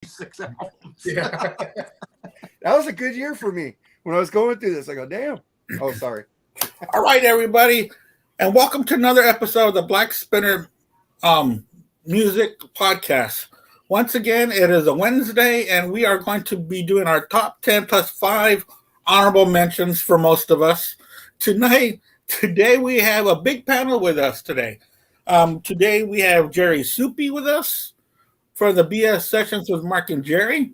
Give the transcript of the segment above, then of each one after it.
6 albums. Yeah. That was a good year for me. When I was going through this, I go, damn. Oh, sorry. All right, everybody, and welcome to another episode of the Black Spinner Music Podcast. Once again, it is a Wednesday, and we are going to be doing our top 10 plus 5 honorable mentions for most of us. Today we have a big panel with us today. Today we have Jerry Soupy with us for the BS Sessions with Mark and Jerry.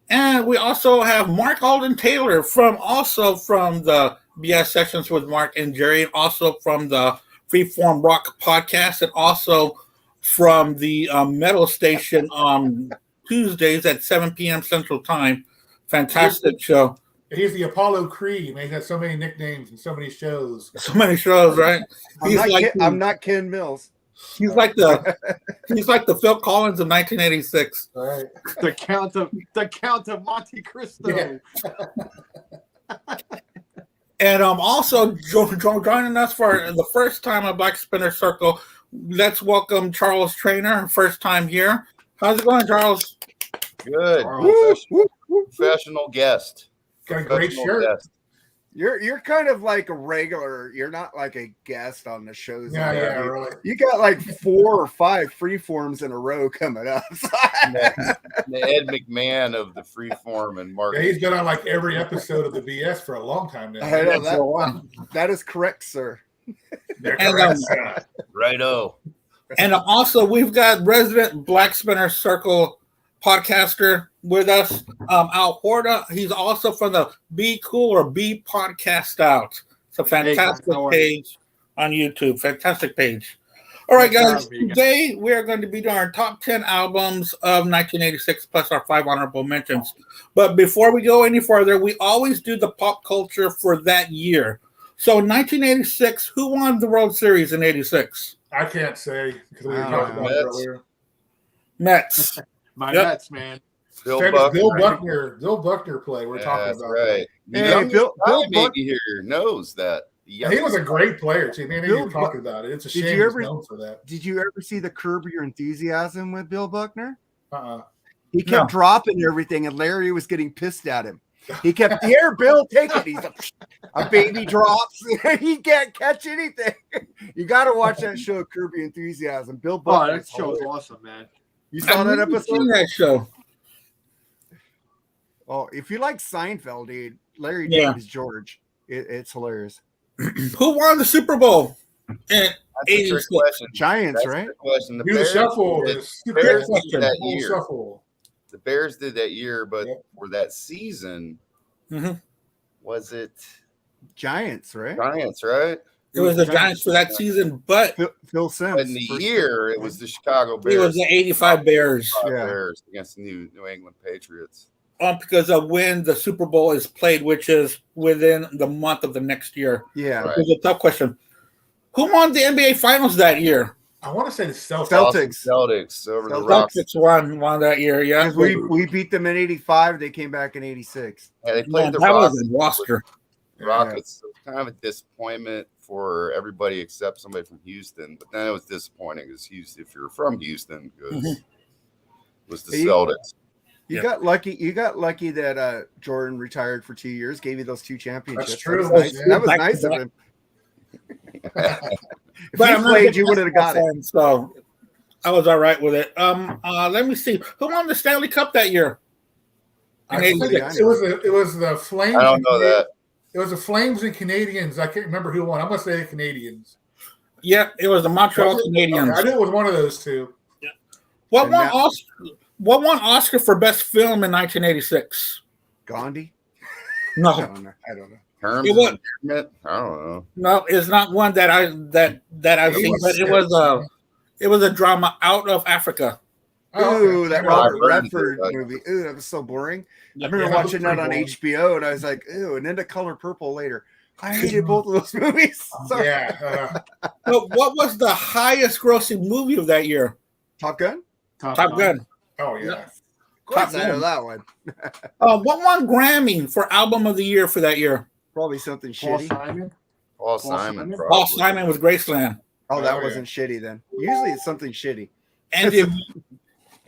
And we also have Mark Alden Taylor from the BS Sessions with Mark and Jerry, and also from the Freeform Rock podcast, and also from the Metal Station on Tuesdays at 7 p.m. Central Time. Fantastic show. He's the Apollo Creed. Man, he's had so many nicknames and so many shows. So many shows, right? I'm not Ken Mills. He's like the Phil Collins of 1986. All right. The Count of Monte Cristo. Yeah. And also joining us for the first time at Black Spinner Circle, let's welcome Charles Trainer, first time here. How's it going, Charles? Good. Professional guest. Got a great shirt. Guest. You're kind of like a regular. You're not like a guest on the shows. Yeah, really. You got like 4 or 5 freeforms in a row coming up. The Ed McMahon of the Freeform and Mark. Yeah, he's been on like every episode of the BS for a long time now. I know that is correct, sir. Righto. And also, we've got resident Black Spinner Circle podcaster with us, Al Horta. He's also from the Be Cool or Be Podcast Out. It's a fantastic page on YouTube. Fantastic page. All right, guys. Today, we are going to be doing our top 10 albums of 1986 plus our 5 honorable mentions. But before we go any further, we always do the pop culture for that year. So, in 1986, who won the World Series in 86? I can't say because we were talking about it earlier. Mets. My Mets, man. Bill Buckner play. We're talking about. Right. Hey, Bill maybe here knows that. He was a great player too. Man, you're talking about it. It's a shame he's known for that. Did you ever see the Curb Your Enthusiasm with Bill Buckner? He kept dropping everything, and Larry was getting pissed at him. He kept, here, Bill, take it. He's a baby drops. He can't catch anything. You got to watch that show, Curb Your Enthusiasm. Bill Buckner. Oh, that show is awesome, man. You saw that episode? Seen that show. Oh, if you like Seinfeld, dude, Larry David is George. It's hilarious. Who won the Super Bowl in 86? Giants, That's right? The question. The Do the shuffle. Bears did that year. Shuffle. The Bears did that year, but for that season, was it Giants, right? Giants, right? It was the Giants for that season, but Phil Simms. In the year, it was the Chicago Bears. It was the 85 Bears. Bears against the New England Patriots. Because of when the Super Bowl is played, which is within the month of the next year. Yeah. Right. It was a tough question. Who won the NBA Finals that year? I want to say the Celtics. Celtics over the Rockets. Celtics won that year, yeah. We beat them in 85. They came back in 86. Yeah, they played the that Rockets. was a roster. Rockets. Kind of a disappointment for everybody except somebody from Houston. But then it was disappointing because Houston, if you're from Houston, because it was the Celtics. You got lucky. You got lucky that Jordan retired for 2 years, gave you those 2 championships. That's true. That was nice of him. If he played, you would have got it. So I was all right with it. Let me see. Who won the Stanley Cup that year? It was the Flames. I don't know that. It was the Flames and Canadians. I can't remember who won. I'm going to say the Canadians. Yeah, it was the Montreal Canadiens. I knew it was one of those two. Yeah. What won Oscar for Best Film in 1986? Gandhi? No. I don't know. It was, I don't know. No, it's not one that I've seen, but it was a drama out of Africa. Ooh, that Robert Redford movie. Ooh, that was so boring. I remember watching that on HBO, and I was like, ooh, and then The Color Purple later. I hated both of those movies. Sorry. Yeah. But what was the highest grossing movie of that year? Top Gun? Top Gun. Oh, yeah. Of course I know that one. What won Grammy for Album of the Year for that year? Probably something shitty. Paul Simon. Paul Simon was Graceland. Oh, that wasn't shitty then. Usually it's something shitty. And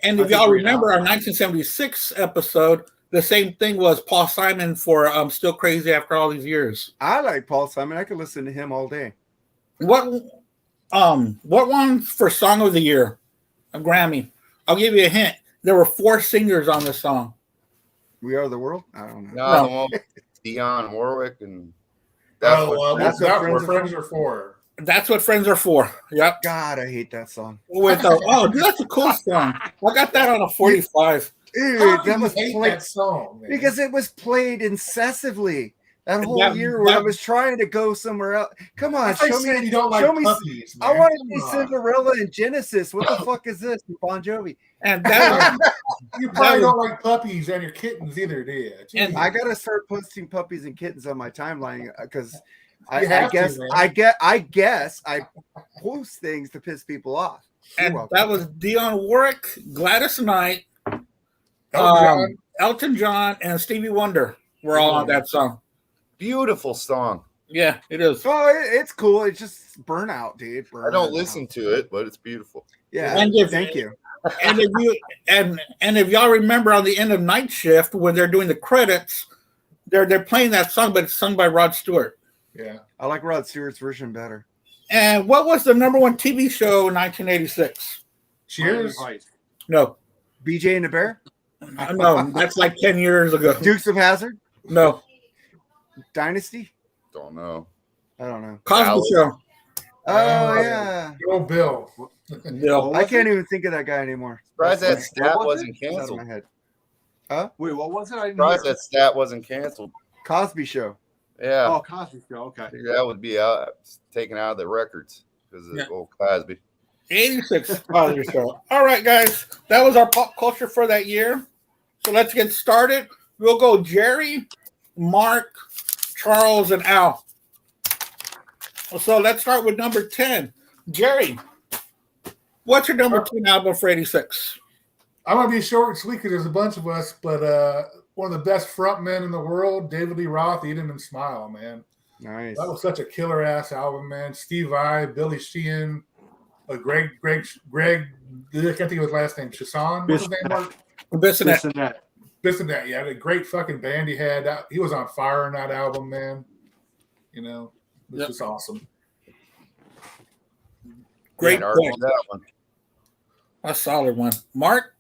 And if y'all remember our 1976 episode, the same thing was Paul Simon for Still Crazy After All These Years. I like Paul Simon. I could listen to him all day. What won for Song of the Year? A Grammy. I'll give you a hint. There were 4 singers on this song. We Are the World? I don't know. No, the one with Dionne Warwick and that's what friends are for. That's what friends are for. Yep. God, I hate that song. Dude, that's a cool song. I got that on a 45. Dude, that was played that song, man? because it was played incessively that whole year when I was trying to go somewhere else. Come on, show me. You don't like puppies, man. I want to see Cinderella and Genesis. What the fuck is this? Bon Jovi. And that you probably don't like puppies and your kittens either, do you? And I gotta start posting puppies and kittens on my timeline because I guess I post things to piss people off. And that was Dionne Warwick, Gladys Knight, Elton John, and Stevie Wonder were all on that song. beautiful song. Yeah, it is. Oh, it's cool. It's just burnout, dude. I don't listen to it, but it's beautiful. Yeah, thank you. And if y'all remember on the end of Night Shift when they're doing the credits, they're playing that song, but it's sung by Rod Stewart. Yeah, I like Rod Stewart's version better. And what was the number 1 TV show in 1986? Cheers. No. BJ and the Bear? No, that's like 10 years ago. Dukes of Hazzard? No. Dynasty? Don't know. I don't know. Cosby Show. Oh, yeah. Good old Bill. Bill. I can't even think of that guy anymore. Surprised that What stat was wasn't Out of canceled. my head. Wait, what was it? I didn't Surprised hear. that stat wasn't canceled. Cosby Show. Yeah. Oh, Cosby Show. Okay. Figure that would be taken out of the records because of old Cosby. 86 Cosby Show. All right, guys. That was our pop culture for that year. So let's get started. We'll go Jerry, Mark, Charles, and Al. So let's start with number 10. Jerry, what's your number 10 album for 86? I'm going to be short and sweet because there's a bunch of us, but one of the best front men in the world, David Lee Roth, Eat 'Em and Smile, man. Nice. That was such a killer-ass album, man. Steve Vai, Billy Sheehan, Greg, I can't think of his last name, Chasson. What's his name, Mark? Bissonette. Bissonette, yeah. The great fucking band he had. He was on fire in that album, man. You know, this was awesome. Great Yeah, point. that one. A solid one. Mark?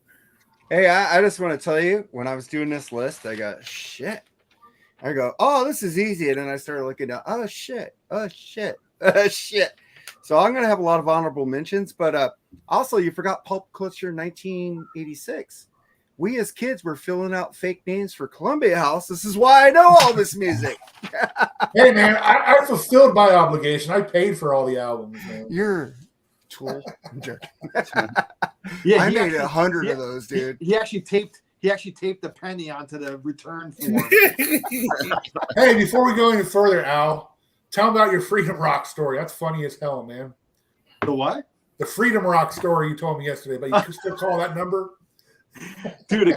Hey, I just want to tell you, when I was doing this list, I got shit. I go, oh, this is easy. And then I started looking down, oh, shit. So I'm going to have a lot of honorable mentions. But also, you forgot Pulp Culture 1986. We as kids were filling out fake names for Columbia House. This is why I know all this music. Hey, man, I fulfilled my obligation. I paid for all the albums, man. You're tool. I'm joking. Yeah, I he made actually- 100 of those, dude. He actually taped the penny onto the return form. Hey, before we go any further, Al, tell me about your Freedom Rock story. That's funny as hell, man. The what? The Freedom Rock story you told me yesterday, but you can still call that number? Dude,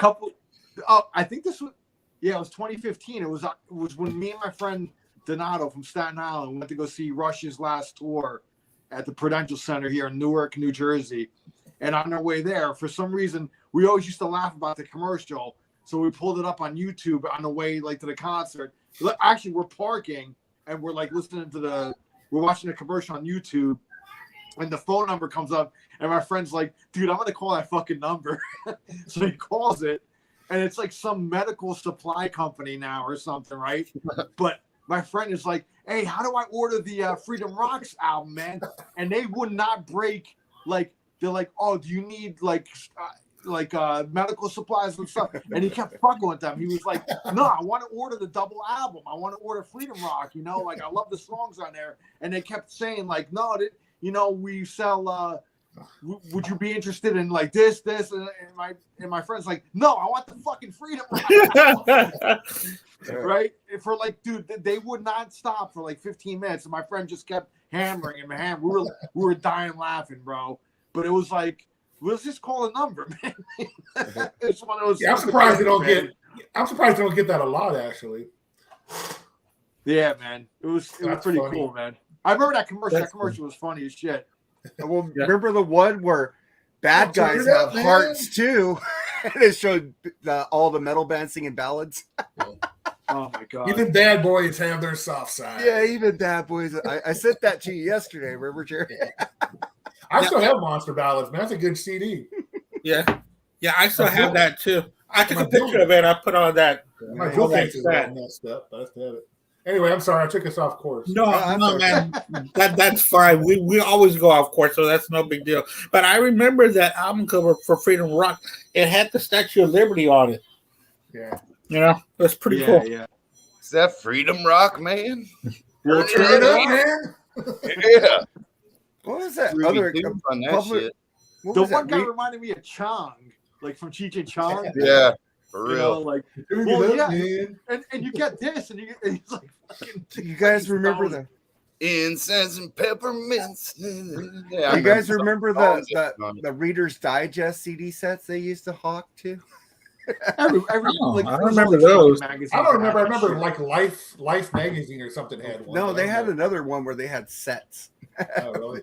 I think this was, it was 2015. It was when me and my friend Donato from Staten Island went to go see Rush's last tour at the Prudential Center here in Newark, New Jersey. And on our way there, for some reason, we always used to laugh about the commercial. So we pulled it up on YouTube on the way to the concert. Actually, we're parking and we're we're watching the commercial on YouTube. And the phone number comes up, and my friend's like, dude, I'm going to call that fucking number. So he calls it, and it's like some medical supply company now or something, right? But my friend is like, hey, how do I order the Freedom Rocks album, man? And they would not break, they're like, oh, do you need medical supplies and stuff? And he kept fucking with them. He was like, no, I want to order the double album. I want to order Freedom Rock, I love the songs on there. And they kept saying no, we sell, would you be interested in this? And my friend's like, no, I want the fucking Freedom Rock. Right? For dude, they would not stop for 15 minutes. And my friend just kept hammering him. We were dying laughing, bro. But it was let's just call a number, man. It's one of those. Yeah, I'm surprised they don't get that a lot, actually. Yeah, man. It was pretty funny. cool, man. I remember that commercial. That commercial was funny as shit. Well, remember the one where bad guys Turn it up, have man. hearts too. And it showed all the metal bands singing ballads. Oh my god. Even bad boys have their soft side. Yeah, even bad boys. I sent that to you yesterday. Remember, Jerry? I still have Monster Ballads, man. That's a good CD. Yeah, I still My have bill- that too. I took a my bill- picture of it. I put on that. My Nice. bill Well, case is all that's messed up, but I still have it. Anyway, I'm sorry. I took us off course. No, that's no, okay. man, that's fine. We always go off course, so that's no big deal. But I remember that album cover for Freedom Rock. It had the Statue of Liberty on it. Yeah. You know, that's pretty Yeah, cool. yeah. Is that Freedom Rock, man? Well, Turn it up, man. Yeah. What was that? Ruby Other Tunes on that public- shit. what The was one that? guy reminded me of Chong, like from Cheech and Chong. Yeah, for You know, real. like, Turn well, it up, yeah. man. and you get this, and it's like fucking. You guys remember the? Incense and peppermints. Yeah, I You guys some remember songs the on it. the Reader's Digest CD sets they used to hawk too? Every, Oh, like, I there's remember only 20 those. magazines I don't that remember. I have that remember shit. like Life magazine or something had one. No, but I they don't had know. another one where they had sets. Oh, really?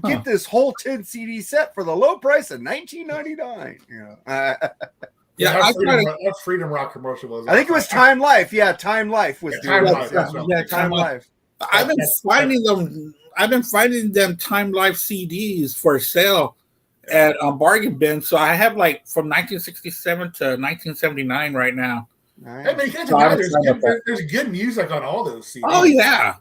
Get this whole 10 CD set for the low price of $19.99. You know, Yeah, that I Freedom Rock commercial was. I think it was Time Life. Yeah, Time Life was Yeah, doing Time it. Life, that's right. Yeah, Time Life. I've been finding them. I've been finding them Time Life CDs for sale at bargain bin. So I have like from 1967 to 1979 right now. Nice. Hey, man, you can't So deny I'm excited about there's good music on all those CDs. Oh yeah,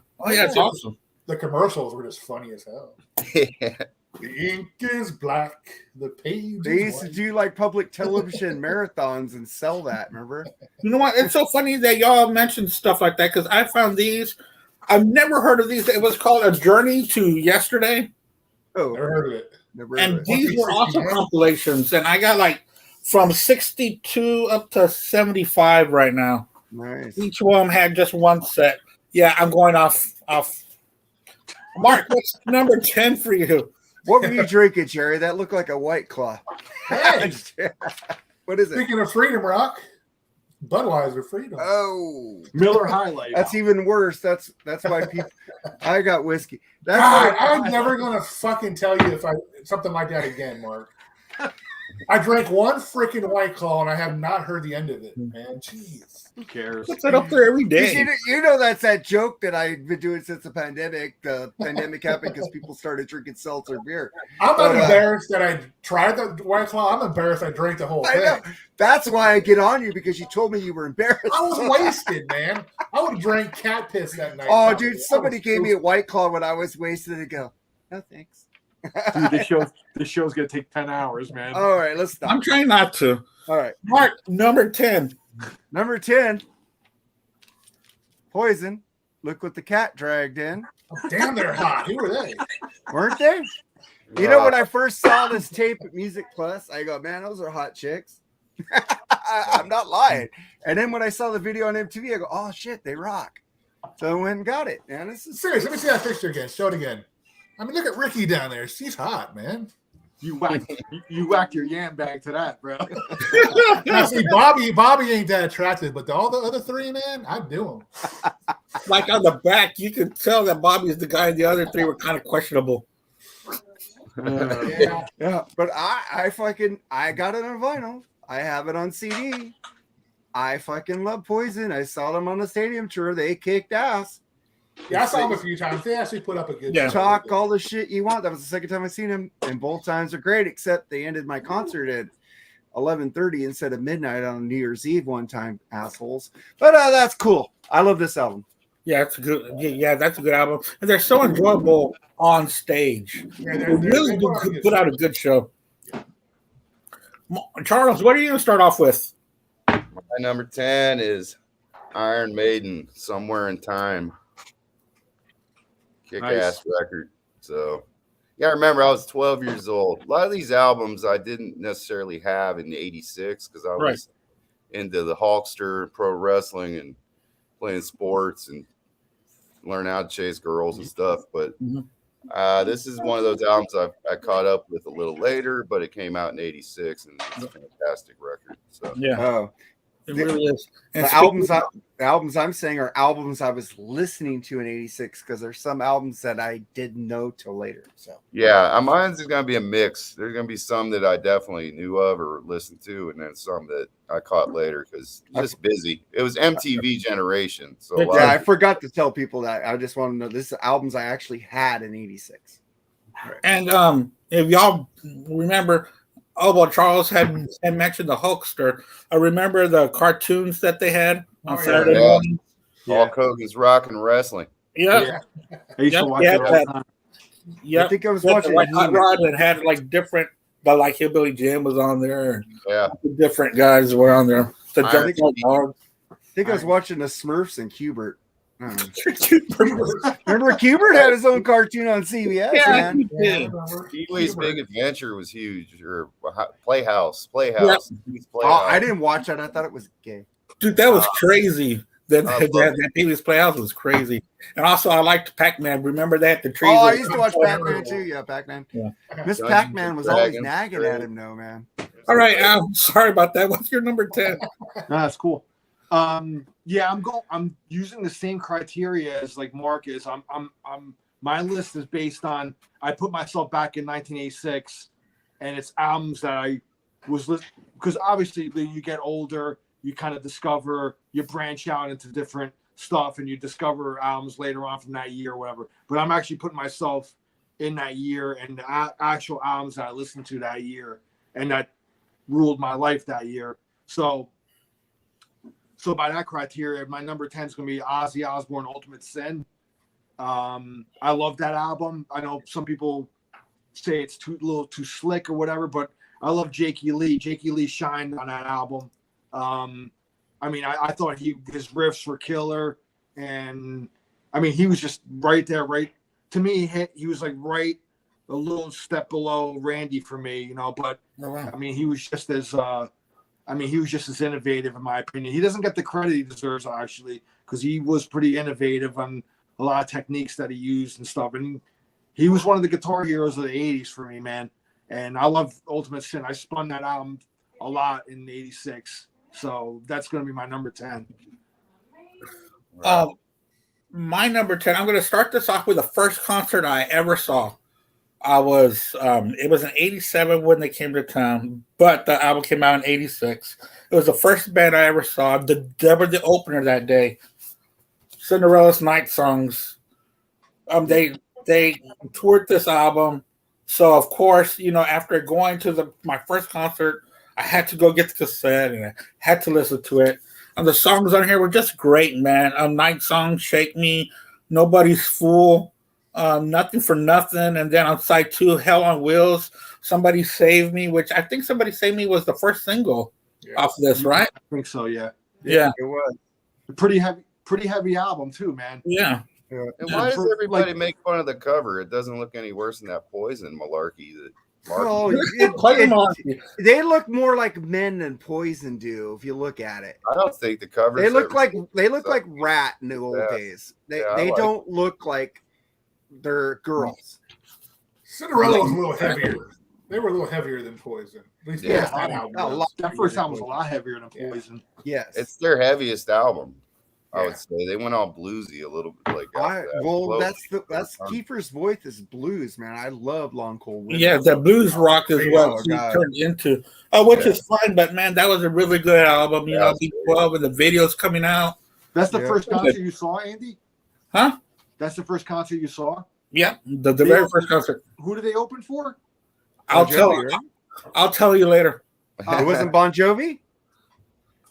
it's awesome. The commercials were just funny as hell. Yeah. The ink is black. The page They is used to white. do like public television marathons and sell that. Remember? You know what? It's so funny that y'all mentioned stuff like that because I found these. I've never heard of these. It was called A Journey to Yesterday, Oh, Never heard of it. never and heard of it. these were also 61? compilations. And I got like from 62 up to 75 right now. Nice. Each one had just one set. Yeah, I'm going off. Mark, what's number 10 for you? What were you drinking, Jerry? That looked like a White Claw. Hey, What is it? speaking of Freedom Rock, Budweiser Freedom. Oh, Miller High Life. that's even worse. That's why people. I got whiskey. That's God, why. I'm never gonna fucking tell you if I something like that again, Mark. I drank one freaking White Claw and I have not heard the end of it, man. Jeez. Who cares? Puts it up there every day. You know that's that joke that I've been doing since the pandemic. The pandemic happened because people started drinking seltzer beer. I'm But, not embarrassed that I tried the White Claw. I'm embarrassed I drank the whole I know. thing. That's why I get on you because you told me you were embarrassed. I was wasted, man. I would have drank cat piss that night. Oh, probably. dude, somebody gave me a White Claw when I was wasted and go, no thanks. Dude, this show's gonna take 10 hours, man. All right, let's I'm stop. trying not to. All right, Mark, number 10. number 10, Poison. Look what the cat dragged in, Damn, they're hot. Who were they? weren't they? You know, when I first saw this tape at Music Plus, I go, man, those are hot chicks. I'm not lying. And then when I saw the video on MTV, I go, oh shit, they rock. So I went and got it. Man, this is Serious. Let me see that picture again. Show it again. I mean, look at Ricky down there. She's hot, man. You whacked your yam bag to that, bro. Now, see, Bobby ain't that attractive, but all the other three, man, I'd do them. Like on the back, you could tell that Bobby is the guy, and the other three were kind of questionable. Yeah. yeah. But I got it on vinyl. I have it on CD. I fucking love Poison. I saw them on the stadium tour. They kicked ass. Yeah, I saw them a few times. They actually put up a good Yeah. show. Talk all the shit you want. That was the second time I seen him, and both times are great. Except they ended my concert at 11:30 instead of midnight on New Year's Eve one time, assholes. But that's cool. I love this album. Yeah, it's a good. Yeah, that's a good album, and they're so enjoyable on stage. Yeah, They really do put out a good show. Charles, what are you going to start off with? My number 10 is Iron Maiden, Somewhere in Time. Kick-ass record. So, yeah, I remember I was 12 years old. A lot of these albums I didn't necessarily have in '86 because I was into the Hulkster, pro wrestling, and playing sports and learning how to chase girls and stuff. But this is one of those albums I caught up with a little later, but it came out in '86 and it's a fantastic record. So Yeah. Oh, It really is. And The albums I'm saying are albums I was listening to in '86 because there's some albums that I didn't know till later. So Yeah, mine's is gonna be a mix. There's gonna be some that I definitely knew of or listened to, and then some that I caught later because just busy. It was MTV generation, so yeah, I forgot to tell people that. I just want to know this is albums I actually had in '86. And if y'all remember, well, Charles had mentioned the Hulkster. I remember the cartoons that they had on Saturday morning. Hulk Hogan's Rock and Wrestling. Yeah. I used to watch that all the time. I think I was watching Hot Rod that had like different, but like Hillbilly Jim was on there. And different guys were on there. I think I was watching the Smurfs and Cubert. Remember Cubert had his own cartoon on CBS, man. Pee-wee's Big Adventure was huge, or Playhouse. Oh, I didn't watch that. I thought it was gay. Dude, that was crazy. That Pee-wee's Playhouse was crazy. And also, I liked Pac-Man. Remember that? The trees. Oh, I used to watch Pac-Man too. Yeah, Pac-Man. Yeah. Miss Pac-Man was always nagging at him, though, man. All right, I'm sorry about that. What's your number 10? No, that's cool. Yeah, I'm using the same criteria as like Marcus. My list is based on, I put myself back in 1986, and it's albums that I was listening, because obviously when you get older, you kind of discover, you branch out into different stuff, and you discover albums later on from that year or whatever. But I'm actually putting myself in that year and the actual albums that I listened to that year and that ruled my life that year. So by that criteria, my number 10 is going to be Ozzy Osbourne, Ultimate Sin. I love that album. I know some people say it's a little too slick or whatever, but I love Jakey Lee. Jakey Lee shined on that album. I mean, I thought his riffs were killer. And, I mean, he was just right there, right? To me, he was like right a little step below Randy for me, you know, but, I mean, he was just as innovative, in my opinion. He doesn't get the credit he deserves, actually, because he was pretty innovative on a lot of techniques that he used and stuff. And he was one of the guitar heroes of the 80s for me, man. And I love Ultimate Sin. I spun that album a lot in '86. So that's going to be my number 10. My number 10, I'm going to start this off with the first concert I ever saw. It was in '87 when they came to town, but the album came out in '86. It was the first band I ever saw. They were the opener that day. Cinderella's Night Songs. They toured this album, so of course, you know, after going to my first concert, I had to go get the cassette and I had to listen to it. And the songs on here were just great, man. Night Song, Shake Me, Nobody's Fool. Nothing for Nothing, and then on side 2, Hell on Wheels, Somebody Save Me, which I think Somebody Save Me was the first single off of this, right? I think so, yeah. Yeah. It was a pretty heavy album too, man. Yeah. And why does everybody make fun of the cover? It doesn't look any worse than that Poison malarkey that they look more like Men than Poison do if you look at it. I don't think the cover. They look like Rat in the old days. They don't look like they're girls. Cinderella was a little heavier. They were a little heavier than Poison. At least that first album was a lot heavier than Poison. Yes, it's their heaviest album. I would say they went all bluesy a little bit. Like that's Kiefer's voice is blues, man. I love Long Cold Winter. Yeah, the blues rock is what he turned into. Which is fine, but man, that was a really good album. You know, B12 and the videos coming out. That's the first concert you saw, Andy? Huh? That's the first concert you saw? Yeah, the very first concert. Who did they open for? I'll tell you later. It wasn't Bon Jovi?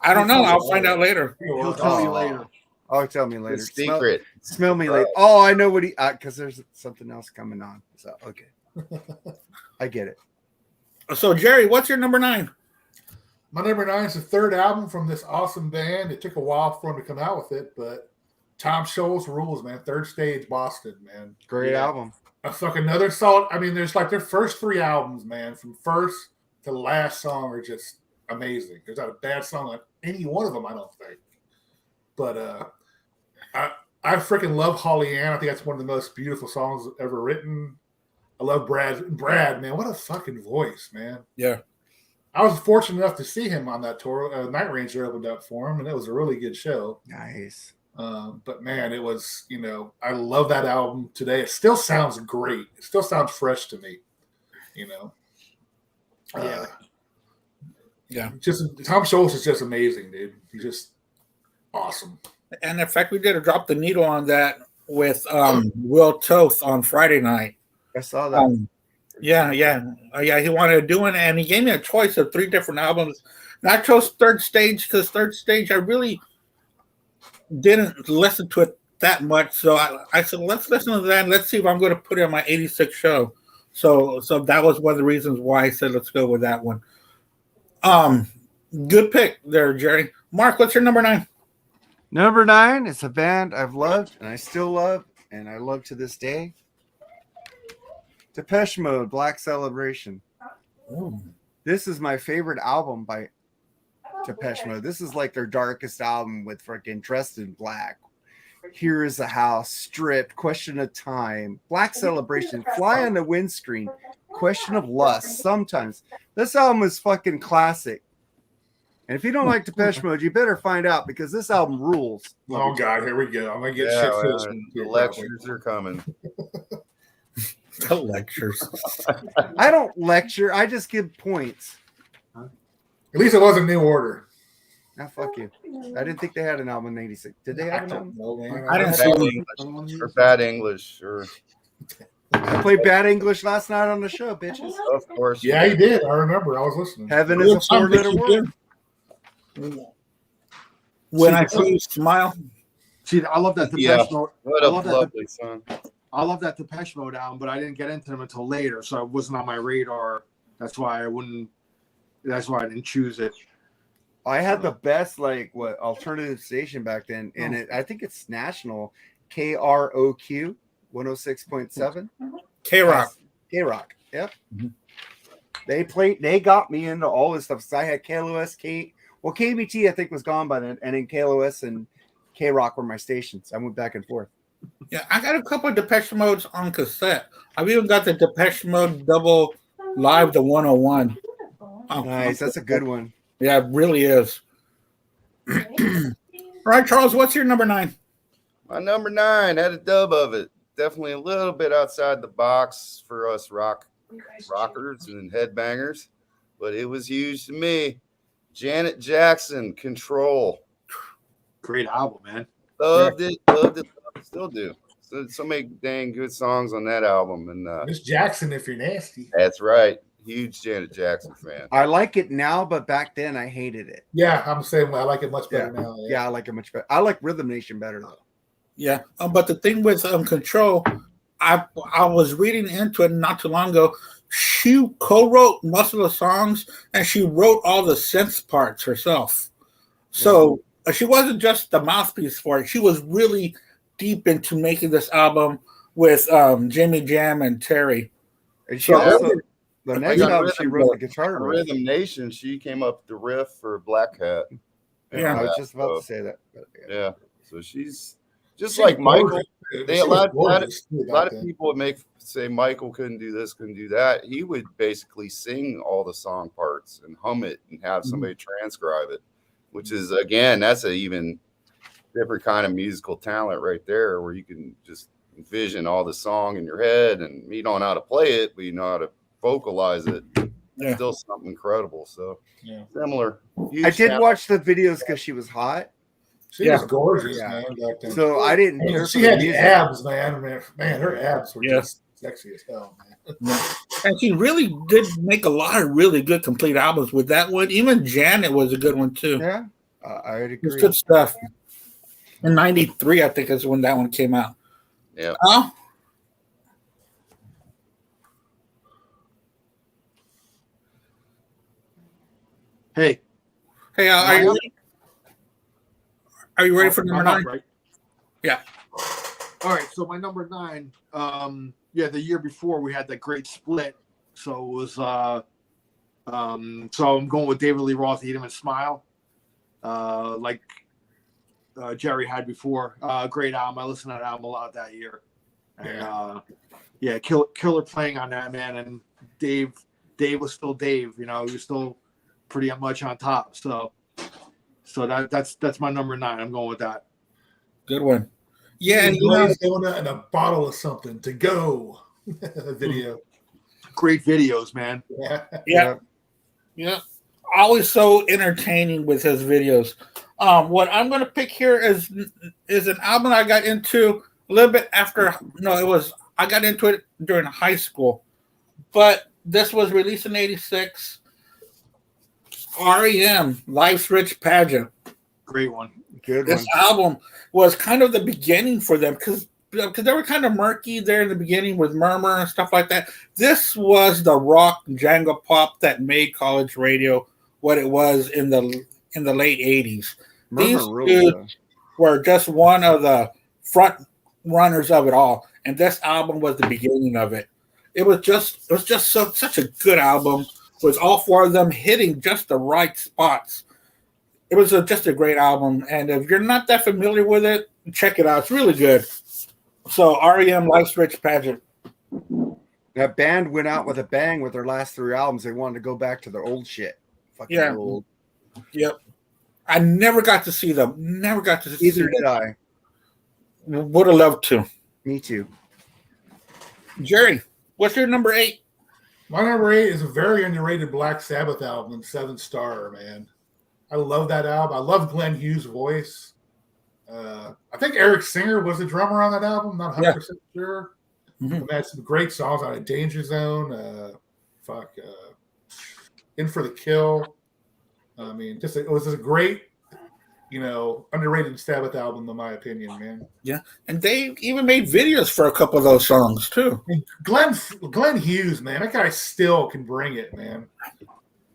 I don't know. I'll find out later. He'll tell you later. Oh, tell me later. Secret. Smell me later. Oh, I know what because there's something else coming on. So okay, I get it. So Jerry, what's your number 9? My number 9 is the third album from this awesome band. It took a while for them to come out with it, but Tom Scholz rules, man. Third Stage, Boston, man. Great album. It's like another solid. I mean, there's like their first 3 albums, man, from first to last song are just amazing. There's not a bad song on any one of them, I don't think. But I freaking love Holly Ann. I think that's one of the most beautiful songs ever written. I love Brad, man. What a fucking voice, man. Yeah. I was fortunate enough to see him on that tour. Night Ranger opened up for him, and it was a really good show. Nice. But man, it was, I love that album today. It still sounds great. It still sounds fresh to me. Yeah. Just Tom Scholz is just amazing, dude. He's just awesome. And in fact, we did a drop the needle on that with Will Toth on Friday night. I saw that. Yeah. He wanted to do it, and he gave me a choice of 3 different albums. And I chose Third Stage because Third Stage, I really didn't listen to it that much. So I said, let's listen to that, and let's see if I'm going to put it on my 86 show. So that was one of the reasons why I said let's go with that one. Good pick there, Jerry. Mark, what's your number 9? Number 9 is a band I've loved and I still love, and I love to this day. Depeche Mode, Black Celebration. Ooh. This is my favorite album by Depeche Mode. This is like their darkest album with freaking Dressed in Black. Here is a House, Stripped, Question of Time, Black Celebration, Fly on the Windscreen, Question of Lust, Sometimes. This album is fucking classic. And if you don't like Depeche Mode, you better find out, because this album rules. Oh God, here we go. I'm gonna get shit for this one. The lectures are coming. The lectures. I don't lecture. I just give points. At least it wasn't New Order. Ah, fuck you. I didn't think they had an album in '86. Did they have an album? No, man. I didn't see it. Or bad English, or I played Bad English last night on the show, bitches. of course. Yeah, he did. I remember. I was listening. Heaven is a Something 4-letter you word. did. When I see you smile. See, I love that Depeche Yeah. Mode. What I a love that lovely song. I love that Depeche Mode album, but I didn't get into them until later, so it wasn't on my radar. That's why I didn't choose it. I had the best alternative station back then, and I think it's national. KROQ 106.7. K-Rock. K-Rock. Yep. Mhm. They got me into all this stuff. So I had KLOS, KBT I think was gone by then, and then KLOS and K-Rock were my stations. I went back and forth. Yeah, I got a couple of Depeche Modes on cassette. I've even got the Depeche Mode double live, the 101. Nice, that's a good one. Yeah, it really is. All right, Charles, what's your number 9? My number 9 had a dub of it. Definitely a little bit outside the box for us rockers and headbangers, but it was huge to me. Janet Jackson, Control. Great album, man. Loved it, still do. So many dang good songs on that album, and Miss Jackson, if you're nasty. that's right. Huge Janet Jackson fan. I like it now, but back then I hated it. Yeah, I'm the same way. I like it much better now. Yeah, I like it much better. I like Rhythm Nation better though. Yeah, but the thing with Control, I was reading into it not too long ago. She co-wrote most of the songs, and she wrote all the synth parts herself. So she wasn't just the mouthpiece for it. She was really deep into making this album with Jimmy Jam and Terry. And she also, the next got album, she wrote the On guitar riff. Rhythm Nation, she came up with the riff for Black Hat. Yeah. I was just about to say that. But Yeah, so she's just like Michael. They a lot of people. people would say Michael couldn't do this, couldn't do that. He would basically sing all the song parts and hum it and have somebody transcribe it, which is, again, that's a even different kind of musical talent right there, where you can just envision all the song in your head, and you don't know how to play it, but you know how to vocalize it. Yeah. Still something incredible. So similar. I did watch the videos because she was hot. She was gorgeous, Yeah. man. Back then. So I didn't hear she for the had music. abs, man. Man, her abs were Yes. just sexy as hell, man. And she really did make a lot of really good complete albums with that one. Even Janet was a good one too. Yeah, I would It's agree. good stuff. In '93, I think is when that one came out. Yeah. Hey, Hey, are you ready for number 9? Right? Yeah. All right, so my number 9, the year before we had that great split, so it was so I'm going with David Lee Roth, Eat 'Em and Smile, like Jerry had before. Great album. I listened to that album a lot that year, and killer playing on that, man. And Dave was still Dave. You know, he was still pretty much on top. So that's my number 9. I'm going with that. Good one. Yeah, and Blaze donut and a bottle of something to go. Video. Great videos, man. Yeah. Always so entertaining with his videos. What I'm going to pick here is an album I got into a little bit after. No, I got into it during high school, but this was released in '86. REM, Life's Rich Pageant. Great one. Good This one. album was kind of the beginning for them because they were kind of murky there in the beginning with Murmur and stuff like that. This was the rock jangle pop that made college radio what it was in the late '80s. These dudes were just one of the front runners of it all, and this album was the beginning of it. It was just such a good album with all 4 of them hitting just the right spots. It was just a great album, and if you're not that familiar with it, check it out. It's really good. So REM, Life's Rich Pageant. That band went out with a bang with their last 3 albums. They wanted to go back to their old shit. Fucking old. Yep. I never got to see them. Never got to see Either them. did I. Would have loved to. Me too. Jerry, what's your number 8? My number 8 is a very underrated Black Sabbath album, 7 Star, man. I love that album. I love Glenn Hughes' voice. I think Eric Singer was the drummer on that album. Not 100% sure. Mm-hmm. They had some great songs on it. Danger Zone. In for the Kill. I mean, it was a great, underrated Sabbath album, in my opinion, man. Yeah, and they even made videos for a couple of those songs too. And Glenn Hughes, man, that guy still can bring it, man.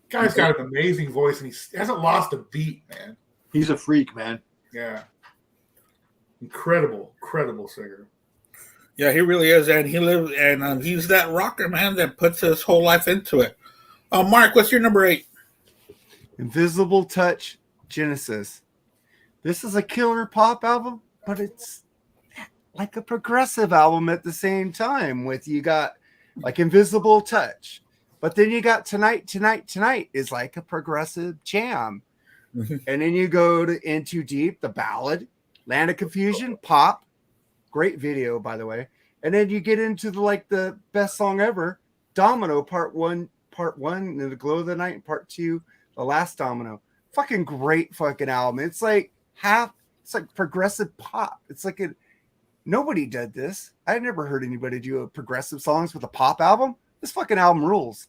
Guy's got an amazing voice, and he hasn't lost a beat, man. He's a freak, man. Yeah. Incredible singer. Yeah, he really is, and he's that rocker, man, that puts his whole life into it. Mark, what's your number 8? Invisible Touch, Genesis. This is a killer pop album, but it's like a progressive album at the same time. With you got like Invisible Touch, but then you got Tonight is like a progressive jam. Mm-hmm. And then you go to In Too Deep, the ballad, Land of Confusion, pop, great video by the way. And then you get into the best song ever, Domino Part 1, and The Glow of the Night, Part 2, The Last Domino. Fucking great fucking album. It's like progressive pop. It's like nobody did this. I've never heard anybody do a progressive songs with a pop album. This fucking album rules.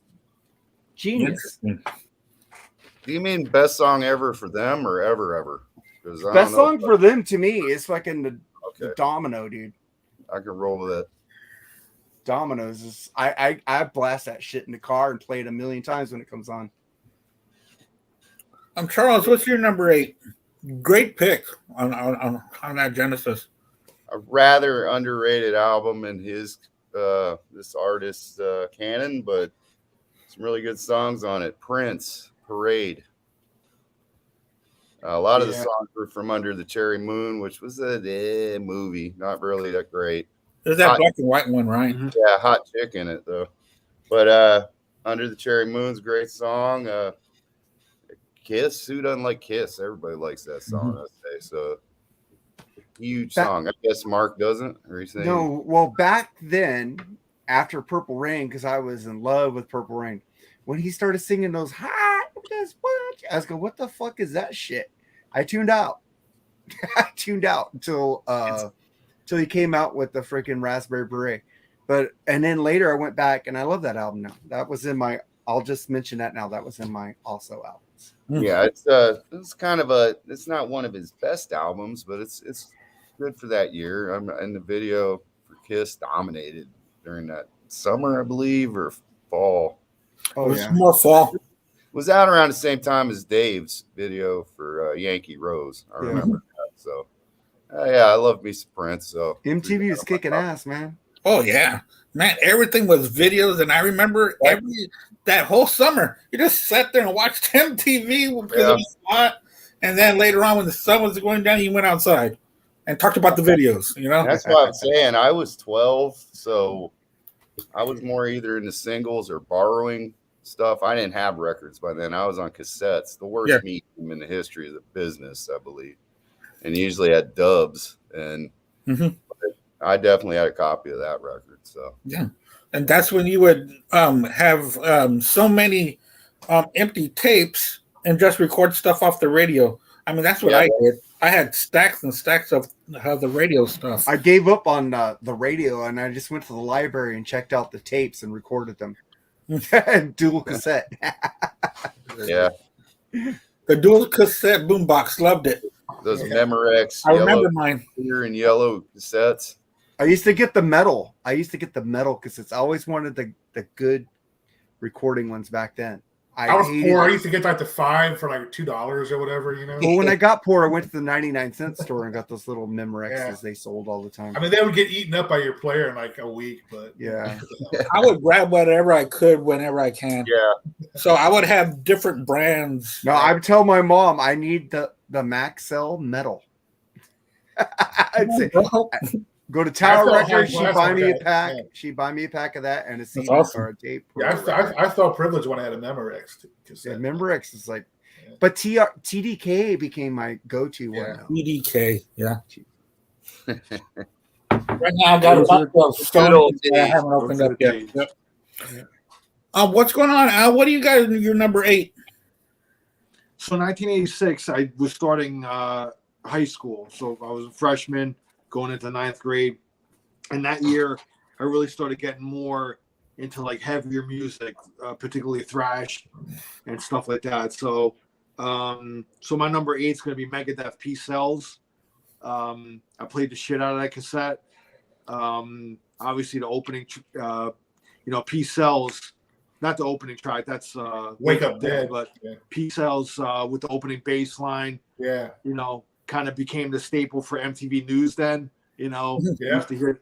Genius. Do you mean best song ever for them or ever? Best song for them to me is fucking the Domino, dude. I can roll with it. Dominoes is I blast that shit in the car and play it a million times when it comes on. Charles, what's your number 8? Great pick on that Genesis. A rather underrated album in his this artist's canon, but some really good songs on it. Prince, Parade. A lot of the songs were from Under the Cherry Moon, which was a movie, not really that great. There's that black and white one, right? Yeah, hot chick in it though. But Under the Cherry Moon's a great song. Kiss, who doesn't like Kiss? Everybody likes that song, I say. So huge song. I guess Mark doesn't. Or he's saying no. Well, back then, after Purple Rain, because I was in love with Purple Rain, when he started singing those hot, I was going, what the fuck is that shit? I tuned out. Until he came out with the freaking Raspberry Beret. And then later I went back and I love that album now. That was in my, I'll just mention that now. That was in my also albums. Yeah, it's kind of it's not one of his best albums, but it's good for that year. And the video for Kiss dominated during that summer, I believe, or fall. Oh, it was more fall. Was out around the same time as Dave's video for Yankee Rose. I remember that. So, I love me some Prince. So MTV was kicking ass, man. Oh yeah, man! Everything was videos, and I remember that whole summer, you just sat there and watched MTV because it was hot, and then later on, when the sun was going down, you went outside and talked about the videos. You know, that's what I'm saying. I was 12, so I was more either into singles or borrowing stuff. I didn't have records by then. I was on cassettes. The worst medium in the history of the business, I believe. And usually had dubs. And I definitely had a copy of that record. So yeah. And that's when you would have so many empty tapes and just record stuff off the radio. I mean, that's what I did. I had stacks and stacks of the radio stuff. I gave up on the radio, and I just went to the library and checked out the tapes and recorded them. Dual cassette. yeah. The dual cassette boombox, loved it. Those Memorex. I remember mine. Clear and yellow cassettes. I used to get the metal. Cassettes. I always wanted the good recording ones back then. I was poor. I used to get like the 5 for like $2 or whatever, you know. Well, when I got poor, I went to the 99-cent store and got those little Memorexes they sold all the time. I mean, they would get eaten up by your player in like a week, but yeah. I would grab whatever I could whenever I can. Yeah. So I would have different brands. No, I would tell my mom I need the Maxell metal. I'd say go to Tower Records. She'd buy me a pack. Yeah. She'd buy me a pack of that and a CD or a tape. Yeah, I felt privileged when I had a Memorex. Yeah, Memorex is like, but TDK became my go-to one. TDK, yeah. Right now, I got a bunch of Stone I haven't opened up yet. Yep. Yeah. What's going on, Al? What do you got in your number 8? So 1986, I was starting high school. So I was a freshman going into 9th grade. And that year, I really started getting more into like heavier music, particularly thrash and stuff like that. So so my number 8 is going to be Megadeth Peace Sells. I played the shit out of that cassette. Obviously, the opening, Peace Sells, not the opening track. That's Wake Up Dead. But Peace Sells with the opening bass line. Yeah. Kind of became the staple for MTV News then. Used to hear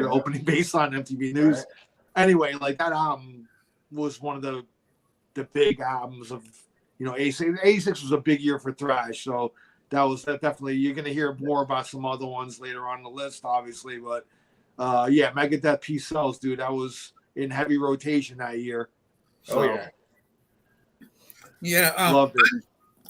the opening bass line on MTV News. Right. Anyway, like that album was one of the big albums of, 86. 86 was a big year for thrash. So that definitely, you're going to hear more about some other ones later on the list, obviously. But Megadeth Peace Sells, dude, that was in heavy rotation that year. So, loved it.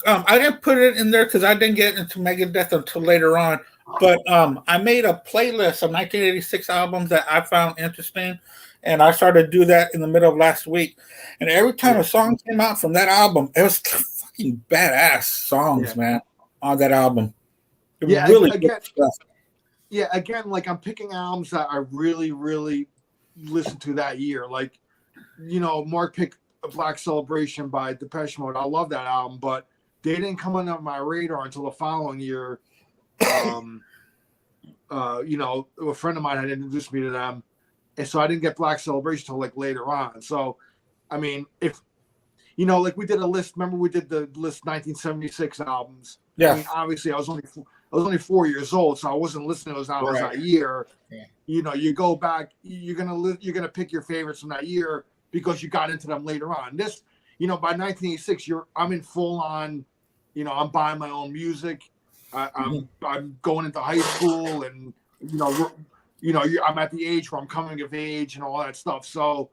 I didn't put it in there because I didn't get into Megadeth until later on. But I made a playlist of 1986 albums that I found interesting, and I started to do that in the middle of last week. And every time a song came out from that album, it was fucking badass songs, man, on that album. Really good stuff. Yeah, again, like I'm picking albums that I really, really listened to that year. Like, Mark picked A Black Celebration by Depeche Mode. I love that album, but they didn't come on my radar until the following year. A friend of mine had introduced me to them, and so I didn't get Black Celebration until like later on. So, I mean, if like we did a list. Remember we did the list 1976 albums. Yeah. I mean, obviously I was only 4 years old, so I wasn't listening to those albums that year. Yeah. You go back, you're gonna pick your favorites from that year because you got into them later on. This, by 1986, I'm in full on. I'm buying my own music. I'm going into high school, and I'm at the age where I'm coming of age and all that stuff. So,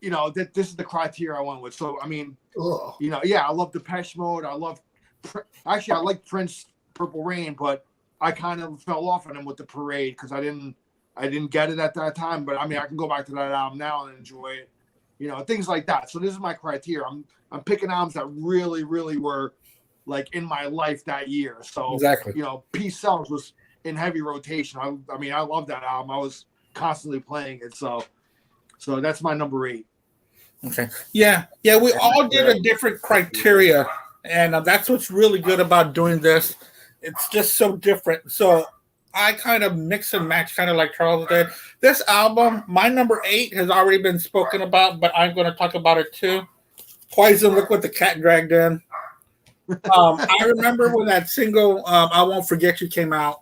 this is the criteria I went with. So, I mean, I love Depeche Mode. I like Prince, Purple Rain, but I kind of fell off on him with the Parade because I didn't get it at that time. But I mean, I can go back to that album now and enjoy it. Things like that. So this is my criteria. I'm picking albums that really, really were like in my life that year. So exactly. Peace Sells was in heavy rotation. I mean, I love that album. I was constantly playing it. So that's my number 8. Okay. Yeah. We all did a different criteria, and that's what's really good about doing this. It's just so different. So I kind of mix and match, kind of like Charles did. This album, my number 8, has already been spoken about, but I'm going to talk about it too. Poison, Look What the Cat Dragged In. I remember when that single, I Won't Forget You, came out.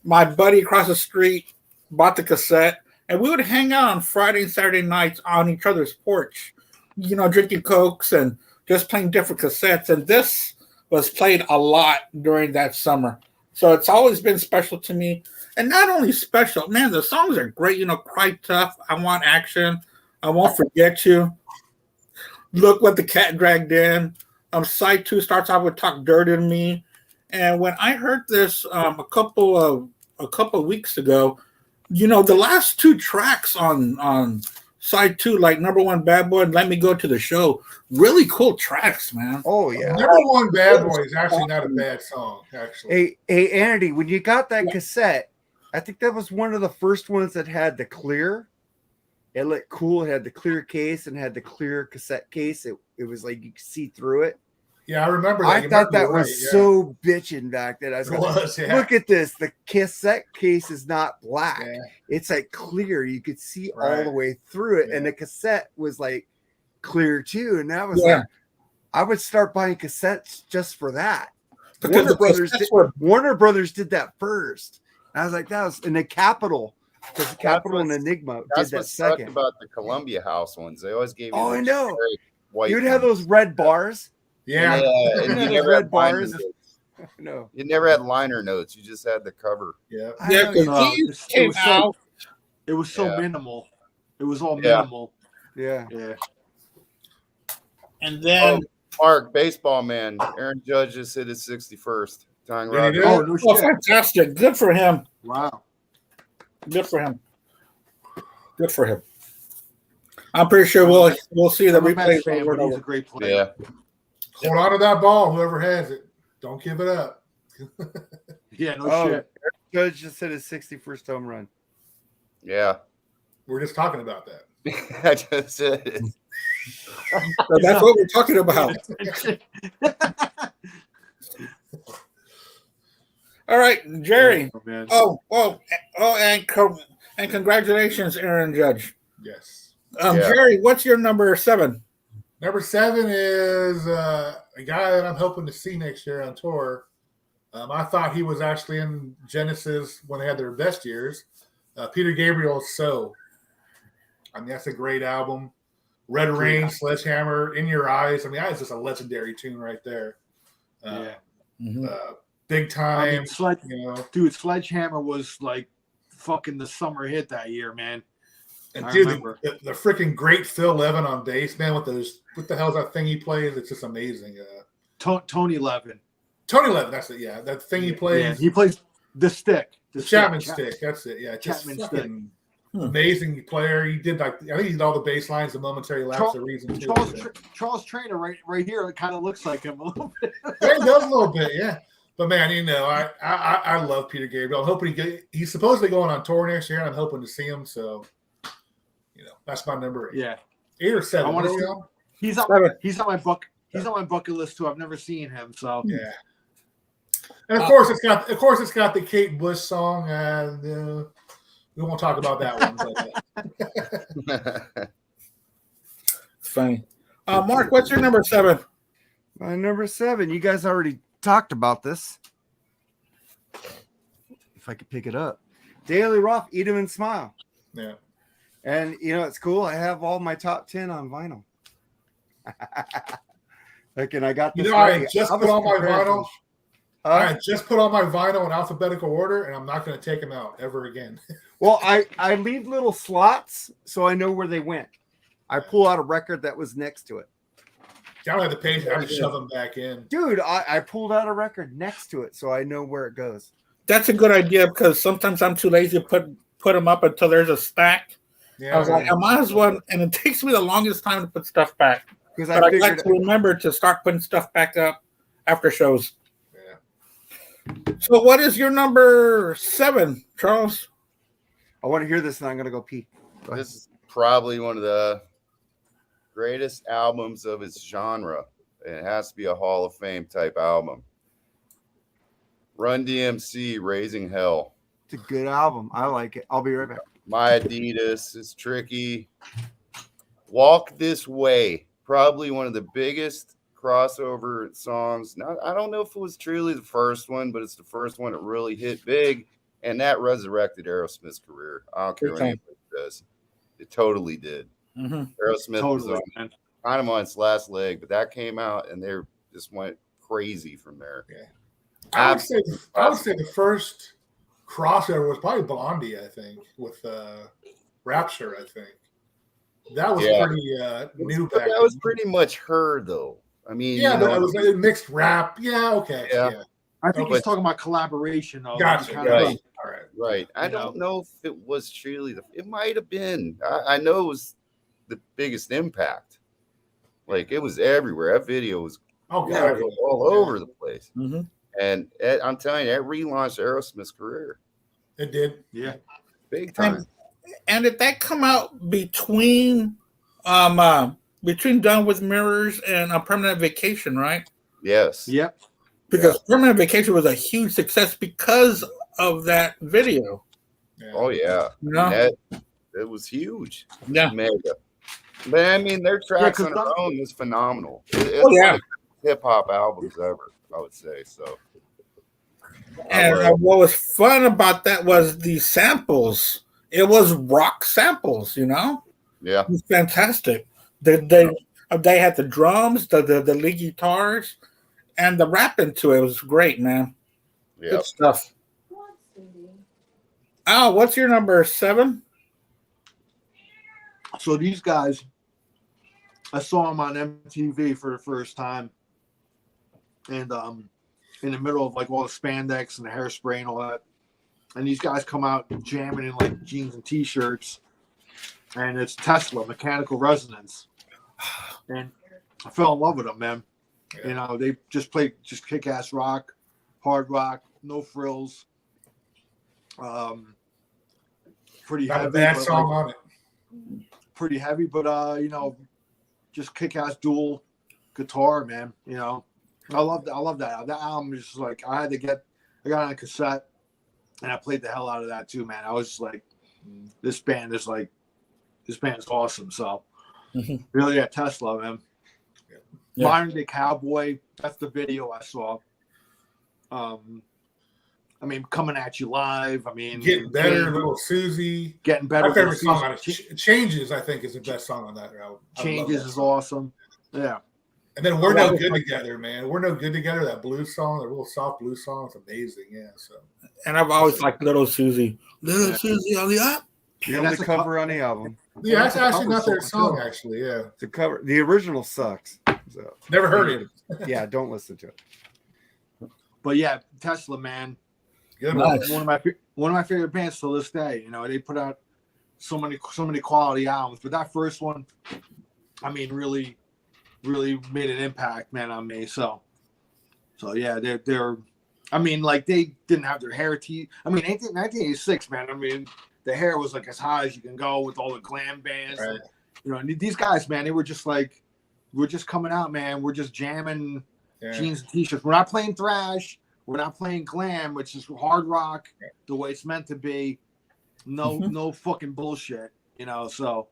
My buddy across the street bought the cassette, and we would hang out on Friday and Saturday nights on each other's porch, drinking Cokes and just playing different cassettes. And this was played a lot during that summer. So it's always been special to me. And not only special, man, the songs are great. Cry Tough, I Want Action, I Won't Forget You. Look What the Cat Dragged In. Side 2 starts off with Talk Dirty to Me. And when I heard this a couple of weeks ago, the last 2 tracks on side 2, like number 1 Bad Boy and Let Me Go to the Show, really cool tracks, man. Oh yeah. Number 1 Bad Boy is actually not a bad song, actually. Hey, Andy, when you got that cassette, I think that was one of the first ones that had the clear. It looked cool. It had the clear case and had the clear cassette case. It was like you could see through it. Yeah, I remember that. I thought that was so bitching back then. I was like, look at this. The cassette case is not black. Yeah. It's like clear. You could see all the way through it. Yeah. And the cassette was like clear too. And that was like, I would start buying cassettes just for that. Because Warner Brothers did that first. And I was like, that was in the Capitol. Because the Capitol and Enigma did that second. About the Columbia House ones. They always gave you I know. White You'd have those red bars. Yeah, and you never had bars. No, you never had liner notes. You just had the cover. Yeah, it was so minimal. It was all minimal. Yeah. And then Mark, baseball man, Aaron Judge just hit his 61st. Tying record. Oh, fantastic! Good for him. Wow. Good for him. Good for him. I'm pretty sure we'll see the replay. He's a great player. Yeah. Hold on to that ball, whoever has it. Don't give it up. Yeah, no shit. Judge just hit his 61st home run. Yeah. We're just talking about that. I just said it. So that's what we're talking about. All right, Jerry. And congratulations, Aaron Judge. Yes. Jerry, what's your number 7? Number 7 is a guy that I'm hoping to see next year on tour. I thought he was actually in Genesis when they had their best years. Peter Gabriel's So. I mean, that's a great album. Red Rain, Sledgehammer, In Your Eyes. I mean, that's just a legendary tune right there. Big Time. I mean, dude, Sledgehammer was like fucking the summer hit that year, man. And dude, the freaking great Phil Levin on bass, man, what the hell is that thing he plays? It's just amazing. Tony Levin. Tony Levin, that's it. Yeah, that thing he plays. Yeah, he plays the stick. The Chapman stick. That's it. Yeah, Chapman stick. Amazing player. He did I think he did all the bass lines, the momentary lapse of reason too. Charles Trainer right here. It kind of looks like him a little bit. Yeah, he does a little bit. Yeah. But man, I love Peter Gabriel. I'm hoping he's supposedly going on tour next year, and I'm hoping to see him. So, that's my number 8. Yeah, 8 or 7. I want to see. He's on my bucket list too. I've never seen him. So yeah. And of course it's got the Kate Bush song, and we won't talk about that one. Funny. Mark, what's your number 7? My number 7. You guys already talked about this. If I could pick it up, Daily Roth, Eat 'Em and Smile. Yeah. And it's cool. I have all my top 10 on vinyl. And I got this. I just put on my vinyl. I just put on my vinyl in alphabetical order, and I'm not going to take them out ever again. Well, I leave little slots so I know where they went. I pull out a record that was next to it. I don't have the page. I just shove them back in. Dude, I pulled out a record next to it so I know where it goes. That's a good idea because sometimes I'm too lazy to put them up until there's a stack. Yeah, I was like, I might as well, and it takes me the longest time to put stuff back. But I like to remember to start putting stuff back up after shows. Yeah. So what is your number 7, Charles? I want to hear this and I'm going to go pee. This is probably one of the greatest albums of its genre. It has to be a Hall of Fame type album. Run DMC, Raising Hell. It's a good album. I like it. I'll be right back. My Adidas is tricky. Walk This Way, probably one of the biggest crossover songs. I don't know if it was truly the first one, but it's the first one that really hit big, and that resurrected Aerosmith's career. I don't care what anybody says. It totally did. Mm-hmm. Aerosmith was kind of on its last leg, but that came out, and they just went crazy from there. Yeah. I would say the first crossover was probably Blondie, I think, with Rapture, I think. That was pretty new back. That was pretty much her, though. I mean, yeah, but it was a mixed rap. Yeah, okay. Yeah. I think he's talking about collaboration. Though. Gotcha. Right. All right. Right. I don't know if it was truly it might have been. I know it was the biggest impact. Like, it was everywhere. That video was all over the place. Mm-hmm. And I'm telling you, that relaunched Aerosmith's career. It did. Yeah. Big time. And did that come out between Done with Mirrors and Permanent Vacation, right? Yes. Yep. Because Permanent Vacation was a huge success because of that video. Yeah. Oh, yeah. You know? It was huge. Yeah. Mega. But I mean, their tracks on their own is phenomenal. It's one of the hip-hop albums ever, I would say. So. And what was fun about that was the samples. It was rock samples, you know? Yeah. It was fantastic. They had the drums, the lead guitars, and the rap into it. It was great, man. Yeah. Good stuff. Al, what's your number 7? So these guys, I saw them on MTV for the first time, and in the middle of like all the spandex and the hairspray and all that, and these guys come out jamming in like jeans and t-shirts, and it's Tesla, Mechanical Resonance, and I fell in love with them, man. Yeah. You know, they just played kick-ass rock, hard rock, no frills. Pretty Not heavy. a bad song on it. Pretty heavy, but you know, just kick-ass dual guitar, man. You know, I love that. That album is just like I got it on a cassette, and I played the hell out of that too, man. I was just like, this band is awesome. So really, Tesla, man. Yeah. Modern Day Cowboy, that's the video I saw. I mean, Coming at You Live. I mean, Getting Better, Little Susie. Getting Better. My favorite song on it, Changes, I think, is the best song on that album. Changes is awesome. Yeah. And then We're No Good Together, man. We're No Good Together, that blues song, that real soft blues song, it's amazing. Yeah. So. And I've always liked Little Susie. Little Susie on the up. The only cover on the album. Yeah, that's actually not their song, actually. Yeah. The cover. The original sucks. So. Never heard it. Yeah, don't listen to it. But yeah, Tesla, man. Nice. One of my favorite bands to this day. You know, they put out so many quality albums, but that first one, I mean, really made an impact, man, on me. So yeah, they're I mean, like, they didn't have their hair I mean, 1986, man. I mean, the hair was like as high as you can go with all the glam bands. Right. And, you know, these guys, man, they were just like, we're just coming out, man. We're just jamming jeans and t-shirts. We're not playing thrash. We're not playing glam, which is hard rock the way it's meant to be. No fucking bullshit, you know. So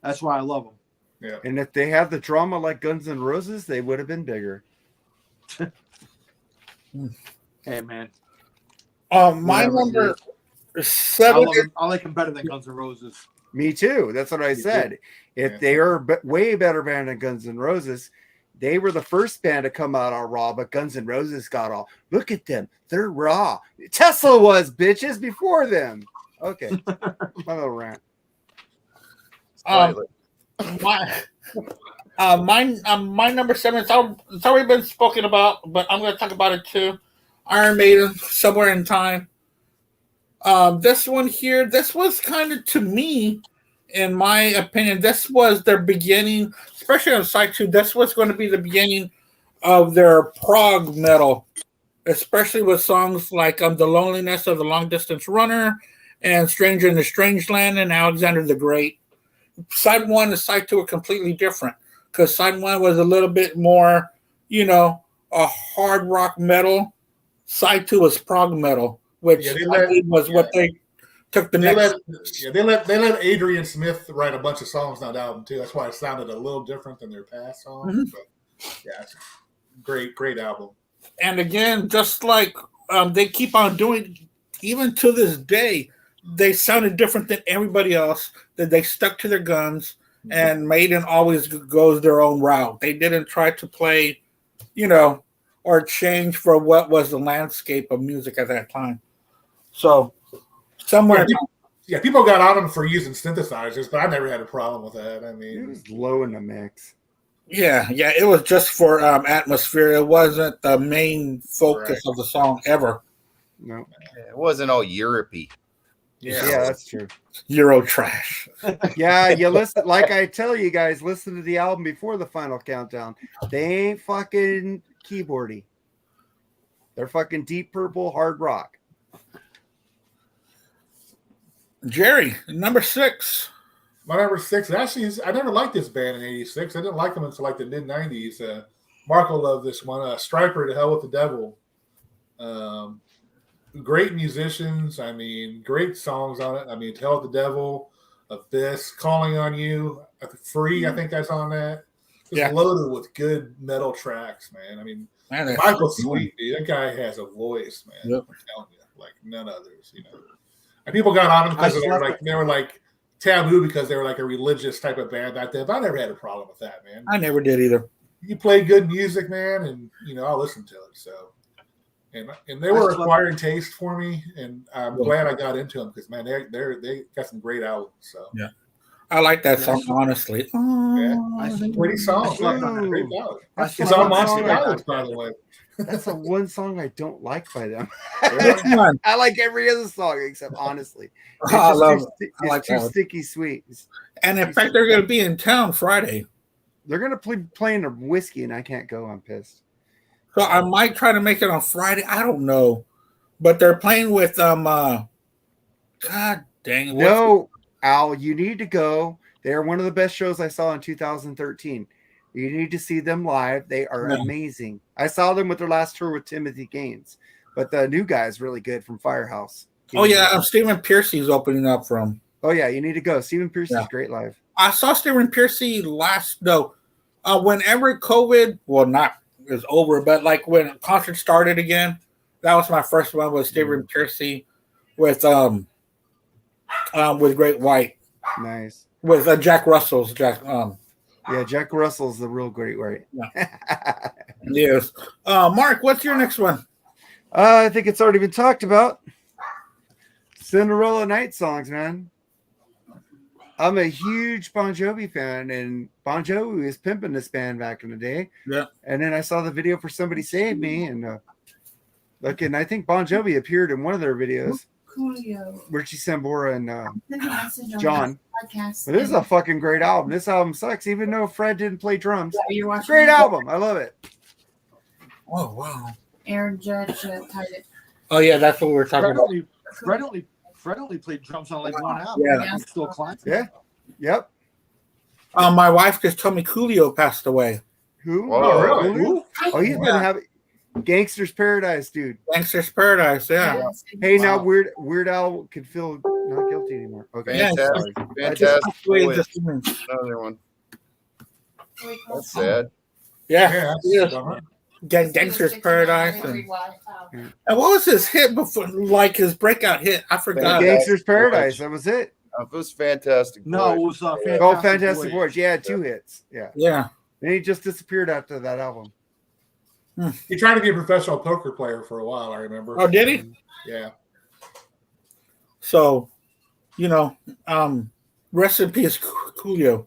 that's why I love them. Yeah. And if they had the drama like Guns N' Roses, they would have been bigger. Hey, man. My number 7. I like them better than Guns N' Roses. Me too. That's what I said. If they are way better band than Guns N' Roses, they were the first band to come out on Raw, but Guns N' Roses got all, look at them. They're raw. Tesla was, bitches, before them. Okay. My little rant. My number 7, it's already been spoken about, but I'm going to talk about it too. Iron Maiden, Somewhere in Time. This one here, this was kind of, to me, in my opinion, this was their beginning, especially on side 2. This was going to be the beginning of their prog metal, especially with songs like The Loneliness of the Long Distance Runner and Stranger in the Strange Land and Alexander the Great. Side 1 and side 2 are completely different because side 1 was a little bit more, you know, a hard rock metal. Side 2 was prog metal, which was what they took the next. They let Adrian Smith write a bunch of songs on that album too. That's why it sounded a little different than their past songs. Mm-hmm. But yeah, it's a great album. And again, just like they keep on doing, even to this day, they sounded different than everybody else. That they stuck to their guns, and Maiden always goes their own route. They didn't try to play, you know, or change for what was the landscape of music at that time. So somewhere Yeah, people got on him for using synthesizers, but I never had a problem with that. I It mean, was low in the mix. Yeah, it was just for atmosphere. It wasn't the main focus of the song ever. No. It wasn't all Europe-y. Yeah, that's true. Euro trash. Yeah, you listen. Like I tell you guys, listen to the album before the final countdown. They ain't fucking keyboardy. They're fucking Deep Purple hard rock. Jerry, number 6. my number 6, actually, I never liked this band in '86. I didn't like them until like the mid '90s. Marco loved this one. Striper, To Hell with the Devil. Great musicians. I mean, great songs on it. I mean, To Hell with the Devil, Abyss, Calling on You, Free. I think that's on that. Just loaded with good metal tracks, man. I mean, Michael's sweet, dude. That guy has a voice, man. Yep. I'm telling you, like none others, you know. And people got on him because they were like taboo because they were like a religious type of band back then. But I never had a problem with that, man. I never did either. You play good music, man, and you know I'll listen to it. So, and they were acquiring taste for me, and I'm glad I got into them because man, they got some great albums. So yeah, I like that song honestly. Pretty songs, great ballad. It's on Monster Ballads, by the way. That's the one song I don't like by them. I like every other song except honestly. I love it. It's too sticky sweet. And in fact, they're going to be in town Friday. They're going to be playing a whiskey, and I can't go. I'm pissed. So I might try to make it on Friday. I don't know, but they're playing with God dang it! No, Al, you need to go. They are one of the best shows I saw in 2013. You need to see them live. They are amazing. I saw them with their last tour with Timothy Gaines, but the new guy is really good from Firehouse. Stephen Pearcy's opening up from. Oh yeah, you need to go. Stephen Pearcy's great live. I saw Stephen Pearcy whenever COVID, is over, but like when concerts started again, that was my first one with Stephen Pearcy with Great White. Nice. With Jack Russell's Jack Russell's the real Great White. Yeah. Yes. Mark, what's your next one? I think it's already been talked about. Cinderella Night Songs, man. I'm a huge Bon Jovi fan, and Bon Jovi was pimping this band back in the day. Yeah. And then I saw the video for Somebody Save Me, and and I think Bon Jovi appeared in one of their videos. Coolio. Richie Sambora and John. But this is a fucking great album. This album sucks, even though Fred didn't play drums. Great album. I love it. Oh, wow. Aaron Judge tied it. Oh, yeah, that's what we're talking about. Fred only played drums on like one album. Yeah. He's still climbing. Yeah. Yep. My wife just told me Coolio passed away. Who? Oh, really? Who? Oh, he's gonna have Gangster's Paradise, dude. Gangster's Paradise, yeah. Hey, now Weird Al can feel not guilty anymore. Okay. Fantastic. Another one. That's sad. Yeah. Gangster's Paradise. And what was his hit before, like his breakout hit? I forgot. Gangster's Paradise. That was it. It was Fantastic. No, it was Fantastic Voyage. Yeah, 2 hits. Yeah. And he just disappeared after that album. He tried to be a professional poker player for a while, I remember. Oh, did he? Yeah. So, rest in peace, Coolio.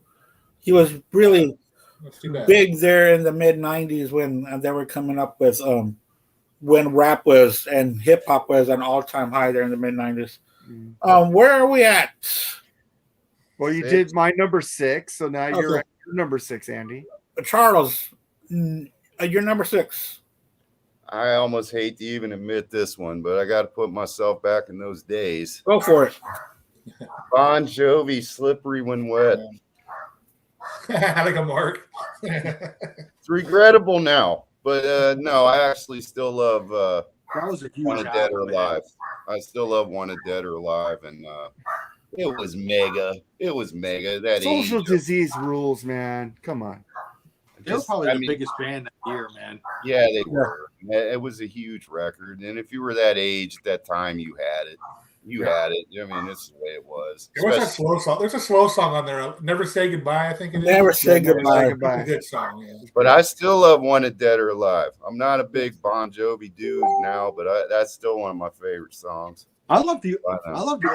He was really big there in the mid 90s when they were coming up with when rap was and hip hop was an all-time high there in the mid 90s. Where are we at? Well, you did my number 6, so now you're at your number 6, Andy. Charles, you're number 6. I almost hate to even admit this one, but I got to put myself back in those days. Go for it. Bon Jovi, Slippery When Wet. I like a Mark. It's regrettable now, but no, I actually still love that was a huge Wanted Dead or Alive. I still love Wanted Dead or Alive, and it was mega. It was mega. That Social Disease rules, man. Come on. They were probably the biggest band that year, man. Yeah, they were. It was a huge record, and if you were that age at that time, you had it. You had it. I mean, this is the way it was. What's that slow song? There's a slow song on there. Never Say Goodbye, I think it is. Never Say Goodbye. A good song, yeah. But I still love Wanted Dead or Alive. I'm not a big Bon Jovi dude now, but that's still one of my favorite songs. I love the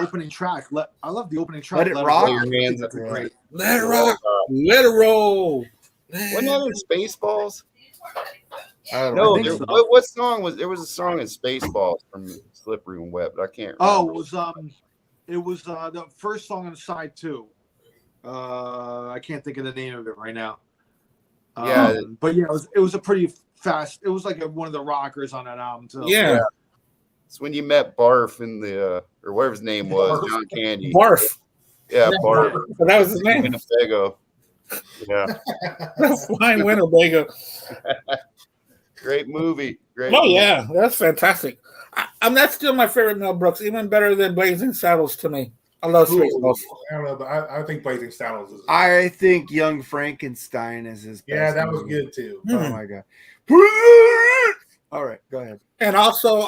opening track. I love the opening track. Let It Rock. Put your hands That's up. great. Let it rock. Let it roll. Wasn't that in Spaceballs? I No, think there, so. what song was there? Was a song in Spaceballs from Slippery and Wet, but I can't remember. Oh, it was the first song on side 2. I can't think of the name of it right now. Yeah. But yeah, it was a pretty fast. It was like one of the rockers on that album too. Yeah. It's when you met Barf in the or whatever his name was, Barf. John Candy. Barf. Yeah, Barf. But that was his name. Winnebago. Yeah, Flying Winnebago. great movie. Great. Oh movie. yeah, that's fantastic. That's still my favorite Mel Brooks, even better than Blazing Saddles to me. I love Spaceballs. I don't know, but I think Blazing Saddles is. I think Young Frankenstein is his best. Yeah, that was movie. good too. Oh my god. All right, go ahead. And also,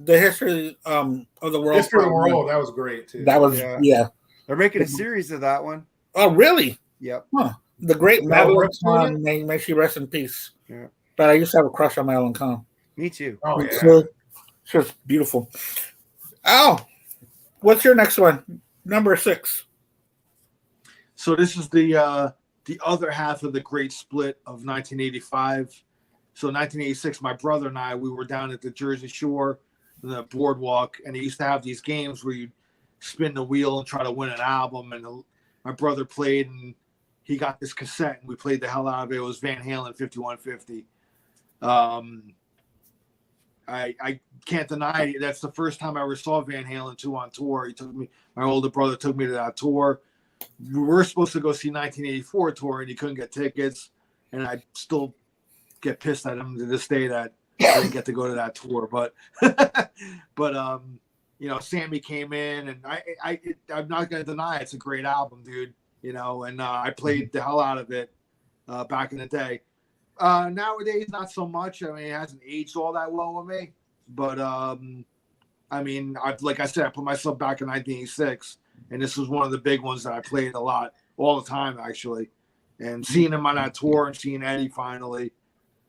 the history of the world. History of the World, that was great too. That was Yeah. They're making a series of that one. Oh, really? Yep. Huh. The great Mel Madeline Brooks doing Kahn, may she rest in peace. Yeah. But I used to have a crush on Madeline Kahn. Me too. Oh yeah. She was beautiful. Oh, what's your next one? Number 6. So this is the other half of the great split of 1985. So 1986, my brother and I, we were down at the Jersey Shore, the boardwalk, and they used to have these games where you spin the wheel and try to win an album. And my brother played, and he got this cassette, and we played the hell out of it. It was Van Halen 5150. I can't deny it. That's the first time I ever saw Van Halen 2 on tour. My older brother took me to that tour. We were supposed to go see 1984 tour, and he couldn't get tickets. And I still get pissed at him to this day that I didn't get to go to that tour. But, Sammy came in, and I'm not going to deny it's a great album, dude. And I played the hell out of it back in the day. Nowadays, not so much. I mean, it hasn't aged all that well with me. But, like I said, I put myself back in 1986, and this was one of the big ones that I played a lot, all the time, actually. And seeing him on that tour and seeing Eddie finally,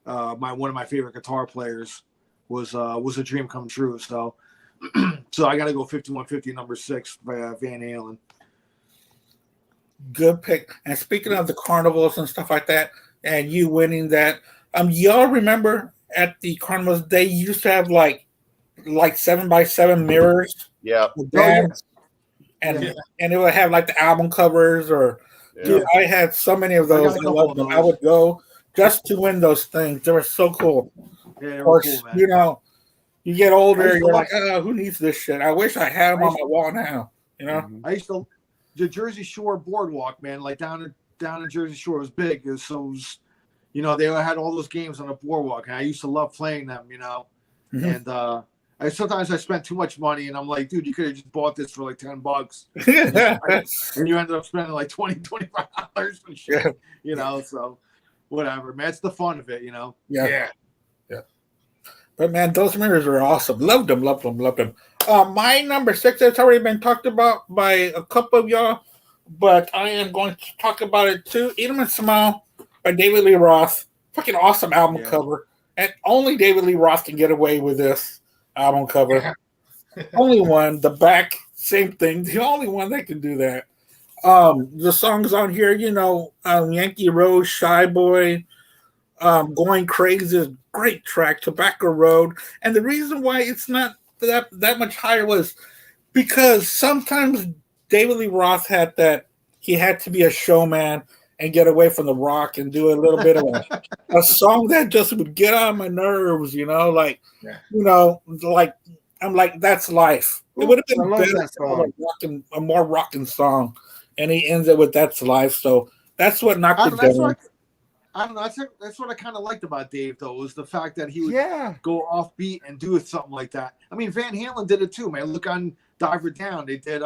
one of my favorite guitar players, was a dream come true. So, so I got to go 5150, number 6 by Van Halen. Good pick. And speaking of the carnivals and stuff like that, and you winning that, y'all remember at the carnivals they used to have like 7x7 mirrors. Yeah. And it would have like the album covers or. Yeah. Dude, I had so many of those. I loved them. I would go just to win those things. They were so cool. Yeah, of course, cool, man. You get older, you're like, oh, who needs this shit? I wish I had them on my wall now. I used to the Jersey Shore boardwalk, man, like down in Jersey Shore was big. They had all those games on the boardwalk, and I used to love playing them, Mm-hmm. And sometimes I spent too much money, and I'm like, dude, you could have just bought this for like $10, and you ended up spending like $25 and shit, So whatever, man. It's the fun of it, Yeah. But man, those mirrors are awesome. Loved them. My number 6 has already been talked about by a couple of y'all, but I am going to talk about it too. Eat 'em and Smile by David Lee Roth. Fucking awesome album cover. And only David Lee Roth can get away with this album cover. Only one. The back, same thing. The only one that can do that. The songs on here, Yankee Rose, Shy Boy, Going Crazy is a great track, Tobacco Road. And the reason why it's not that much higher was because sometimes David Lee Roth had that he had to be a showman and get away from the rock and do a little bit of a song that just would get on my nerves, I'm like, that's life. It would have been better a more rocking song. And he ends it with That's Life. So that's what knocked it down. I don't know. That's what I kind of liked about Dave, though, was the fact that he would go offbeat and do something like that. I mean, Van Halen did it too, man. Look on Diver Down. They did,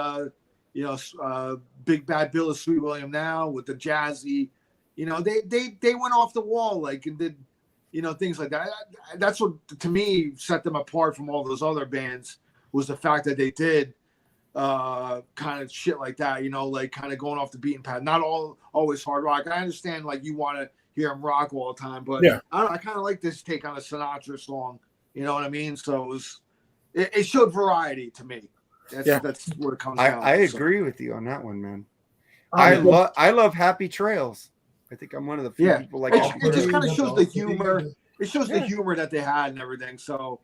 Big Bad Bill of Sweet William Now with the jazzy. They went off the wall, and did, things like that. That's what, to me, set them apart from all those other bands, was the fact that they did kind of shit like that, kind of going off the beaten path. Not always hard rock. I understand, you want to hear him rock all the time, but I kind of like this take on a Sinatra song. You know what I mean? So it showed variety to me. That's what it comes down. I to. agree with you on that one, man. Oh, I love Happy Trails. I think I'm one of the few people like it just kind of shows the humor. It shows the Yeah. humor that they had and everything. So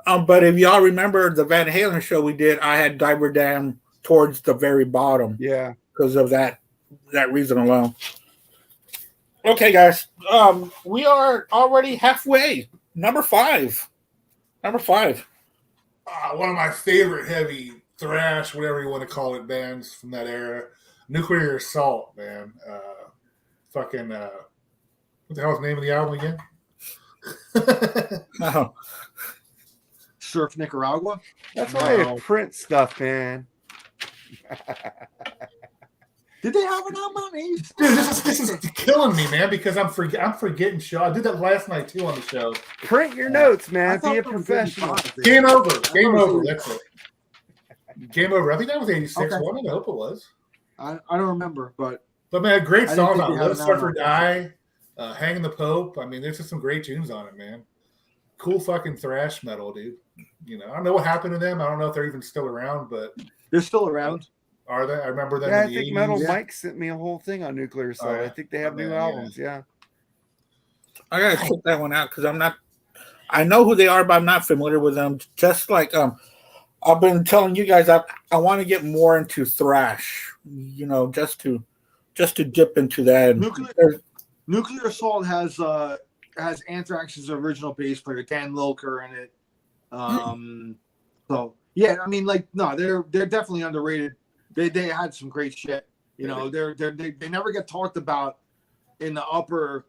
But if y'all remember the Van Halen show we did, I had Diver Dam towards the very bottom. Yeah. Because of that reason alone. Okay, guys. We are already halfway. Number five. One of my favorite heavy thrash, whatever you want to call it, bands from that era, Nuclear Assault, man. What the hell's the name of the album again? Oh. Surf Nicaragua. That's why Prince stuff, man. Did they have an album on Ace? Dude, this is killing me, man, because I'm forgetting show. I did that last night too on the show. Print your notes, I man. thought Be a it was professional. 85. Game over. Game was over. 85. That's it. Game over. I think that was 86. Okay. One, I hope it was. I don't remember, but Man, great I didn't songs think on they had Live an Suffer album. Die, Hanging the Pope. I mean, there's just some great tunes on it, man. Cool fucking thrash metal, dude. You know, I don't know what happened to them. I don't know if they're even still around, but they're still around. are they? I remember them Yeah, I in the think 80s. Metal Yeah. Mike sent me a whole thing on Nuclear Assault. yeah. I think they have new Yeah. albums. Yeah. I gotta check that one out because I know who they are, but I'm not familiar with them. Just like I've been telling you guys, I want to get more into thrash, you know, just to dip into that. Nuclear Assault has Anthrax's original bass player Dan Lilker in it. So yeah, I mean, like, no, they're definitely underrated. They had some great shit. You know, they never get talked about in the upper,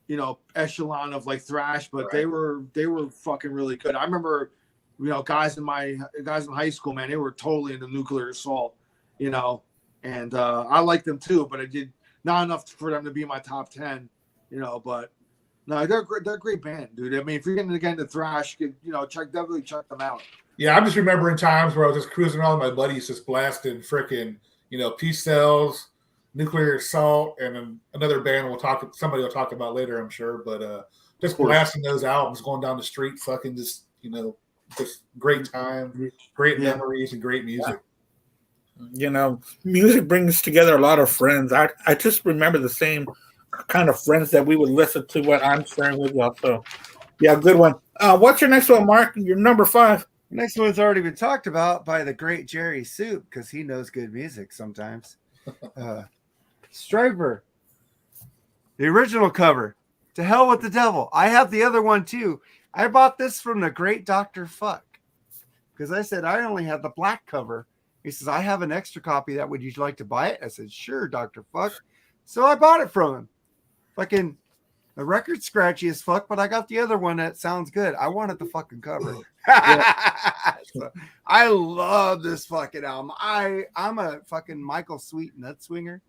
you know, echelon of like thrash, but they were fucking really good. I remember, you know, guys in high school, man, they were totally into Nuclear Assault, you know, and I liked them too, but I did not enough for them to be my top 10, you know, but no, they're a great band, dude. I mean, if you're going to get into thrash, you know, definitely check them out. Yeah, I'm just remembering times where I was just cruising around with my buddies, just blasting freaking, you know, Peace Cells, Nuclear Assault, and then another band somebody will talk about later, I'm sure. But just blasting those albums, going down the street, fucking just, you know, just great time, great memories, and great music. You know, music brings together a lot of friends. I just remember the same kind of friends that we would listen to what I'm sharing with y'all. So, yeah, good one. What's your next one, Mark? Your number 5. Next one's already been talked about by the great Jerry Soup because he knows good music sometimes. Striper, the original cover. To hell with the devil. I have the other one too. I bought this from the great Dr. Fuck because I said I only had the black cover. He says, I have an extra copy. Would you like to buy it? I said, sure, Dr. Fuck. So I bought it from him. Fucking the record's scratchy as fuck, but I got the other one that sounds good. I wanted the fucking cover. So, I love this fucking album. I'm a fucking Michael Sweet nut swinger.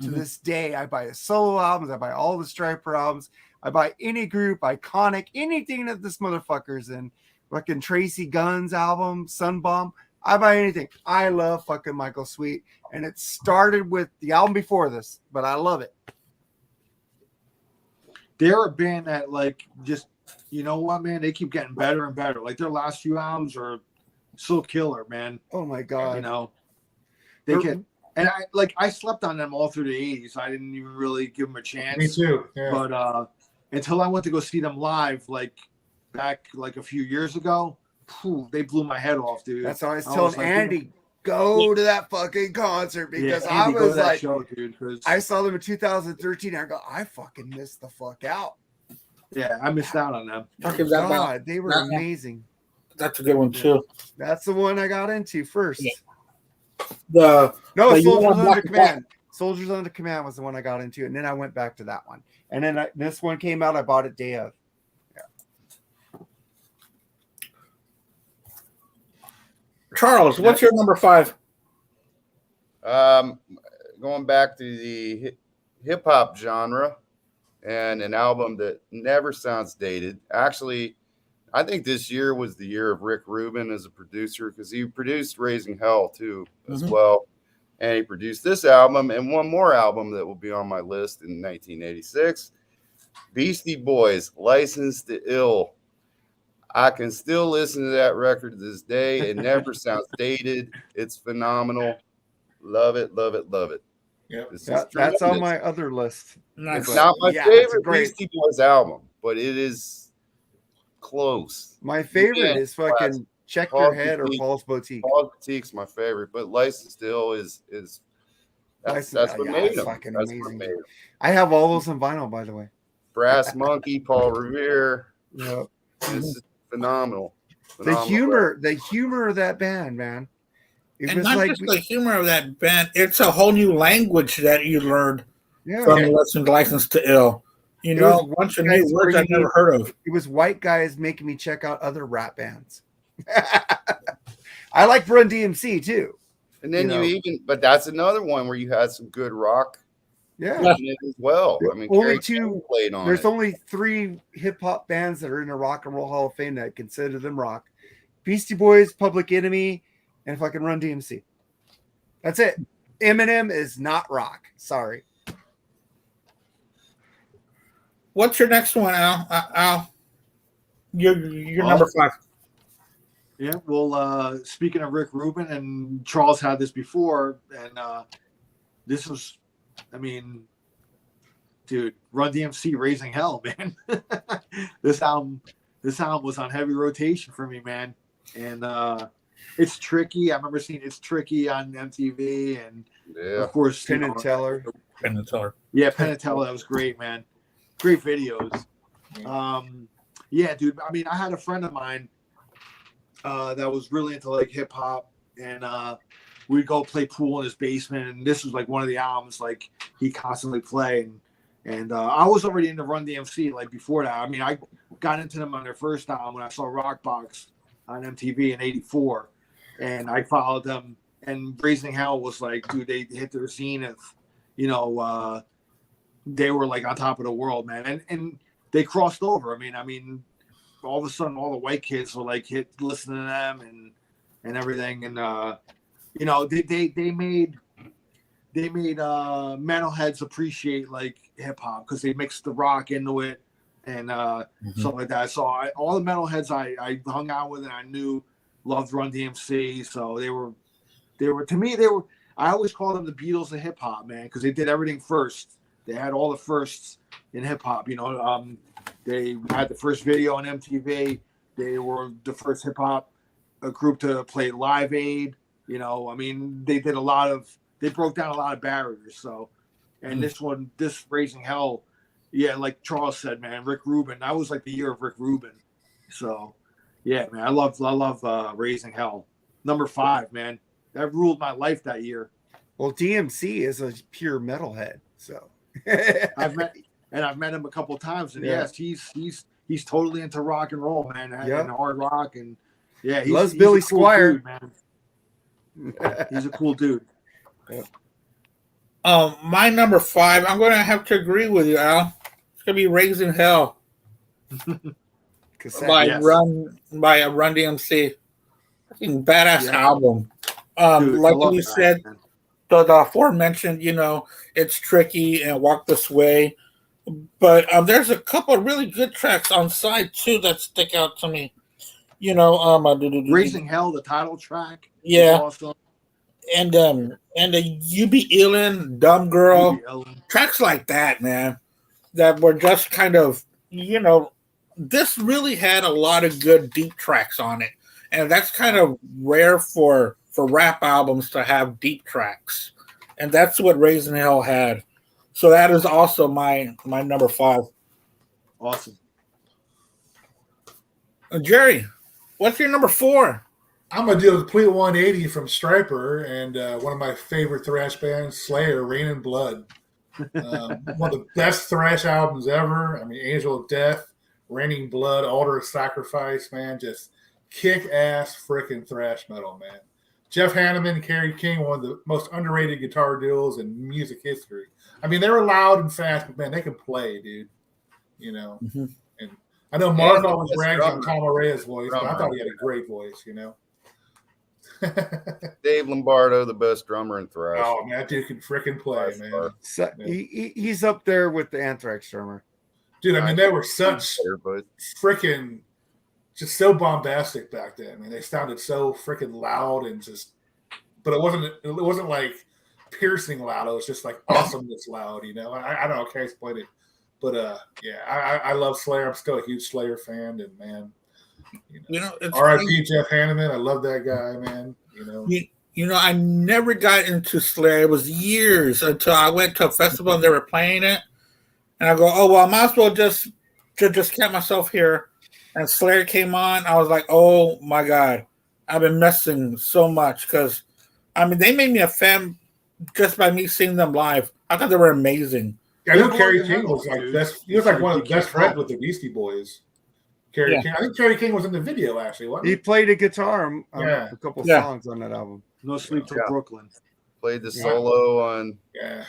To this day, I buy his solo albums. I buy all the Striper albums. I buy any group, Iconic, anything that this motherfucker's in. Fucking Tracy Guns album, Sunbomb. I buy anything. I love fucking Michael Sweet. And it started with the album before this, but I love it. They're a band that, like, just, you know what, man? They keep getting better and better. Like, their last few albums are so killer, man. Oh, my God. You know, they get, and I slept on them all through the 80s. I didn't even really give them a chance. Me too. Yeah. But until I went to go see them live, like, back, like, a few years ago, they blew my head off, dude. That's why I was telling Andy, go to that fucking concert because I Andy, go was to that like, show, dude, 'cause I saw them in 2013. And I go, I fucking missed the fuck out. yeah, I missed out on them. God, they were amazing. That's a good one too. That's the one I got into first. Yeah. Soldiers Under Command. Soldiers Under Command was the one I got into, and then I went back to that one. And then this one came out. I bought it day of. Charles, what's your number 5? Going back to the hip hop genre and an album that never sounds dated. Actually, I think this year was the year of Rick Rubin as a producer because he produced Raising Hell too as well. And he produced this album and one more album that will be on my list in 1986. Beastie Boys, License to Ill. I can still listen to that record to this day. It never sounds dated. It's phenomenal. Love it, love it, love it. Yep. That's on my other list. Nice. It's not my it's favorite great. Beastie Boys album, but it is close. My favorite is fucking classic. Check Paul Your Head or Boutique. Paul's Boutique. Paul Boutique's my favorite, but License Still is that's what made it's him. fucking That's what amazing. made him. I have all those on vinyl, by the way. Brass Monkey, Paul Revere. Yep. This is phenomenal. The humor of that band, man. It And was not like just the humor of that band, it's a whole new language that you learned yeah. from License to Ill. You It know, was a bunch of guys new words I've bringing- never heard of. It was white guys making me check out other rap bands. I like Run DMC too. And then you know. but that's another one where you had some good rock Yeah. in it as well. I mean, Only Gary two- King played on There's it. only 3 hip hop bands that are in the Rock and Roll Hall of Fame that I consider them rock: Beastie Boys, Public Enemy, and fucking Run DMC. That's it. Eminem is not rock. Sorry. What's your next one, Al? Al, you're number 5. Yeah, well, speaking of Rick Rubin, and Charles had this before, and this was, I mean, dude, Run DMC Raising Hell, man. This album was on heavy rotation for me, man. And It's Tricky. I remember seeing It's Tricky on MTV, and Yeah. of course, Penn and Teller. Penn and Teller. Yeah, Penn and Teller. That was great, man. Great videos. Yeah, dude. I mean, I had a friend of mine that was really into like hip hop, and we'd go play pool in his basement, and this was like one of the albums like he constantly played. And I was already into Run DMC like before that. I mean, I got into them on their first album when I saw Rockbox on MTV in '84, and I followed them. And Raising Hell was like, dude, they hit their zenith. You know, they were like on top of the world, man. And they crossed over. I mean, all of a sudden, all the white kids were like listening to them and everything. And you know, they made metalheads appreciate like hip hop because they mixed the rock into it and stuff like that. So all the metalheads I hung out with and I knew loved Run DMC. So they were to me I always call them the Beatles of hip hop, man, because they did everything first. They had all the firsts in hip hop. You know, they had the first video on MTV. They were the first hip hop group to play Live Aid. You know, I mean, they broke down a lot of barriers. So, and this Raising Hell, yeah, like Charles said, man, Rick Rubin, that was like the year of Rick Rubin. So, yeah, man, I love Raising Hell. Number 5, man, that ruled my life that year. Well, DMC is a pure metalhead, so I've met him a couple of times, and Yeah. yes, he's totally into rock and roll, man, and hard rock, and yeah, Loves he's Billy a cool Squire. dude, man. He's a cool dude. My number 5, I'm going to have to agree with you, Al. It's going to be Raising Hell Cassette. by Yes. Run DMC. Fucking badass Yeah. album. Dude, Like I love you that, said, man. the aforementioned, you know, It's Tricky and Walk This Way. But there's a couple of really good tracks on side 2 that stick out to me. You know, Raising Hell, the title track. Yeah. Awesome. and the You Be Illin', Dumb Girl, Ellen. tracks like that, man, that were just kind of, you know, this really had a lot of good deep tracks on it, and that's kind of rare for rap albums to have deep tracks, and that's what Raising Hell had. So that is also my number 5. Awesome. Jerry, what's your number 4? I'm gonna deal with Complete 180 from Stryper and one of my favorite thrash bands, Slayer, Rain and Blood. One of the best thrash albums ever. I mean, Angel of Death, Raining Blood, Altar of Sacrifice, man, just kick-ass freaking thrash metal, man. Jeff Hanneman, Kerry King, one of the most underrated guitar duos in music history. I mean, they were loud and fast, but man, they can play, dude. You know, and I know Mark always rags on Tom Araya's voice, but I thought he had a great voice, you know. Dave Lombardo, the best drummer in thrash. Oh man, that dude can freaking play, man. So, he's up there with the Anthrax drummer. Dude, I mean, they were such But freaking just so bombastic back then. I mean, they sounded so freaking loud and just, but it wasn't like piercing loud. It was just like awesomeness loud, you know. I don't know, I can't explain it. But yeah, I love Slayer. I'm still a huge Slayer fan, and man, You know, it's R.I.P. Jeff Hanneman. I love that guy, man. You know. You know, I never got into Slayer. It was years until I went to a festival and they were playing it. And I go, oh, well, I might as well just camp myself here. And Slayer came on. I was like, oh, my God. I've been missing so much because, I mean, they made me a fan just by me seeing them live. I thought they were amazing. I know Kerry King was like best. He was like one of the best friends with the Beastie Boys. Kerry King. I think Kerry King was in the video actually. Wasn't He played a guitar on a couple songs on that album. No Sleep Till Brooklyn. Played the solo on Yeah.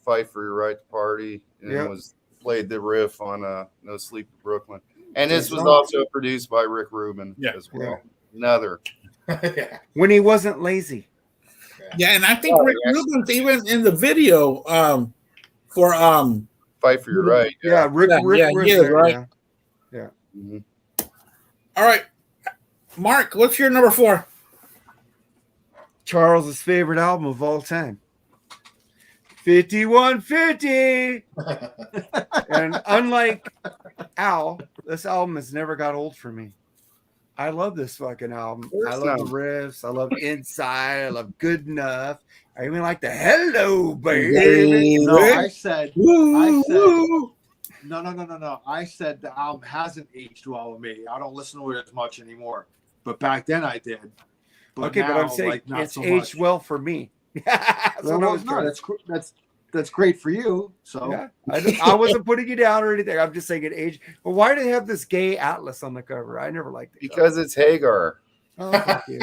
Fight for Your Right to Party, and played the riff on No Sleep to Brooklyn. And this was also produced by Rick Rubin as well. Another. Yeah. When he wasn't lazy. Yeah, and I think Rick Rubin's even in the video for Fight for Your Right. Yeah, Rick he is, right? Yeah. Mm-hmm. All right. Mark, what's your number 4? Charles's favorite album of all time. 5150. And unlike Al, this album has never got old for me. I love this fucking album. I love the riffs. I love Inside. I love Good Enough. I even like the Hello Baby. No, I said no. I said the album hasn't aged well with me. I don't listen to it as much anymore. But back then I did. But okay, now, but I'm saying like, not it's so aged much. well for me. That's great for you. So yeah, I wasn't putting you down or anything. I'm just saying it aged. But why do they have this gay atlas on the cover? I never liked it. Because it's Hagar. Oh, thank you.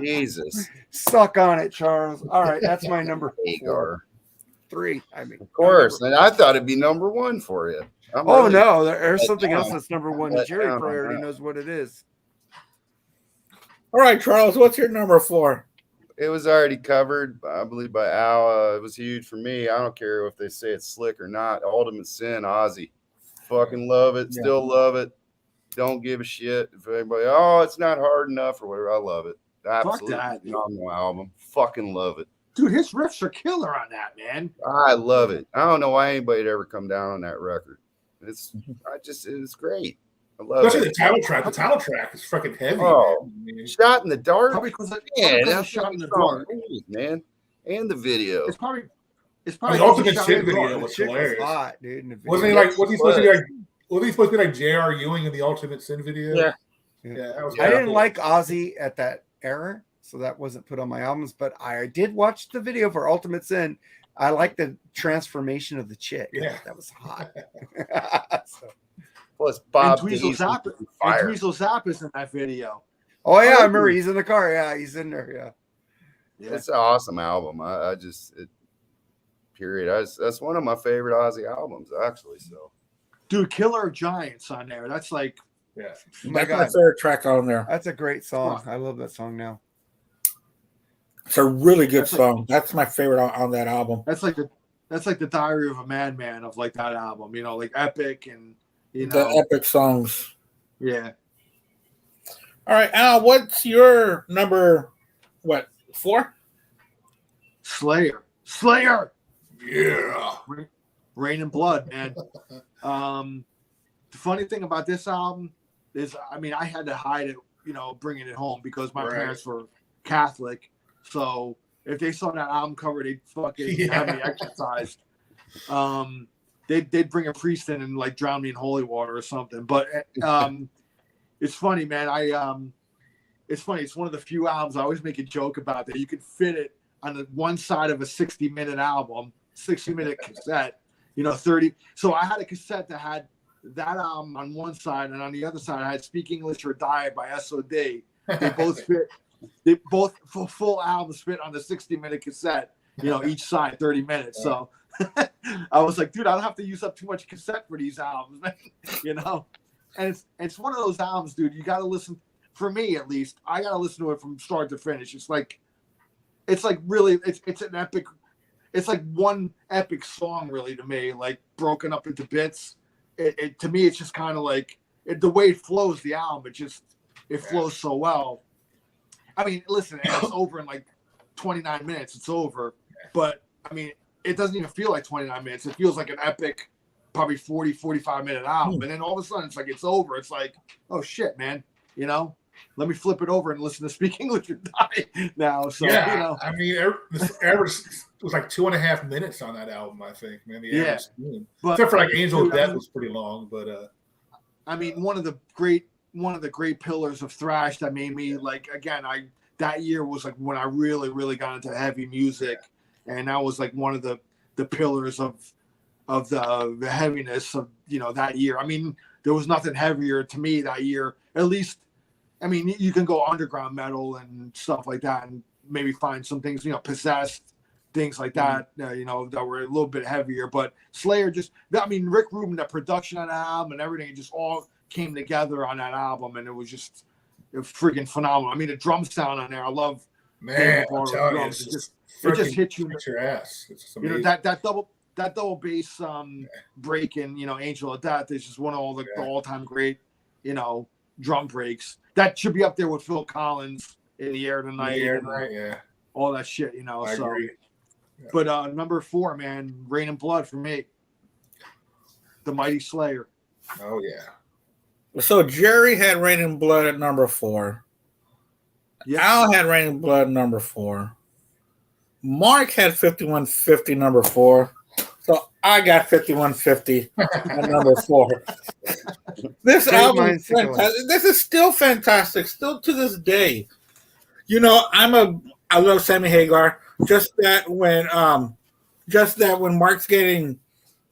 Jesus. Suck on it, Charles. All right, that's my number 4. Hagar. 3. I mean, Of course. And I thought it'd be number 1 for you. No, there's something else that's number 1. Jerry probably already knows what it is. All right, Charles, what's your number 4? It was already covered, I believe, by Al. It was huge for me. I don't care if they say it's slick or not. Ultimate Sin, Ozzy. Fucking love it. Still love it. Don't give a shit if anybody, it's not hard enough or whatever. I love it. Absolutely phenomenal album. Fucking love it. Dude, his riffs are killer on that, man. I love it. I don't know why anybody'd ever come down on that record. It's great. I love Especially it. The title track is fucking heavy. Oh, man. Shot in the Dark. Probably because That's Shot in the Dark, man. And the video. It's probably the Ultimate Sin video The was chick hilarious. was hot, dude. In the video. Wasn't he like? Was he supposed to be like? Was he supposed to be like J.R. Ewing in the Ultimate Sin video? Yeah. That was I didn't cool. like Ozzy at that era, so that wasn't put on my albums. But I did watch the video for Ultimate Sin. I like the transformation of the chick. Yeah, that was hot. So. Plus Bob and Dweezil Zappa's in that video. Oh yeah, I remember he's in the car. Yeah, he's in there. Yeah. It's an awesome album. That's one of my favorite Ozzy albums, actually. So, dude, Killer Giants on there. That's like, oh my third track on there. That's a great song. I love that song now. It's a really good song. That's my favorite on that album. That's like the Diary of a Madman of like that album. You know, like epic and the epic songs. Yeah. All right, Al, what's your number? 4? Slayer. Yeah. Rain and Blood, man. The funny thing about this album is, I mean, I had to hide it, bringing it home because my parents were Catholic. So if they saw that album cover, they'd fucking have me exercised. They'd bring a priest in and like drown me in holy water or something. But it's funny, man. It's funny. It's one of the few albums I always make a joke about that you could fit it on the one side of a 60-minute album, 60-minute cassette, 30. So I had a cassette that had that album on one side, and on the other side I had Speak English or Die by SOD. They both fit. They both full albums fit on the 60-minute cassette, each side 30 minutes. So I was like, dude, I don't have to use up too much cassette for these albums, man. And it's one of those albums, dude. You got to listen. For me, at least, I got to listen to it from start to finish. It's like really, it's an epic. It's like one epic song, really, to me. Like broken up into bits. To me, it's just kind of like the way it flows, the album, it flows so well. I mean, listen, and it's over in like 29 minutes. It's over, but I mean, it doesn't even feel like 29 minutes. It feels like an epic, probably 40, 45 minute album. And then all of a sudden, it's like it's over. It's like, oh shit, man, you know. Let me flip it over and listen to Speak English or Die now. So, yeah, you know. I mean, the average was like 2.5 minutes on that album, I think, man. The average but, except for like Angel of Death was pretty long, but I mean, one of the great pillars of thrash that made me like, again, that year was like when I really, really got into heavy music, and that was like one of the pillars of the heaviness of, you know, that year. I mean, there was nothing heavier to me that year, at least. I mean, you can go underground metal and stuff like that and maybe find some things, you know, Possessed, things like that, you know, that were a little bit heavier. But Slayer I mean, Rick Rubin, the production on that album and everything, it just all came together on that album. And it was freaking phenomenal. I mean, the drum sound on there, I love. man, I'm telling you, it just hits you. Your ass. It's just amazing. You know, that double bass break in, you know, Angel of Death is just one of all the all-time great, you know, drum breaks. That should be up there with Phil Collins, In the Air Tonight. Yeah. All that shit, you know. I agree. Yeah. But number 4, man, Rain and Blood for me. The Mighty Slayer. Oh yeah. So Jerry had Rain and Blood at number 4. Yes. Al had Rain and Blood number 4. Mark had 5150 number 4. So I got 5150 at number 4. This album is fantastic. This is still fantastic, still to this day. You know, I love Sammy Hagar. Just that when Mark's getting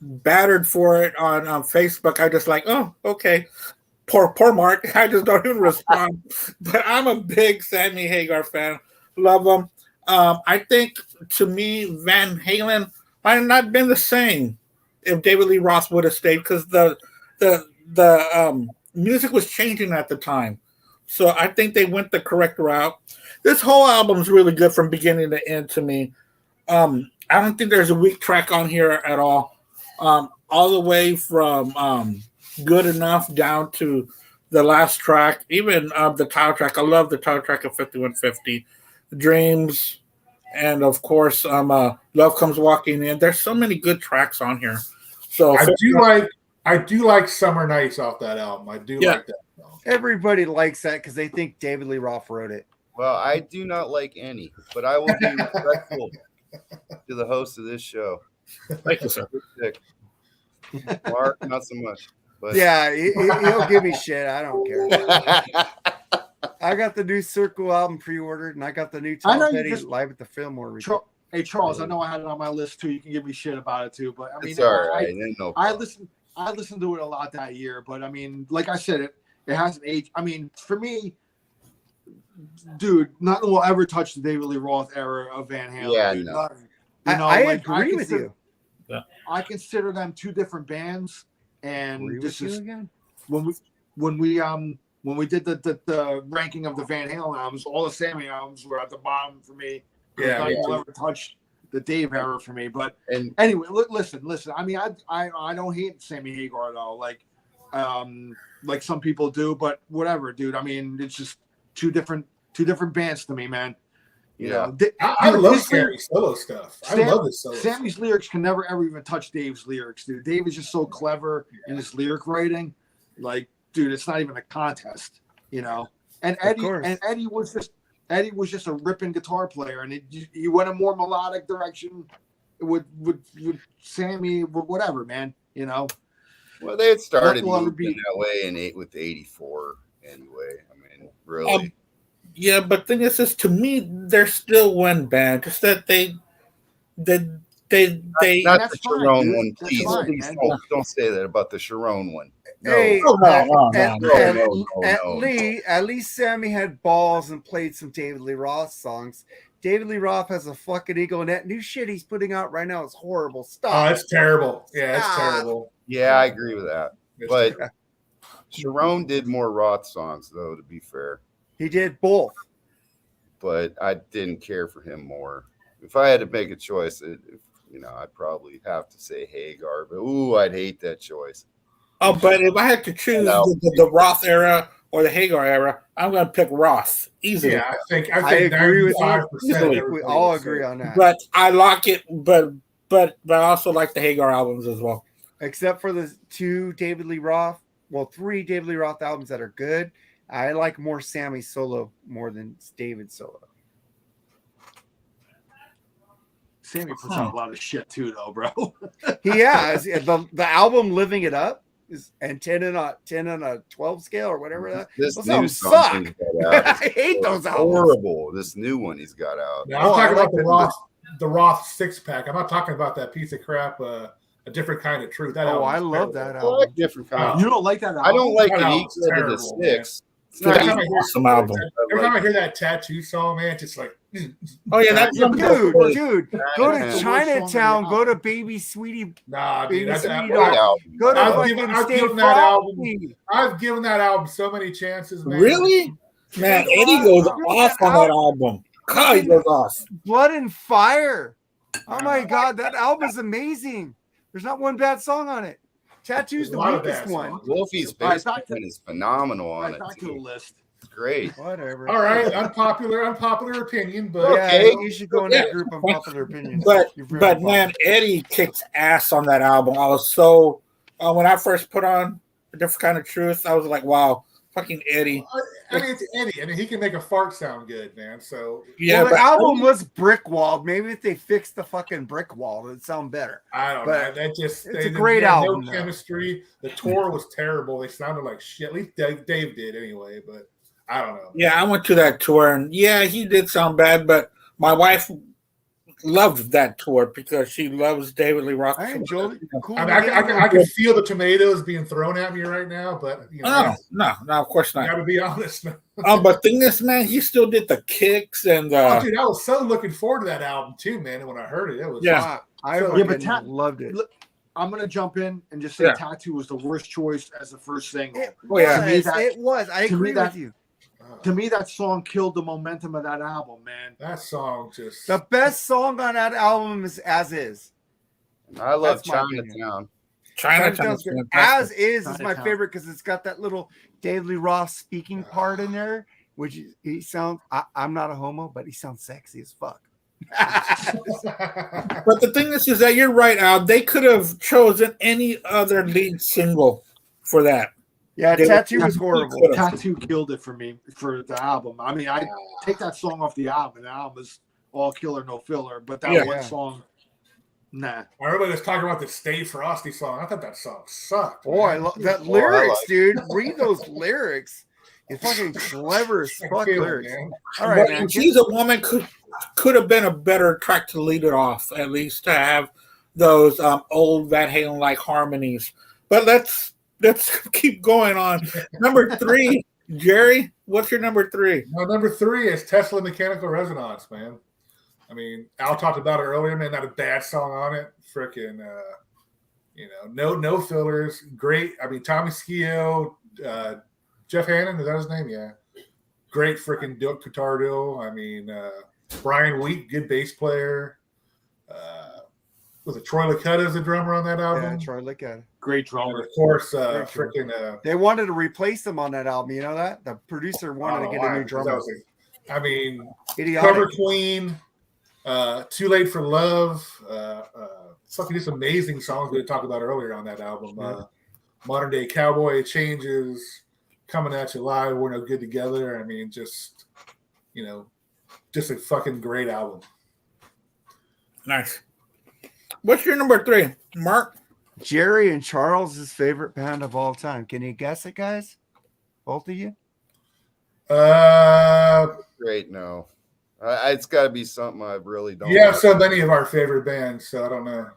battered for it on Facebook, I just like, oh, okay. Poor Mark. I just don't even respond. But I'm a big Sammy Hagar fan. Love him. I think to me, Van Halen might have not been the same if David Lee Roth would have stayed, because the music was changing at the time. So I think they went the correct route. This whole album's really good from beginning to end to me. I don't think there's a weak track on here at all. All the way from Good Enough down to the last track, even the title track. I love the title track of 5150, Dreams, and of course, Love Comes Walking In. There's so many good tracks on here. So I do like Summer Nights off that album. I do like that album. Everybody likes that because they think David Lee Roth wrote it. Well, I do not like any, but I will be respectful to the host of this show. Thank you, sir. Mark, not so much. But yeah, he'll give me shit. I don't care. I got the new Circle album pre-ordered, and I got the new Tom Petty live at the Fillmore. Hey Charles, I know I had it on my list too. You can give me shit about it too, but I mean, it's all right. I listened to it a lot that year, but I mean, like I said, it hasn't aged. I mean, for me, dude, nothing will ever touch the David Lee Roth era of Van Halen. Yeah, dude. no. I agree with you. I consider them two different bands, and this is again? when we did the ranking of the Van Halen albums. All the Sammy albums were at the bottom for me. Nothing will ever touch the Dave era for me. But anyway, listen. I mean, I don't hate Sammy Hagar though, like some people do. But whatever, dude. I mean, it's just two different bands to me, man. You know, I love Sammy's solo stuff. I love his solo. Sammy's lyrics can never ever even touch Dave's lyrics, dude. Dave is just so clever in his lyric writing. Like, dude, it's not even a contest, you know. And Eddie was just a ripping guitar player, and he went a more melodic direction with Sammy, whatever, man. You know. Well, they had started moving that way with 84 anyway. I mean, really. Yeah, but thing is, to me, they're still one band. Just that they not the Sharon one, please. Please don't say that about the Sharon one. No. Hey, No. At least Sammy had balls and played some David Lee Roth songs. David Lee Roth has a fucking ego, and that new shit he's putting out right now is horrible. Stop. Oh, it's terrible. Yeah, it's terrible. Yeah, I agree with that. But Sharon did more Roth songs, though, to be fair. He did both. But I didn't care for him more. If I had to make a choice, I'd probably have to say Hagar. But, I'd hate that choice. Oh, but if I had to choose the Roth era or the Hagar era, I'm going to pick Roth easily. Yeah, I think I agree with you. 95% We all agree on that. But I like it, but I also like the Hagar albums as well. Except for the three David Lee Roth albums that are good. I like more Sammy solo more than David solo. Sammy puts out a lot of shit too, though, bro. He has the album "Living It Up" and 10 on a 12 scale or whatever. This Those new albums song suck. he's got out I hate is those albums. horrible. This new one he's got out. Now, I'm talking I about like the Roth six pack. I'm not talking about that piece of crap. A different kind of truth. That Oh, I album's love terrible. that I like album. different kind. You don't like that album? I don't like That it album's equal to the terrible, man. six. It's Every not time I equal. hear- Awesome album. Every time I hear that Tattoo song, man, it's just like, Oh yeah, that's Dude, go to Yeah. Chinatown, go to Baby Sweetie, nah, Baby dude. That's Sweetie Great Dog, album. go to I've fucking given- I've Stay given that album- Frosty. I've given that album so many chances, man. really, man. Eddie goes off on that album. God, he goes off. Blood and Fire. Oh my God, that album is amazing. There's not one bad song on it. Tattoo's the A lot of weakest bad one. songs. Wolfie's All right, bass back to- playing is phenomenal on Right, it. back to the too. list. It's great. Whatever. All right, unpopular opinion, but Yeah, Okay. you should go in that group of popular opinions. But You're very but popular. man, Eddie kicks ass on that album. I was so when I first put on A Different Kind of Truth, I was like, wow, fucking Eddie. I mean, it's Eddie. I mean, he can make a fart sound good, man. So Yeah, Well, the but album was brick walled. Maybe if they fixed the fucking brick wall, it'd sound better. I don't But know. That just it's a great had album, No though. chemistry. The tour was terrible. They sounded like shit. At least Dave did anyway. But I don't know. yeah, I went to that tour and yeah, he did sound bad, but my wife loved that tour because she loves David Lee Roth. I enjoyed it. Cool. I mean, I can feel the tomatoes being thrown at me right now, but you know, No, of course I got not. to be honest. But thing is, man, he still did the kicks and Oh, dude, I was so looking forward to that album too, man. And when I heard it, it was Yeah. I So- fucking Yeah, but loved it. Look, I'm gonna jump in and just say Yeah. Tattoo was the worst choice as the first single. Oh, yeah. To me, that- It was. I to me, agree that- with you. To me, that song killed the momentum of that album, man. that song just The best song on that album is As Is. I love That's my opinion. Chinatown. Chinatown's As fantastic. Is my Chinatown. favorite because it's got that little David Lee Roth speaking part in there, which he sounds. I'm not a homo, but he sounds sexy as fuck. But the thing is that you're right, Al. They could have chosen any other lead single for that. Yeah, They- Tattoo was horrible. could've. Tattoo killed it for me for the album. I mean, I take that song off the album, and the album is all killer, no filler. But that Yeah. one Yeah. song, nah. Everybody was talking about the Stay Frosty song. I thought that song sucked. Boy, I man. love that I lyrics, like dude. Read those lyrics. It's fucking clever as I fuck feel it, lyrics. man. All right, But man. She's a Woman could have been a better track to lead it off, at least to have those old Van Halen like harmonies. But let's keep going on. Number 3, Jerry, what's your number 3? Now, number 3 is Tesla Mechanical Resonance, man. I mean, Al talked about it earlier, man. Not a bad song on it. Freaking, no fillers. Great. I mean, Tommy Scio, Jeff Hannon, is that his name? Yeah. Great freaking guitar duo. I mean, Brian Wheat, good bass player. Was it Troy Lakota as the drummer on that album? Yeah, Troy, look at it. Great And drummer. of course, Very true. freaking. They wanted to replace him on that album. You know that? The producer wanted to get a new drummer. I mean, Cover Idiotic. Queen, Too Late for Love, fucking just amazing songs we talked about earlier on that album. Modern Day Cowboy, Changes, Coming At You Live, We're No Good Together. I mean, just a fucking great album. Nice. What's your number 3, Mark? Jerry and Charles's favorite band of all time. Can you guess it, guys? Both of you? Great, no. It's got to be something I really don't. You have like. so many of our favorite bands, so I don't know.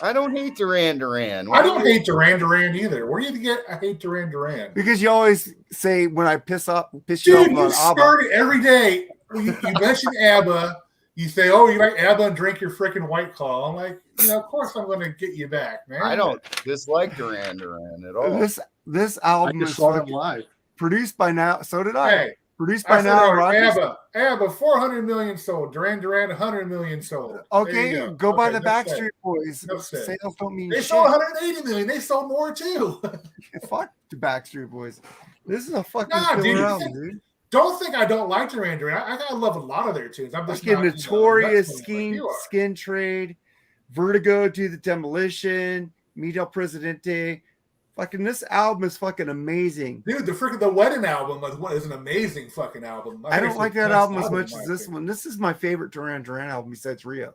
I don't hate Duran Duran. I don't hate Duran Duran either. Where do you get I hate Duran Duran? Because you always say when I piss you off Dude, you about ABBA. start it every day. You mention ABBA. You say, "Oh, you like ABBA and drink your freaking White Claw." I'm like, of course I'm going to get you back, man. I don't dislike Duran Duran at all. This I album just is saw them fucking live. produced by now. So did I. Hey, Produced by Nile Rodgers. ABBA, 400 million sold. Duran Duran, 100 million sold. Okay, go by the enough Backstreet said. Boys. Enough said. Sales don't mean They shit. sold 180 million. They sold more too. Fuck the Backstreet Boys. This is a fucking Nah, dude, killer album, dude. Don't think I don't like Duran Duran. I love a lot of their tunes. I'm just Fucking not, Notorious, nuts with them like you are. Skin Trade, Vertigo, Do the Demolition, Mi del Presidente. Fucking this album is fucking amazing. Dude, the Wedding album is an amazing fucking album. I don't like that album as much in as my this opinion. one. This is my favorite Duran Duran album besides Rio.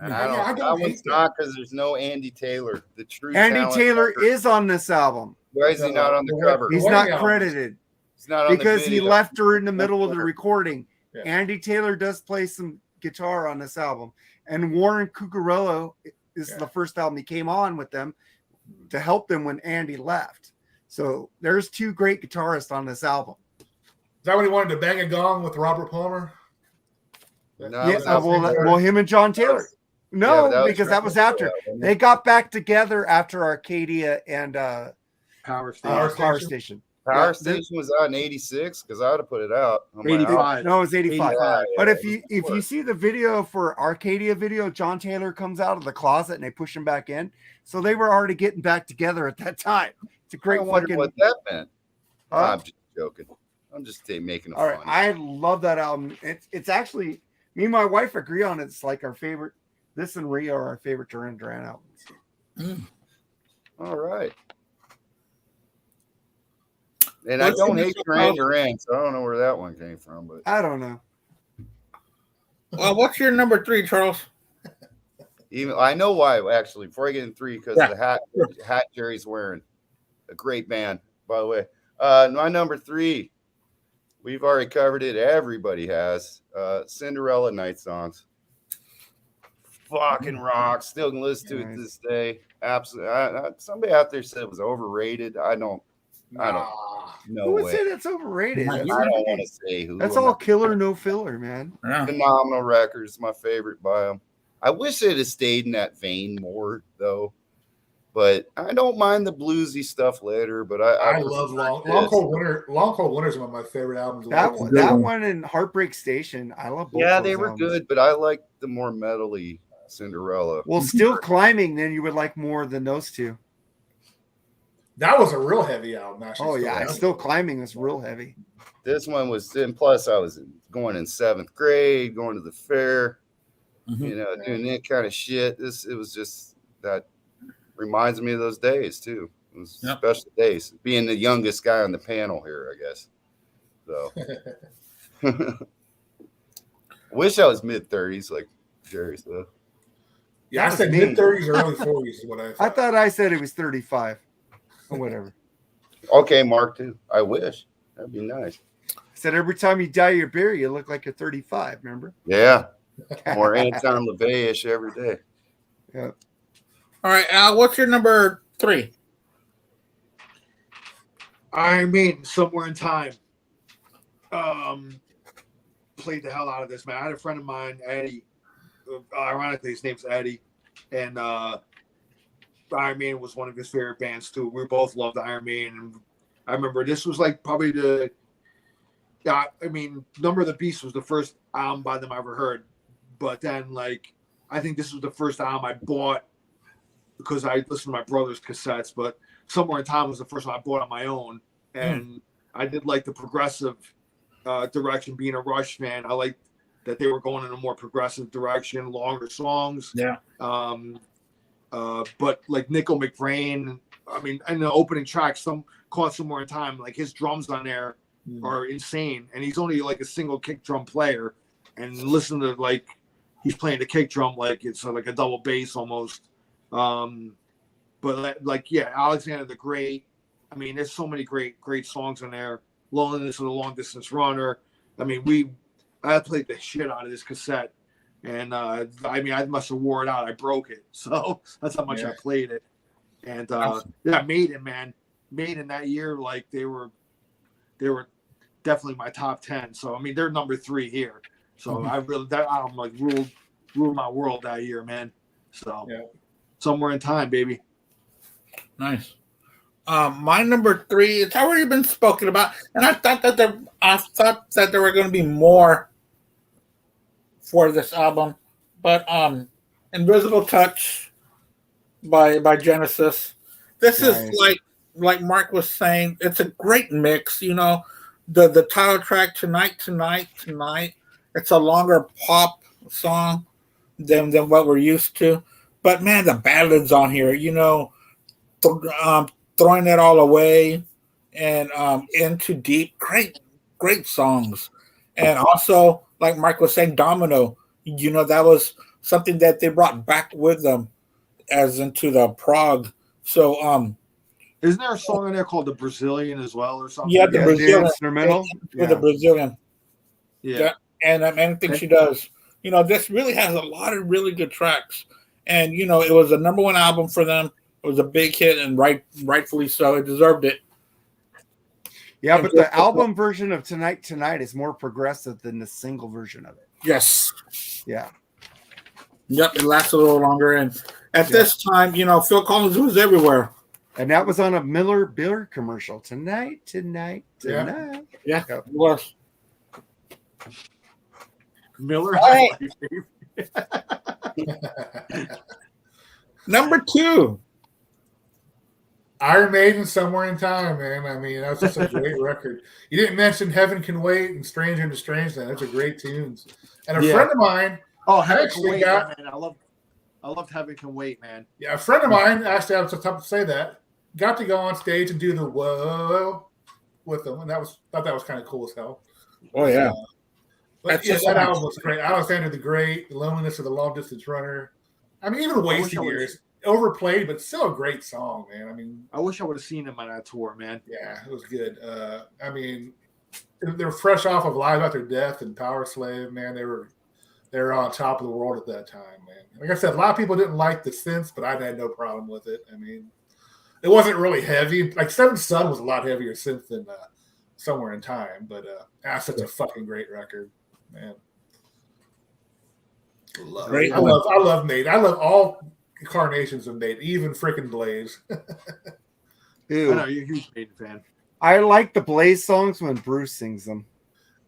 And I don't that hate one's that. not because there's no Andy Taylor. The true Andy talent Taylor cover. is on this album. Why is he not on the The cover? He's Wedding not album. credited He's not on because the he video. left her in the middle of the recording. Yeah. Andy Taylor does play some guitar on this album. And Warren Cucurullo is the first album he came on with them to help them when Andy left. So there's two great guitarists on this album. Is that when he wanted to bang a gong with Robert Palmer? No, Yeah, that was well, him and John Taylor. No, Yeah, but because that was after. They got back together after Arcadia and Power Power Station. Power Yeah, Station was out in '86 because I would have put it out. on my album. 85. No, it was 85. 85. But if you see the video for Arcadia video, John Taylor comes out of the closet and they push him back in. So they were already getting back together at that time. It's a great I wondered fucking. what that meant. Huh? I'm just joking. I'm just making it All right, funny. I love that album. It's actually me and my wife agree on it. It's like our favorite. This and Rio are our favorite Duran Duran albums. All right. And I don't hate Duran Duran, so I don't know where that one came from. But I don't know. Well, what's your number 3, Charles? even I know why actually. Before I get in 3, because Yeah. of the hat Jerry's wearing. A great band, by the way. My number 3, we've already covered it. Everybody has Cinderella Night Songs. Fucking rock. Still can listen to it to this day. Absolutely. Somebody out there said it was overrated. I don't. Nah. No Who would way. say that's overrated? I don't want to say who. That's I'm all not- killer, no filler, man. Yeah. Phenomenal records. My favorite by them. I wish it had stayed in that vein more, though. But I don't mind the bluesy stuff later. But I love Long Cold Winter. Long Cold Winter is one of my favorite albums. That one and Heartbreak Station, I love both. Yeah, those they were albums. good, but I like the more metally Cinderella. Well, Still Climbing, then you would like more than those two. That was a real heavy album. Actually. Oh yeah, Still Climbing is real heavy. This one was, and plus I was going in 7th grade, going to the fair, Mhm. doing that kind of shit. It was just that reminds me of those days too. It was Yep. special days. Being the youngest guy on the panel here, I guess. So wish I was mid-30s like Jerry said. Yeah, I That said was me. mid-30s, early 40s is what I thought. I thought I said it was 35 or whatever. Okay, Mark too. I wish. That'd be nice. I said every time you dye your beard, you look like you're 35. Remember? Yeah. More Anton LaVey-ish every day. Yeah. All right, Al, what's your number 3? Iron Maiden, Somewhere in Time. Played the hell out of this, man. I had a friend of mine, Eddie. Ironically, his name's Eddie, and Iron Maiden was one of his favorite bands too. We both loved Iron Maiden. And I remember this was like probably Number of the Beast was the first album by them I ever heard, but then like I think this was the first album I bought because I listened to my brother's cassettes. But Somewhere in Time was the first one I bought on my own, and I did like the progressive direction. Being a Rush fan, I liked that they were going in a more progressive direction, longer songs. Yeah. But like Nickel McBrain, I mean, in the opening track, called Somewhere in Time, like his drums on there are insane, and he's only like a single kick drum player, and listen to like he's playing the kick drum like it's like a double bass almost. But like yeah, Alexander the Great. I mean, there's so many great songs on there. Loneliness of the Long Distance Runner. I mean, I played the shit out of this cassette, and I must have wore it out. I broke it, so that's how much I played it. And Maiden that year, like they were definitely my top 10. So I mean, they're number 3 here. So that album like ruled my world that year, man. So Somewhere in Time, baby. Nice. My number 3, it's already been spoken about, and I thought that there were going to be more for this album, but Invisible Touch by Genesis. This is like Mark was saying, it's a great mix. You know, the title track, Tonight. It's a longer pop song than what we're used to, but man, the ballads on here, you know, Throwing It All Away and Into Deep, great songs. And also, like Mark was saying, Domino, you know, that was something that they brought back with them as into the prog. So isn't there a song in there called The Brazilian as well or something? Yeah, the Brazilian instrumental. With the Brazilian. Yeah. And anything she does. You know, this really has a lot of really good tracks. And, you know, it was a number 1 album for them. It was a big hit, and rightfully so. It deserved it. Yeah, but the album version of Tonight is more progressive than the single version of it. Yes. Yeah. Yep, it lasts a little longer. And at this time, you know, Phil Collins was everywhere. And that was on a Miller beer commercial. Tonight. Yeah, Yep. it was. Miller. All right. Number 2. Iron Maiden, Somewhere in Time, man. I mean, that's just a great record. You didn't mention Heaven Can Wait and Stranger into Strangeland. Those are great tunes. And a friend of mine, Heaven Can Wait, man. I loved Heaven Can Wait, man. Yeah, a friend of mine, actually, I was tough to say that, got to go on stage and do the whoa with them, and thought that was kind of cool as hell. Oh yeah. But yeah, that album was great. Alexander the Great, The Loneliness of the Long Distance Runner. I mean, even Wasted Years, overplayed, but still a great song, man. I mean, I wish I would have seen them on that tour, man. Yeah, it was good. I mean, they were fresh off of Live After Death and Power Slave, man. They were on top of the world at that time, man. Like I said, a lot of people didn't like the synths, but I had no problem with it. I mean, it wasn't really heavy. Like Seventh Son was a lot heavier synth than Somewhere in Time, but that's such a fucking great record, man. I love Maiden. I love all incarnations of Maiden, even freaking Blaze. Ew. I know you're a huge Maiden fan. I like the Blaze songs when Bruce sings them.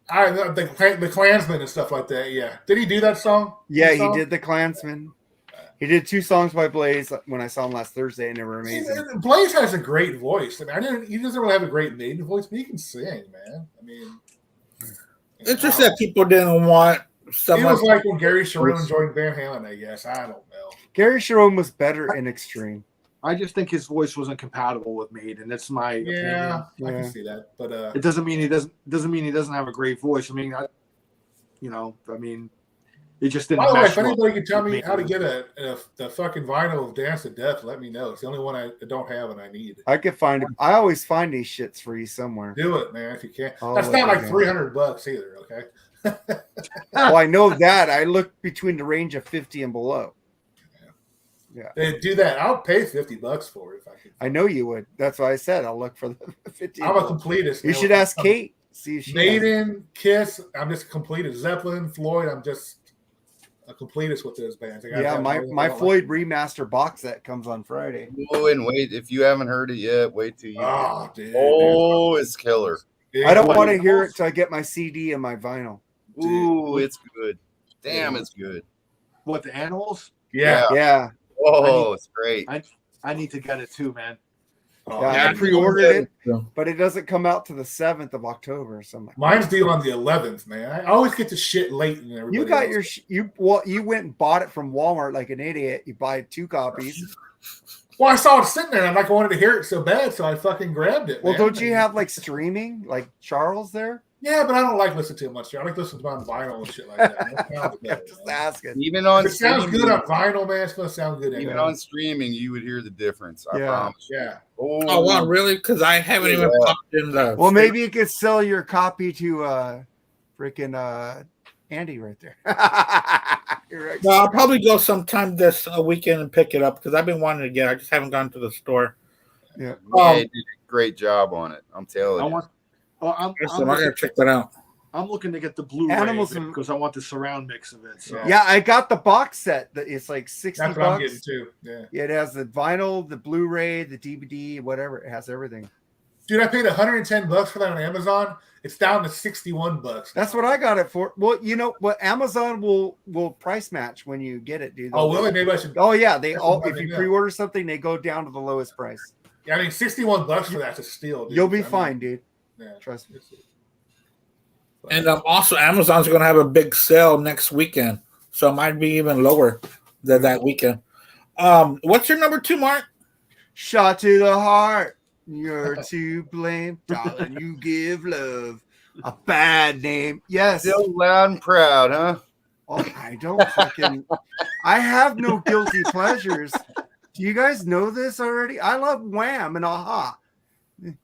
The Klansman and stuff like that. Yeah, did he do that song? Yeah, he did the Klansman. He did 2 songs by Blaze when I saw him last Thursday, and they were amazing. Blaze has a great voice. I mean, he doesn't really have a great Maiden voice, but he can sing, man. I mean, it's just that people didn't want someone. It was like when Gary Sharon joined Van Halen, I guess. I don't know. Gary Sharon was better in Extreme. I just think his voice wasn't compatible with Maiden. That's my opinion. I can see that, but it doesn't mean he doesn't have a great voice. I mean, it just didn't. By the way, mesh if anybody well can tell me with how to Maiden. get the fucking vinyl of Dance to Death, let me know. It's the only one I don't have and I need. I could find it. I always find these shits for you somewhere. Do it, man, if you can. Oh, That's not like yeah. $300 either, okay? Well, I know that. I look between the range of 50 and below. Yeah. They do that. I'll pay $50 for it if I can. I know you would. That's why I said I'll look for the 50. I'm a completist. You man. should ask Kate. See if she Maiden, Kiss. I'm just a completist. Zeppelin, Floyd. I'm just a completist with those bands. Yeah, my Floyd remaster box set comes on Friday. Oh, and wait, if you haven't heard it yet, wait till you. Oh, dude. Oh, it's killer. I don't want to hear it till I get my CD and my vinyl. Ooh, it's good. Damn, it's good. What, the Animals? Yeah. Yeah. Oh, it's great. I need to get it too, man. Oh, Yeah, man. I pre-ordered it, but it doesn't come out to the 7th of October or something. Mine's due on the 11th, man. I always get the shit late and everybody. You got else. you went and bought it from Walmart like an idiot. You buy 2 copies. Well, I saw it sitting there, and I wanted to hear it so bad, so I fucking grabbed it. Well, man. don't you have like streaming, like Charles there? Yeah, but I don't like listening too much. I like listening to it on vinyl and shit like that. That sounds better, Just man. asking. Even on If it sounds streaming, good on vinyl, man, it's gonna sound good. even anyway. on streaming, you would hear the difference. I Yeah. promise. Yeah. Oh wow, really? Because I haven't even Yeah. popped in the. Well, maybe you could sell your copy to freaking Andy right there. You're right. No, I'll probably go sometime this weekend and pick it up because I've been wanting to get it. I just haven't gone to the store. Yeah, you did a great job on it. I'm telling you. I'm So I'm gonna check that out. I'm looking to get the Blu-ray Animals because I want the surround mix of it. So Yeah, I got the box set. That it's like 60 That's what I'm getting bucks. too. Yeah. Yeah, it has the vinyl, the Blu-ray, the DVD, whatever. It has everything. Dude, I paid $110 for that on Amazon. It's down to $61. That's what I got it for. Well, you know what? Amazon will price match when you get it, dude. Oh, will it? Maybe I should. Oh yeah, they That's all. what If I you did. pre-order something, they go down to the lowest price. Yeah, I mean, $61 for that's a steal. Dude. You'll be I mean, fine, dude. Yeah. Trust me. And also, Amazon's going to have a big sale next weekend, so it might be even lower than that weekend. What's your number 2, Mark? Shot to the heart. You're to blame, darling. You give love a bad name. Yes. Still loud and proud, huh? Oh, I don't fucking. I have no guilty pleasures. Do you guys know this already? I love Wham and Aha.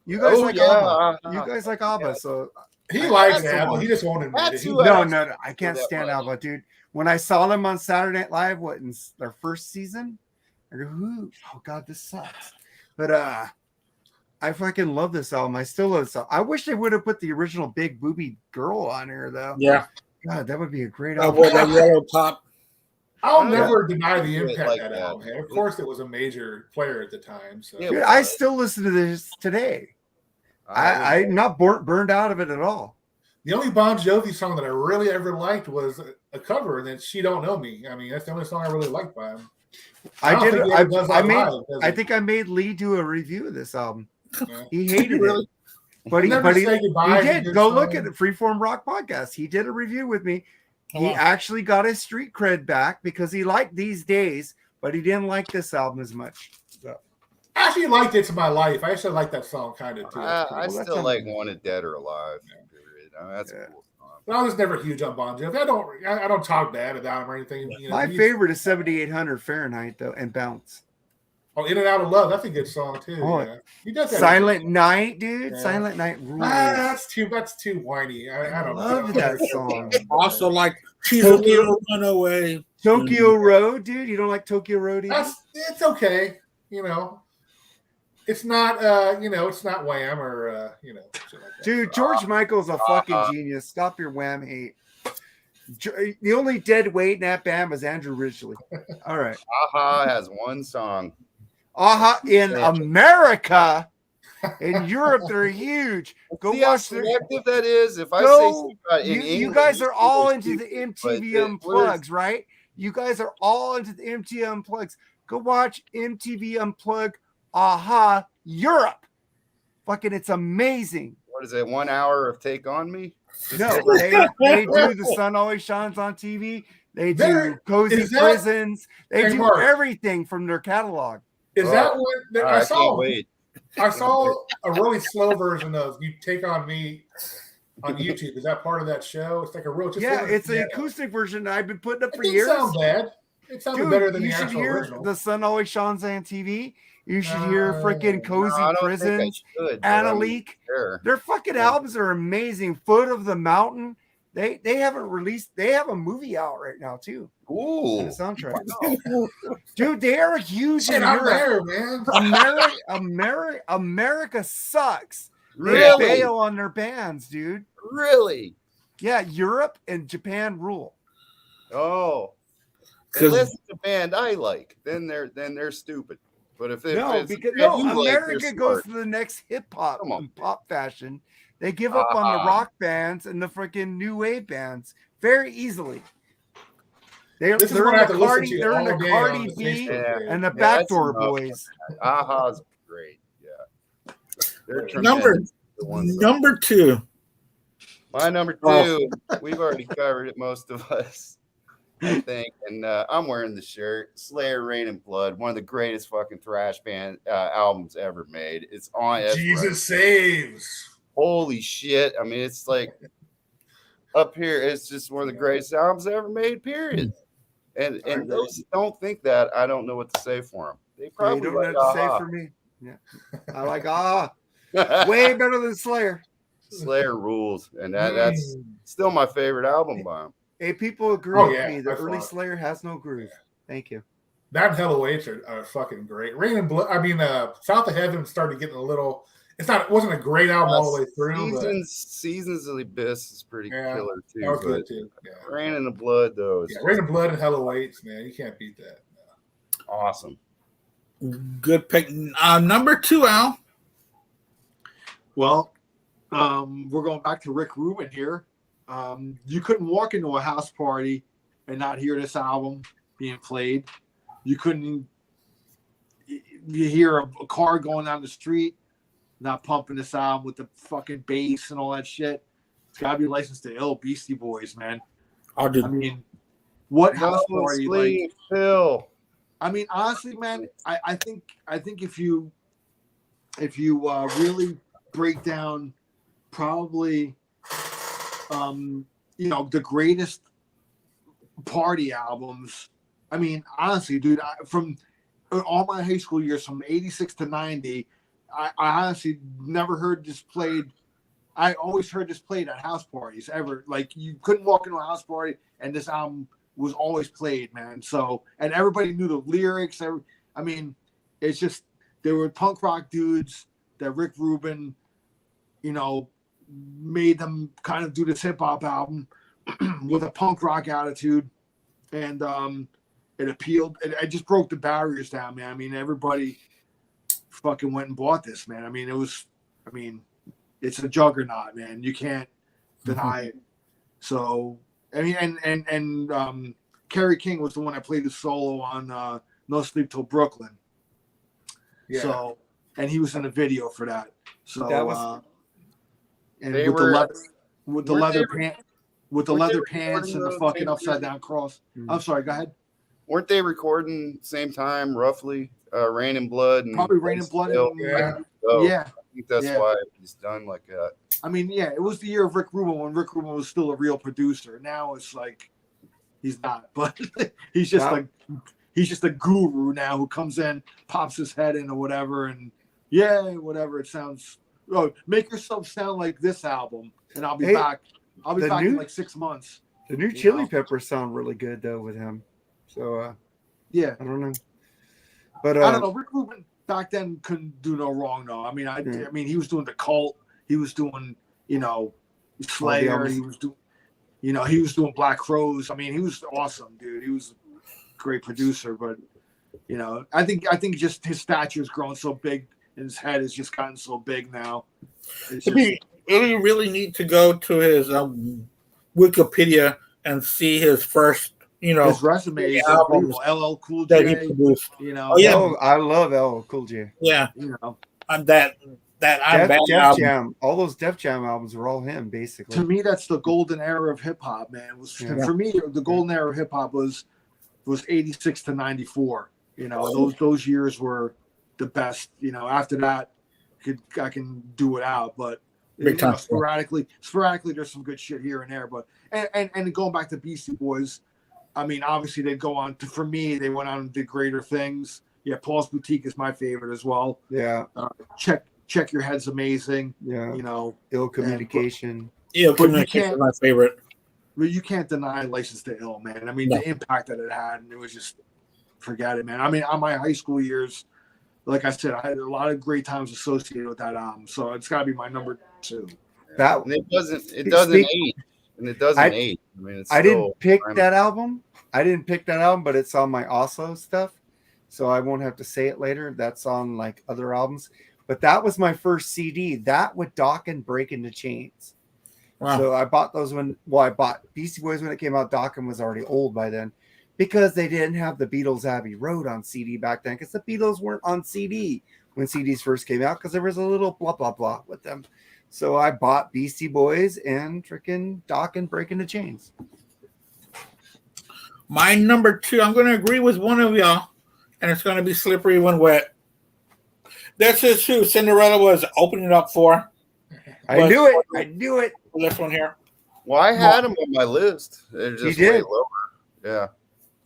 You guys like ABBA. You guys like ABBA, so He likes That's that, the but he just won't admit it. That's He- who I- no. I can't stand ABBA, dude. When I saw them on Saturday Night Live, what in their first season, I go, "Who? Oh God, this sucks." But I fucking love this album. I still love this album. I wish they would have put the original Big Booby Girl on here, though. Yeah. God, that would be a great Oh, album. with that yellow top. I'll Yeah. never deny the Yeah, impact like that that. album had. Of course, it was a major player at the time. So Yeah. Dude, I still listen to this today. I'm not burned out of it at all. the only Bon Jovi song that I really ever liked was a cover, and it's "She Don't Know Me." I mean, that's the only song I really liked by him. I don't did. think he ever does I that made. live, does I he? think I made Lee do a review of this album. Yeah. He hated Really? it, but he Never he Say Goodbye is a did. good Go look song. at the Freeform Rock podcast. He did a review with me. He Wow. actually got his street cred back because he liked These Days, but he didn't like this album as much. So, I actually liked "It's My Life." I actually like that song kind of too. I Well, that's still not- like Wanted Dead or Alive. Period. I mean, that's Yeah. a cool song. But I was never huge on Bon Jovi. I don't talk bad about him or anything. You know, my he's- favorite is 7800 Fahrenheit though, and Bounce. Oh, "In and Out of Love." That's a good song too. Oh, yeah. He does that. Silent Night, dude. Yeah. Silent Night rules. That's too whiny. I don't Love that song. Also, like, she's a little runaway. Tokyo Road, dude. You don't like Tokyo Road either? It's okay. You know, it's not. It's not Wham or shit like that. Dude, George Michael's a fucking genius. Stop your Wham hate. The only dead weight in that band was Andrew Ridgely. All right. Aha has one song. Aha, in America, in Europe, they're huge. Go See how watch their. selective that is. If I say Go, something about in you English, guys are all English into the people, MTV but Unplugs, right? You guys are all into the MTV Unplugs. Go watch MTV Unplug. Aha, Europe. Fucking, it's amazing. What is it? 1 hour of Take on Me? No, they do The Sun Always Shines on TV. They do There- Cozy is that- Prisons. They Hey, do Mark. everything from their catalog. Is that what I I saw? can't wait. I saw a really slow version of "You Take on Me" on YouTube. Is that part of that show? It's like a real. Just Yeah, really it's an piano. acoustic version I've been putting up It for didn't years. sound bad. It sounded Dude, better than you the should actual hear original. The Sun Always Shines on TV. You should hear freaking No, Cozy I don't Prisons, think I should, but I mean, Annaleak. sure. Their fucking albums are amazing. Foot of the Mountain. They haven't released. They have a movie out right now too. Ooh. The soundtrack. Dude, they are huge Shit, in I'm Europe. there, man. America sucks. They Really? bail on their bands, dude. Really? Yeah, Europe and Japan rule. Oh. 'Cause- Unless it's a band I like, then they're stupid. But if No, it's a because band you like, America they're goes smart. to the next hip hop Come on. and pop fashion. They give up on the rock bands and the freaking new wave bands very easily. They're This is in what I have the to listen Cardi, to they're in all the day Cardi on the B Facebook page. and the Yeah, Backdoor that's enough. Boys. Aha's great. Yeah. They're Number tremendous, the ones that- number 2. My number 2, Oh. we've already covered it, most of us, I think. And I'm wearing the shirt. Slayer, Rain and Blood, one of the greatest fucking thrash band albums ever made. It's on. it's Jesus saves. Holy shit. I mean, it's like up here, it's just one of the greatest albums ever made, period. And those that don't think that, I don't know what to say for them. They You probably don't like have to say Aha. for me. Yeah. I like way better than Slayer. Slayer rules, and that's still my favorite album by them. Hey, people agree Oh, with yeah, me. The by early far. Slayer has no groove. Thank you. That and Hell Awaits are fucking great. Rain and Blood. I mean, South of Heaven started getting a little. It wasn't a great album all the way through. Seasons of the Abyss is pretty killer too. That was good too. Yeah. Rain in the Blood though. Rain in Blood and Hell Awaits, man. You can't beat that. No. Awesome. Good pick. Number 2, Al. Well, we're going back to Rick Rubin here. You couldn't walk into a house party and not hear this album being played. You couldn't. You hear a car going down the street, not pumping this album with the fucking bass and all that shit. It's got to be Licensed to Ill, Beastie Boys, man. I mean, what house party? Like, Phil. I mean, honestly, man, I think if you really break down, probably, the greatest party albums. I mean, honestly, dude, from all my high school years, from '86 to '90, I honestly never heard this played. I always heard this played at house parties ever. Like, you couldn't walk into a house party and this album was always played, man. So, and everybody knew the lyrics. I mean, it's just, they were punk rock dudes that Rick Rubin, made them kind of do this hip hop album with a punk rock attitude. And it appealed. It just broke the barriers down, man. I mean, everybody fucking went and bought this, man. I mean, it's a juggernaut, man. You can't deny it. So, I mean, and Kerry King was the one that played the solo on No Sleep Till Brooklyn. Yeah. So, and he was in a video for that. So that was, with the leather pants and the fucking upside down cross. I'm sorry, go ahead. Weren't they recording same time, roughly? Rain and Blood. And probably Rain and Blood. Yeah. Yeah. I think that's why he's done like that. I mean, yeah, it was the year of Rick Rubin when Rick Rubin was still a real producer. Now it's like he's not, but he's just a guru now who comes in, pops his head in or whatever, and whatever it sounds. Oh, make yourself sound like this album, and I'll be back. I'll be back in like 6 months. The new Chili Peppers sound really good though with him. So I don't know, but I don't know. Rick Rubin back then couldn't do no wrong though. I mean, I mean, he was doing The Cult. He was doing, Slayer. He was doing, he was doing Black Crowes. I mean, he was awesome, dude. He was a great producer, but I think just his stature's grown so big and his head has just gotten so big now. You really need to go to his Wikipedia and see his first, his resume is albums LL Cool J. that he produced. I love LL Cool J. Yeah, Def Jam, all those Def Jam albums were all him, basically. To me, that's the golden era of hip hop, man. For me, the golden era of hip hop was '86 to '94. Those years were the best. After that, I can do without, but sporadically, there's some good shit here and there. But and going back to Beastie Boys, I mean, obviously they go on to, for me, they went on and did greater things. Yeah, Paul's Boutique is my favorite as well. Yeah, Check Your Head's amazing. Yeah, Ill Communication. Ill Communication is my favorite. But you can't deny License to Ill, man. I mean, the impact that it had, and it was just, forget it, man. I mean, on my high school years, like I said, I had a lot of great times associated with that album, so it's got to be my number 2. And it doesn't age. And it doesn't age. I mean, I didn't pick that album. But it's on my also stuff, so I won't have to say it later. That's on like other albums. But that was my first CD. That with Dokken Breaking the Chains. Wow. So I bought those I bought Beastie Boys when it came out. Dokken was already old by then because they didn't have the Beatles Abbey Road on CD back then because the Beatles weren't on CD when CDs first came out because there was a little blah, blah, blah with them. So I bought Beastie Boys and freaking Dokken Breaking the Chains. My number 2, I'm going to agree with one of y'all, and it's going to be Slippery When Wet. This is who Cinderella was opening up for. I knew it. This one here. Well, I had them on my list. They're just way lower. Yeah.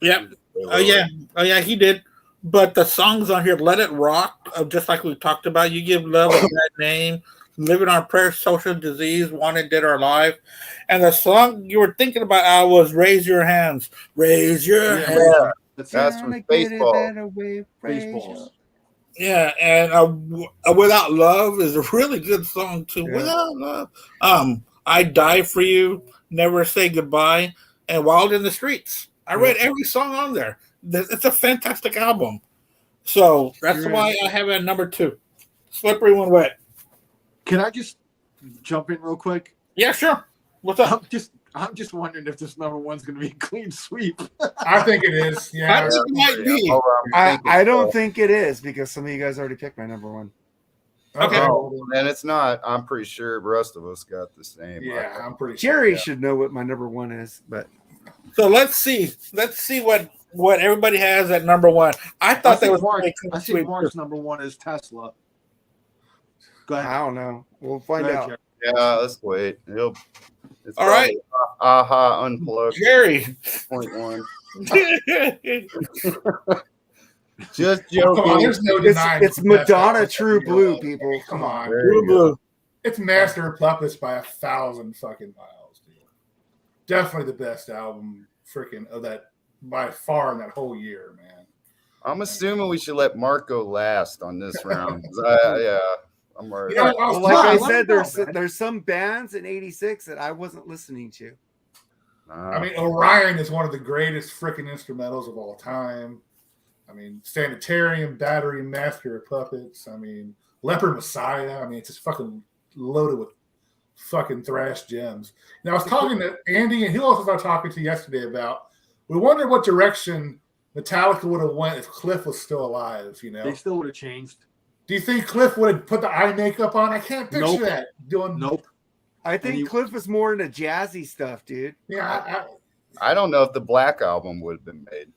Yep. Oh yeah, he did. But the songs on here, Let It Rock, just like we talked about, You Give Love a Bad Name, Living on Prayer, Social Disease, Wanted, Dead or Alive. And the song you were thinking about, Al, was Raise Your Hands. Raise your hands. That's from Baseballs. Baseballs. Yeah, and Without Love is a really good song too. Yeah. Without Love, I Die for You, Never Say Goodbye, and Wild in the Streets. I read every song on there. It's a fantastic album. So that's why I have it at number 2. Slippery When Wet. Can I just jump in real quick? Yeah, sure. What's up? I'm just wondering if this number one's going to be a clean sweep. I think it is. Yeah. I think it might be. I don't think it is because some of you guys already picked my number one. Okay. Oh, and it's not. I'm pretty sure the rest of us got the same. Yeah, I'm pretty sure. Jerry should know what my number one is, but So let's see what everybody has at number 1. I thought that was I think Mark's number one is Tesla. Go ahead. I don't know. We'll find Go ahead, out. Jerry. Yeah, let's wait. It's All right. Aha, unplugged. Jerry. 0.1. All Just Come on, joking. there's no denying It's the best Madonna album True of the Blue, year. people. Come on. There you go. It's Master of Puppets by 1,000 fucking miles, dude. Definitely the best album freaking of that by far in that whole year, man. I'm assuming we should let Mark go last on this round. 'Cause I'm worried. You know, Well, like I let said, it go, man. there's some bands in '86 that I wasn't listening to. I mean, Orion is one of the greatest freaking instrumentals of all time. I mean, Sanitarium, Battery, Master of Puppets. I mean, Leopard Messiah. I mean, it's just fucking loaded with fucking thrash gems. Now, I was talking to Andy, and he also was talking to yesterday about, we wonder what direction Metallica would have went if Cliff was still alive, you know? They still would have changed. Do you think Cliff would have put the eye makeup on? I can't picture Nope. that. Doing Nope. I think Cliff was more into jazzy stuff, dude. Yeah, I don't know if the Black Album would have been made.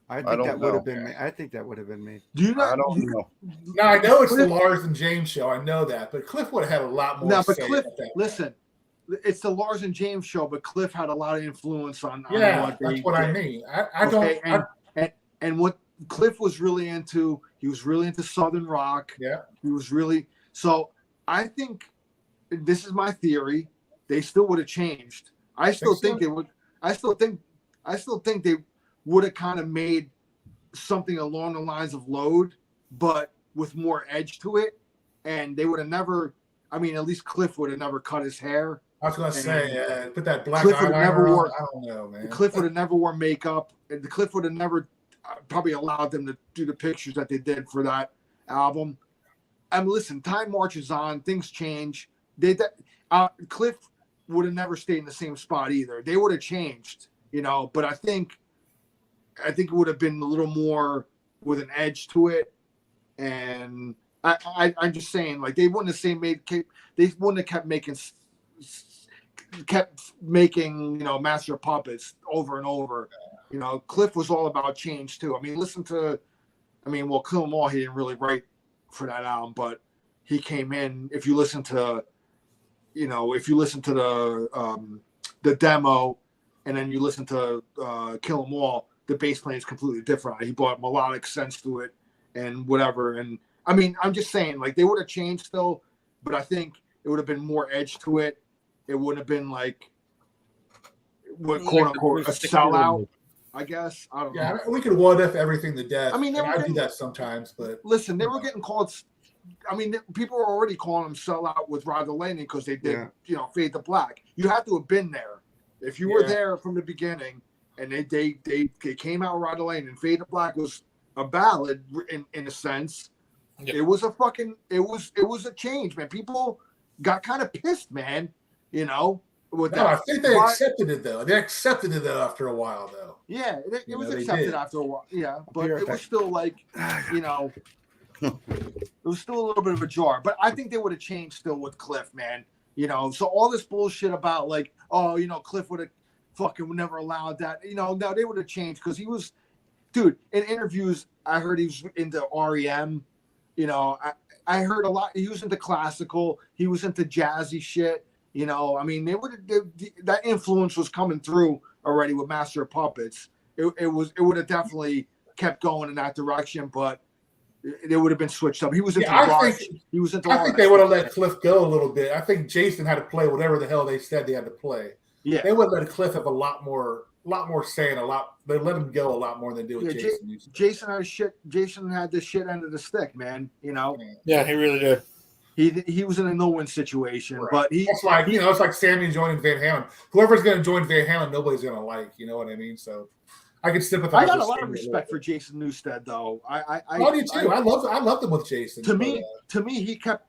I don't think that would know. have been. I think that would have been made. Do you I not? don't know. now I know it's the Lars and James show. I know that, but Cliff would have had a lot more. No, but say Cliff, at that listen, it's the Lars and James show, but Cliff had a lot of influence on Yeah, what they that's what I did. mean. I don't. Okay, and what Cliff was really into, he was really into Southern rock. Yeah. He was really so. I think this is my theory. They still would have changed. I still think they would. I still think they would have kind of made something along the lines of Load, but with more edge to it. And they would have never. I mean, at least Cliff would have never cut his hair. I was gonna say, put that black Cliff would have eyeliner never on. wore. I don't know, man. Cliff would have never wore makeup. And the Cliff would have never probably allowed them to do the pictures that they did for that album. I mean, listen, time marches on, things change. Cliff would have never stayed in the same spot either. They would have changed, you know. But I think it would have been a little more with an edge to it. And I'm just saying, like, they wouldn't have kept making, you know, Master of Puppets over and over. You know, Cliff was all about change too. I mean, Kill 'Em All, he didn't really write for that album, but he came in. If you listen to the demo, and then you listen to Kill 'Em All, the bass playing is completely different. He brought melodic sense to it and whatever. And I mean, I'm just saying, like, they would have changed still, but I think it would have been more edge to it. It wouldn't have been like what quote unquote a sellout, I guess. I don't know. Yeah, we could what if everything to death. I mean, I do that sometimes, but listen, they were getting called. I mean, people were already calling them sellout with Ride the Lightning because they did, you know, Fade to Black. You have to have been there. If you were there from the beginning, and they came out with Ride the Lightning, and Fade to Black was a ballad in a sense. Yeah. It was a change, man. People got kind of pissed, man. You know, with that. I think they accepted it though. They accepted it though after a while though. Yeah, it was accepted after a while. Yeah, but it was still like, you know, it was still a little bit of a jar. But I think they would have changed still with Cliff, man. You know, so all this bullshit about like, oh, you know, Cliff would never allowed that. You know, no, they would have changed because he was, dude. In interviews, I heard he was into REM. You know, I heard a lot. He was into classical. He was into jazzy shit. You know, I mean, that influence was coming through already with Master of Puppets. It would have definitely kept going in that direction, but it would have been switched up. He was into he was into. I think they would have let Cliff go a little bit. I think Jason had to play whatever the hell they said they had to play. Yeah. They would let Cliff have a lot more say and they let him go a lot more than they do with Jason. Jason had the shit end of the stick, man. You know. Yeah, he really did. He was in a no-win situation, right. but it's like Sammy joining Van Halen. Whoever's going to join Van Halen, nobody's going to like. You know what I mean? So I can sympathize. I got a lot of respect for Jason Newsted, though. I do too. I loved him with Jason. To me,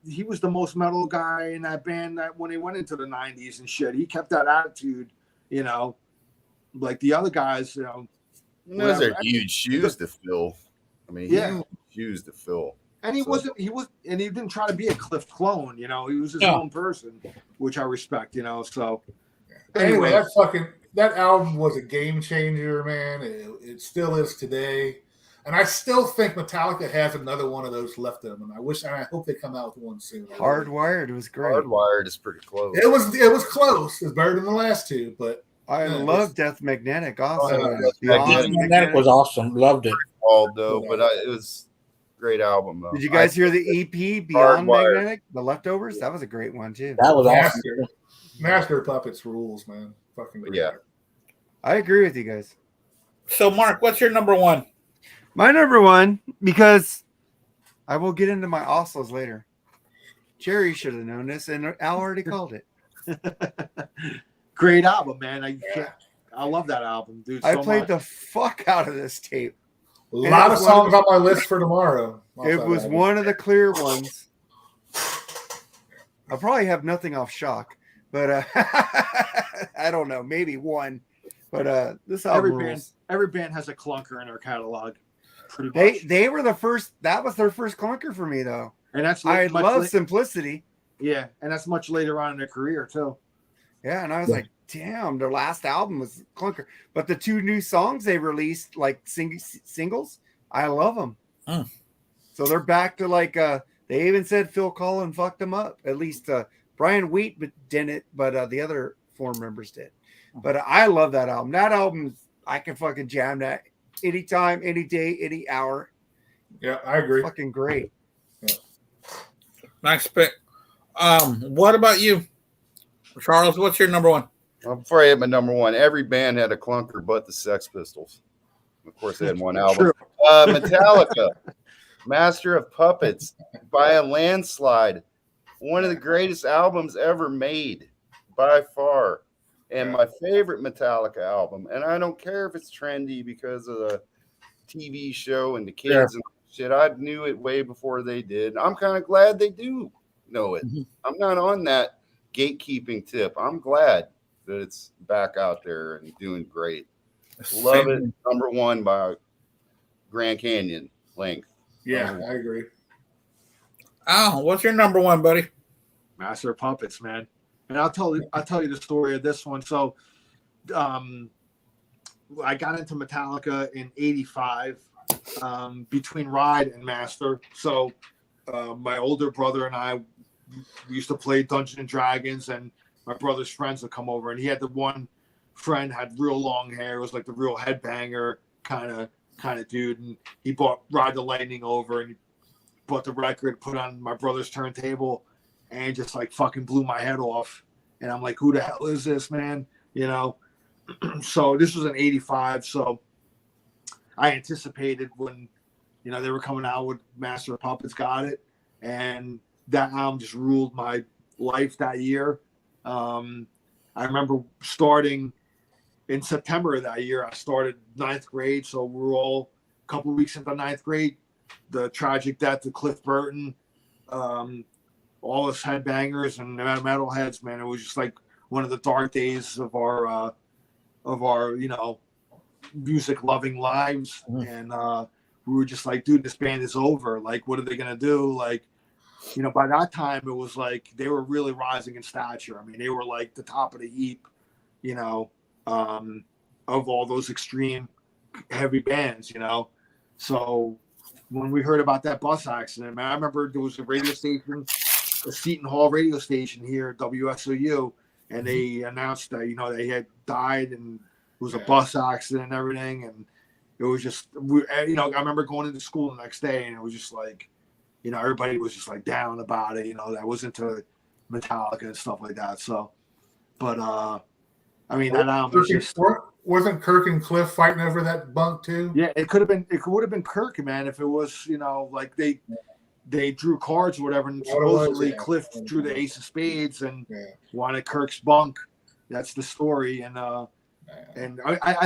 he was the most metal guy in that band that when he went into the '90s and shit, he kept that attitude. You know, like the other guys. You know, those are huge shoes to fill. I mean, huge shoes to fill. And he didn't try to be a Cliff clone, you know. He was his own person, which I respect, you know. So anyway, that album was a game changer, man. It still is today. And I still think Metallica has another one of those left in them. And I hope they come out with one soon. Hardwired was great. Hardwired is pretty close. It was close. It's better than the last two, but I love Death Magnetic also. Death Magnetic was awesome. Loved it. But it was great album though. Did you guys hear the EP Beyond Magnetic, The Leftovers? That was a great one too. That was awesome. Master of Puppets rules, man. Fucking great. Yeah. I agree with you guys. So Mark, what's your number one? My number one, because I will get into my Oslos later. Jerry should have known this, and Al already called it. Great album, man. I love that album, dude. I played the fuck out of this tape. A lot of songs on my list for tomorrow. It was one of the clear ones. I'll probably have nothing off Shock, but I don't know, maybe one. But this album, every band has a clunker in their catalog. Pretty much. They were the first. That was their first clunker for me, though. And that's I love Simplicity. Yeah, and that's much later on in their career too. Yeah, and I was like, damn, their last album was clunker. But the two new songs they released, like singles, I love them. So they're back to like, they even said Phil Collen fucked them up. At least Brian Wheat didn't, but the other four members did. But I love that album. That album, I can fucking jam that anytime, any day, any hour. Yeah, I agree. Fucking great. Yeah. Nice pick. What about you, Charles? What's your number one? Before I hit my number one, every band had a clunker but the Sex Pistols. Of course, they had one album. Metallica, Master of Puppets, by a landslide. One of the greatest albums ever made, by far. And my favorite Metallica album. And I don't care if it's trendy because of the TV show and the kids and shit. I knew it way before they did. I'm kind of glad they do know it. I'm not on that gatekeeping tip. I'm glad that it's back out there and doing great. Love it. Number one by Grand Canyon length. Yeah, I agree. Al, what's your number one, buddy? Master of Puppets, man. And I'll tell you the story of this one. So, I got into Metallica in '85 between Ride and Master. So, my older brother and I used to play Dungeons and Dragons, and my brother's friends would come over, and he had the one friend had real long hair. It was like the real headbanger kind of dude, and he brought Ride the Lightning over, and he bought the record, put on my brother's turntable, and just like fucking blew my head off. And I'm like, who the hell is this, man? You know? So this was in '85. So I anticipated when, you know, they were coming out with Master of Puppets, got it. And that album just ruled my life that year. I remember starting in September of that year. I started 9th grade. So we were all a couple of weeks into 9th grade. The tragic death of Cliff Burton. All us headbangers and metalheads, man. It was just like one of the dark days of our you know, music loving lives. And we were just like, dude, this band is over. Like, what are they gonna do? Like, you know, by that time it was like they were really rising in stature. I mean, they were like the top of the heap, you know, of all those extreme heavy bands, you know. So when we heard about that bus accident, man, I remember there was a radio station, a Seton Hall radio station here at WSOU, and they announced that, you know, they had died and it was a bus accident and everything. And it was just, you know, I remember going into school the next day and it was just like, you know, everybody was just like down about it, you know, that was into Metallica and stuff like that. So, but I mean, that album was just. Wasn't Kirk and Cliff fighting over that bunk too? Yeah, it could have been. It would have been Kirk, man, if it was, like they drew cards or whatever, and supposedly Cliff drew the ace of spades and wanted Kirk's bunk. That's the story, and I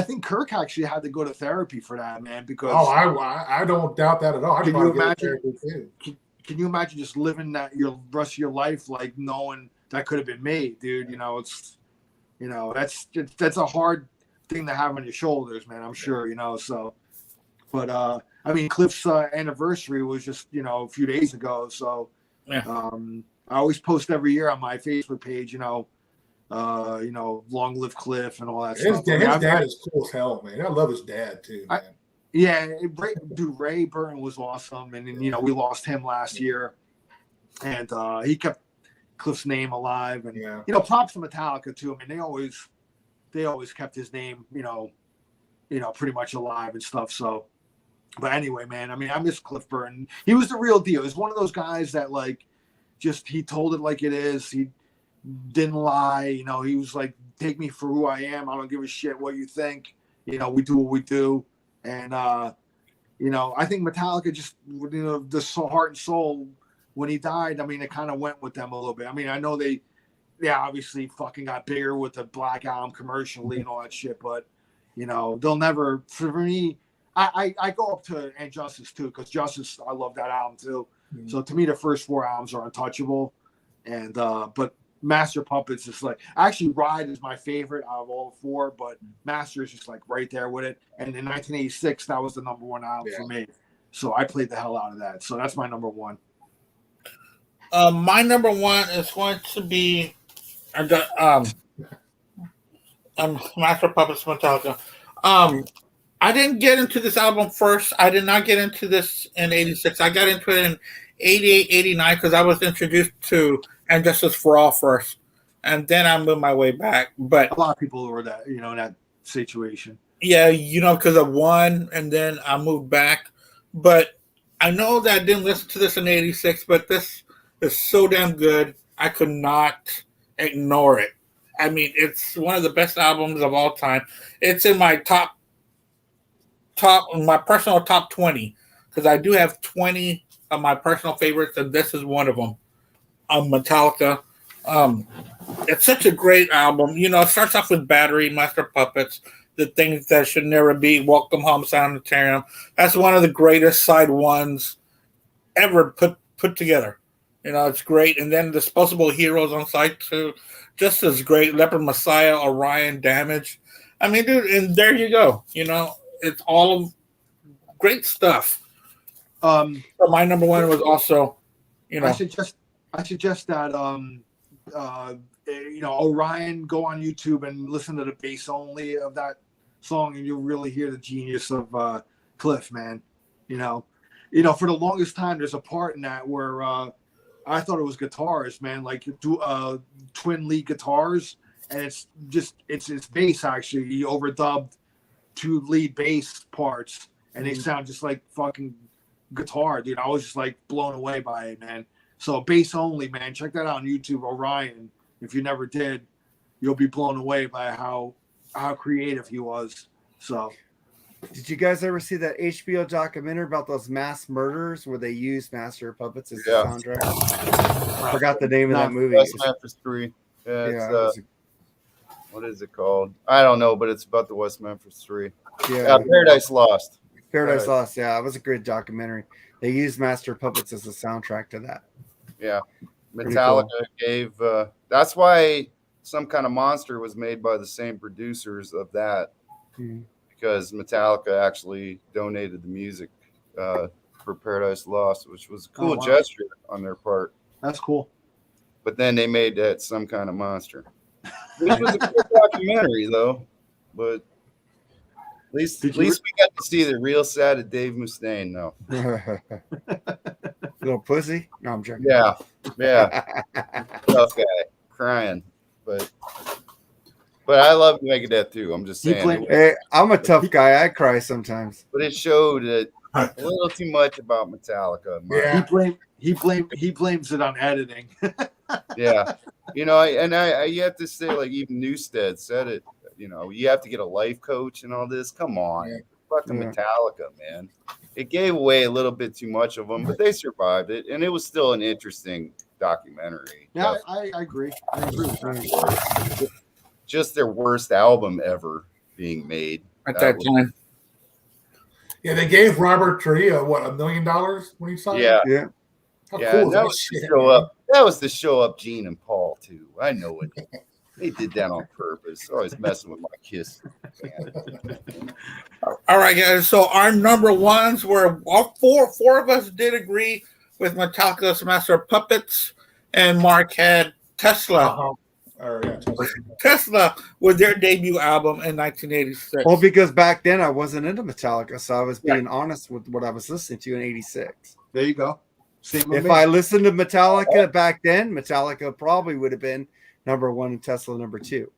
think Kirk actually had to go to therapy for that, man. Because I don't doubt that at all. Can you imagine? Can you imagine just living that your rest of your life like knowing that could have been me, dude? That's a hard thing to have on your shoulders, man. I'm sure, So, but I mean, Cliff's anniversary was just a few days ago. So, I always post every year on my Facebook page, long live Cliff and all that stuff. His dad is cool as hell, man. I love his dad too, man. Ray Burton was awesome, and then we lost him last year, and he kept Cliff's name alive, and props to Metallica too. I mean, they always kept his name, pretty much alive and stuff. So, but anyway, man, I mean, I miss Cliff Burton. He was the real deal. He's one of those guys that he told it like it is. He didn't lie. He was like, take me for who I am. I don't give a shit what you think. We do what we do. And, I think Metallica just, the heart and soul, when he died, I mean, it kind of went with them a little bit. I mean, I know they obviously fucking got bigger with the Black Album commercially and all that shit, but, they'll never, for me, I go up to And Justice too, because Justice, I love that album too. Mm-hmm. So to me, the first 4 albums are untouchable. And, but Master Puppets is actually Ride is my favorite out of all 4, but Master is just right there with it. And in 1986, that was the number 1 album for me. So I played the hell out of that. So that's my number 1. My number 1 is going to be Master Puppets Metallica. I didn't get into this album first. I did not get into this in 86. I got into it in 88, 89 because I was introduced to And Justice for All first. And then I moved my way back. But a lot of people were that, in that situation. Yeah, because of one, and then I moved back. But I know that I didn't listen to this in 86, but this is so damn good. I could not ignore it. I mean, it's one of the best albums of all time. It's in my my personal top 20, because I do have 20 of my personal favorites, and this is one of them. Metallica. It's such a great album. It starts off with Battery, Master Puppets, The Things That Should Never Be, Welcome Home, Sanitarium. That's one of the greatest side ones ever put together. It's great. And then Disposable Heroes on side 2, just as great. Leopard Messiah, Orion, Damage. I mean, dude, and there you go. It's all of great stuff. So my number 1 was also, I suggest that Orion, go on YouTube and listen to the bass only of that song, and you'll really hear the genius of Cliff, man. For the longest time, there's a part in that where I thought it was guitars, man, twin lead guitars, and it's bass actually. He overdubbed 2 lead bass parts, and they sound just like fucking guitar, dude. I was just blown away by it, man. So bass only, man. Check that out on YouTube, Orion. If you never did, you'll be blown away by how creative he was. So, did you guys ever see that HBO documentary about those mass murders where they used Master of Puppets as the soundtrack? I forgot the name of that movie. West Memphis 3. What is it called? I don't know, but it's about the West Memphis 3. Yeah, Paradise Lost. Paradise Lost. Yeah, it was a great documentary. They used Master of Puppets as the soundtrack to that. Yeah, Metallica gave. That's why Some Kind of Monster was made by the same producers of that, because Metallica actually donated the music for Paradise Lost, which was a cool gesture on their part. That's cool. But then they made that Some Kind of Monster, which was a cool documentary, though. But at least we got to see the real side of Dave Mustaine, though. Little pussy? No, I'm joking. Yeah. Tough guy, crying. But I love Megadeth too. I'm just saying. Hey, I'm a tough guy. I cry sometimes. But it showed a little too much about Metallica. He blames it on editing. Yeah, you know, I you have to say, like, even Newstead said it. You know, you have to get a life coach and all this. Come on, Yeah. fucking Yeah. Metallica, man. It gave away a little bit too much of them, but they survived it, and it was still an interesting documentary. Yeah, I agree. I agree with that. Just their worst album ever being made At that time. Yeah, they gave Robert Trujillo what, $1 million when he signed? Yeah, Yeah. How yeah. cool And is that that was to shit? show man? up. That was to show up Gene and Paul too. I know it. They did that on purpose. Always messing with my Kiss fan. All right, guys. So our number ones were all four of us did agree with Metallica's Master of Puppets, and Mark had Tesla. Uh-huh. Or, yeah, Tesla with their debut album in 1986. Well, because back then I wasn't into Metallica, so I was being honest with what I was listening to in '86. There you go. Same with If me. I listened to Metallica back then, Metallica probably would have been number one and Tesla number two.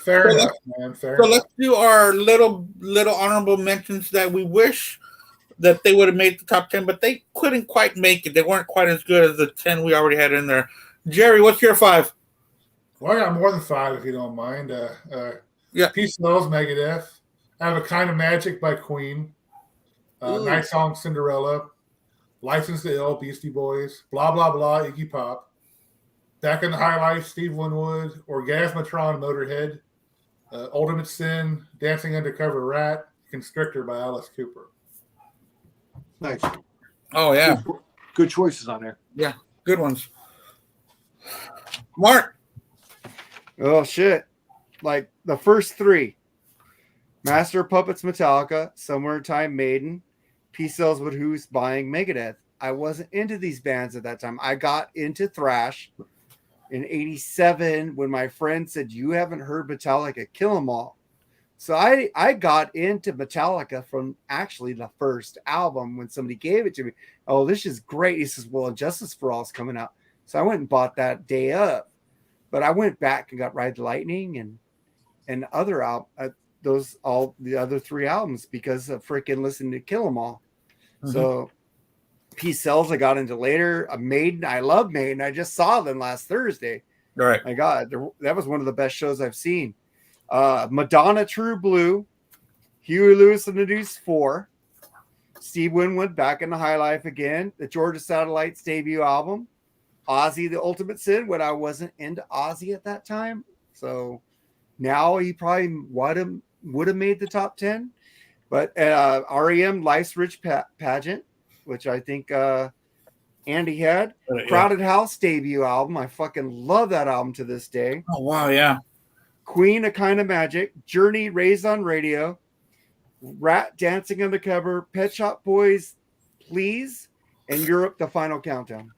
fair So enough, man. Fair So enough. let's do our little honorable mentions that we wish that they would have made the top 10, but they couldn't quite make it. They weren't quite as good as the 10 we already had in there. Jerry, what's your 5? Well, I got more than 5 if you don't mind. Yeah. Peace Smells, Megadeth. I Have a Kind of Magic by Queen. Night Song, Cinderella. License to Ill, Beastie Boys. Blah, Blah, Blah, Iggy Pop. Back in the High Life, Steve Winwood. Orgasmatron, Motorhead. Ultimate Sin, Dancing Undercover Rat. Constrictor by Alice Cooper. Nice. Oh, yeah. Good choices on there. Good ones. Mark. Oh shit! Like the first 3: Master of Puppets, Metallica, Somewhere in Time, Maiden, Peace Sells with Who's Buying, Megadeth. I wasn't into these bands at that time. I got into thrash in '87 when my friend said, "You haven't heard Metallica? Kill 'em all." So I got into Metallica from actually the first album when somebody gave it to me. Oh, this is great. He says, "Well, Justice for All is coming out." So I went and bought that day up. But I went back and got Ride the Lightning and other all the other 3 albums because of freaking listening to Kill 'Em All. Mhm. So Peace Sells I got into later. Maiden, I love Maiden. I just saw them last Thursday. All right. My God, that was one of the best shows I've seen. Madonna, True Blue, Huey Lewis and the News 4, Steve Winwood, Back in the High Life Again, the Georgia Satellites debut album, Ozzy, The Ultimate Sin, when I wasn't into Ozzy at that time. So now he probably would have made the top 10. But REM, Life's Rich Pageant, which I think Andy had. Yeah. Crowded House debut album. I fucking love that album to this day. Oh, wow, yeah. Queen, A Kind of Magic. Journey, Raised on Radio. Rat, Dancing Undercover. Pet Shop Boys, Please. And Europe, The Final Countdown.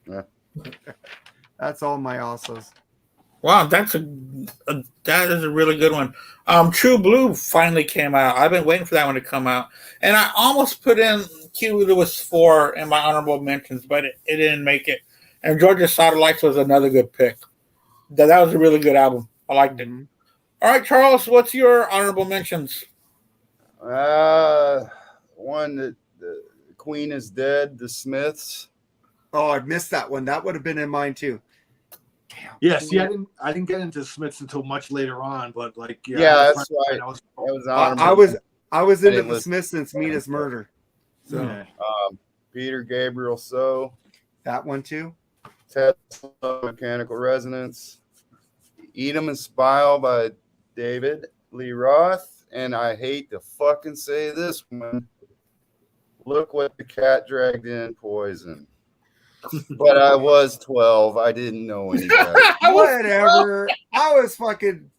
Yeah. That's all my alsos. Wow, that is a really good one. True Blue finally came out. I've been waiting for that one to come out. And I almost put in Huey Lewis 4 in my honorable mentions, but it didn't make it. And Georgia Satellites was another good pick. That was a really good album. I liked it. Mhm. All right, Charles, what's your honorable mentions? One that the Queen is Dead, The Smiths. Oh, I missed that one. That would have been in mine too. Damn. Yeah, see, I didn't get into Smiths until much later on, but like Yeah, that's why I was, That was I was into didn't the listen. Smiths since Mena's Murder. So yeah. Peter Gabriel So, that one too. Tesla Mechanical Resonance, Eat 'em and Smile by David Lee Roth, and I hate to fucking say this one. Look What the Cat Dragged In, Poison. But I was 12. I didn't know any better. Whatever. I was fucking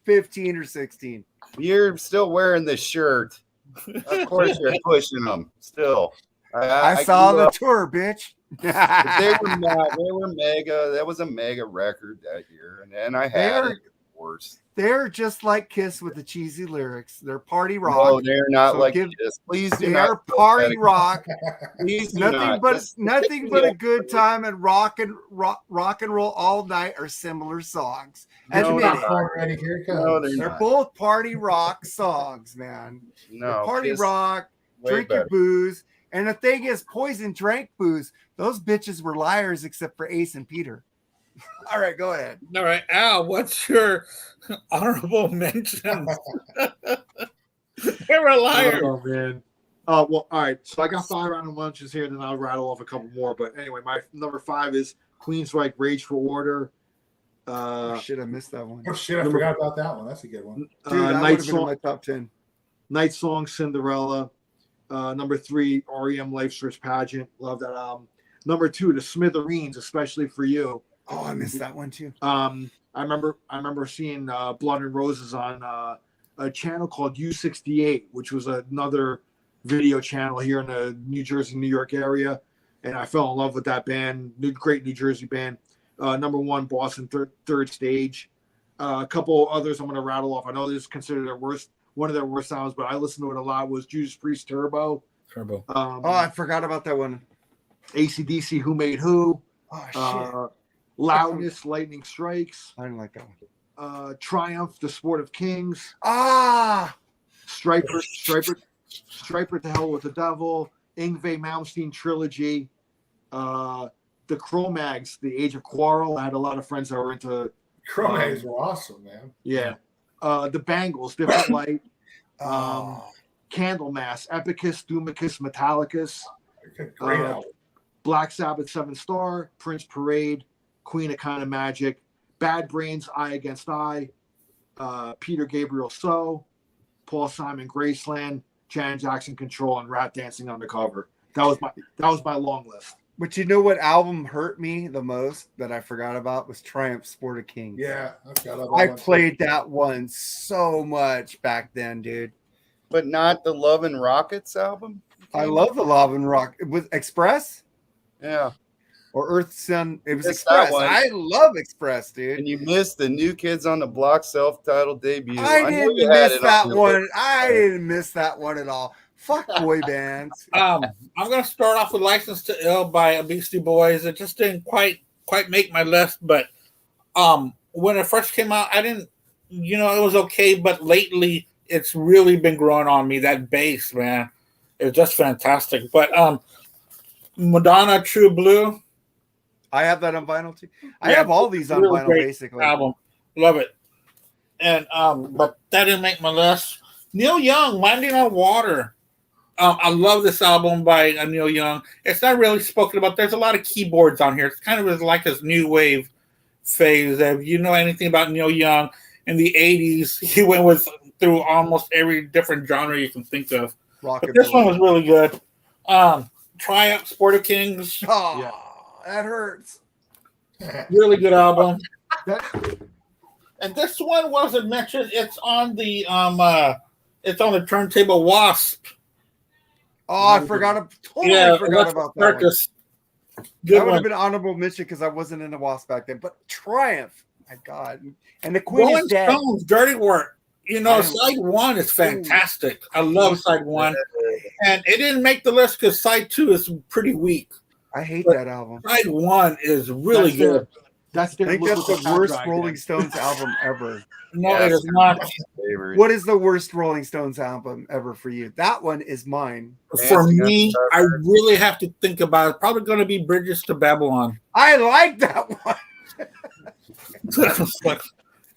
15 or 16. You're still wearing the shirt. Of course you're pushing them. Still. I saw grew the up- tour, bitch. They were mega. That was a mega record that year, and I had it. Of course. They're just like Kiss with the cheesy lyrics. They're party rock. No, they're not So like give- this. Please do They're not. party rock. Please do Nothing not. but This- nothing but a good time and rock and roll all night are similar songs. No, Admit they're it. not. Ready, here it No, comes. they're They're not. both party rock songs, man. No, Party Kiss rock. drink your booze. And the thing is, Poison drank booze. Those bitches were liars except for Ace and Peter. All right, go ahead. All right, Al, what's your honorable mentions? They were liars. Oh, man. Well, all right. So I got 5 honorable mentions here, then I'll rattle off a couple more. But anyway, my number 5 is Queensryche Rage for Order. Shit, I missed that one. Oh shit, I forgot about that one. That's a good one. Dude, that would Night have been in Song, my top 10. Night Song, Cinderella. Number 3, REM Life Search Pageant. Love that album. Number 2, The Smithereens, Especially for You. Oh, I missed that one too. I remember seeing Blood and Roses on a channel called U68, which was another video channel here in the New Jersey, New York area, and I fell in love with that band. Great New Jersey band. Number 1, Boston Third Stage. A couple others I'm going to rattle off. I know this is considered one of their worst albums, but I listened to it a lot. Was Judas Priest Turbo. I forgot about that one. AC/DC Who Made Who. Oh shit. Loudness, Lightning Strikes. I didn't like that one. Triumph, The Sport of Kings. Ah, Striper to Hell with the Devil. Yngwie Malmsteen Trilogy. The Cro-Mags, The Age of Quarrel. I had a lot of friends that were into. Cro-Mags were awesome, man. Yeah. The Bangles, Different Light. oh. Candlemass, Epicus, Doomicus, Metallicus. Great album. Black Sabbath, 7 Star. Prince Parade. Queen of Kind of Magic. Bad Brains, Eye Against Eye. Peter Gabriel So. Paul Simon, Graceland. Janet Jackson, Control, and Rat Dancing Undercover. That was my long list. But you know what album hurt me the most that I forgot about was Triumph Sport of Kings. Yeah, I played that one so much back then, dude. But not the Love and Rockets album? I love the Love and Rock. It was Express Yeah. or Earth Sun. It was Missed that Express. one. I love Express, dude. And you missed the New Kids on the Block self-titled debut. I know didn't you had miss it that on your one. list. I didn't miss that one at all. Fuck boy bands. I'm going to start off with License to Ill by Beastie Boys. It just didn't quite make my list, but when it first came out, I didn't, it was okay, but lately it's really been growing on me. That bass, man, it's just fantastic. But Madonna, True Blue. I have that on vinyl too. I have all these on really vinyl great basically. Album, love it. And but that didn't make my list. Neil Young, Landing on Water. I love this album by Neil Young. It's not really spoken about. There's a lot of keyboards on here. It's kind of like his new wave phase. If you know anything about Neil Young, in the 80s, he went through almost every different genre you can think of. But this one was really good. Triumph, Sport of Kings. Oh, Yeah. that hurts. Really good album. And this one wasn't mentioned. It's on the turntable. Wasp. Oh, I forgot. Totally forgot about that one. That would have been honorable mention because I wasn't in the Wasp back then. But Triumph, my God, and the Queen Rolling is dead. Stones, Dirty Work. Side 1 is fantastic. I love Side 1, and it didn't make the list because Side 2 is pretty weak. I hate But that album. Side 1 is really good. I think that's the worst Rolling Stones album ever. No, it is not. What is the worst Rolling Stones album ever for you? That one is mine. For me, I really have to think about it. Probably going to be Bridges to Babylon. I like that one.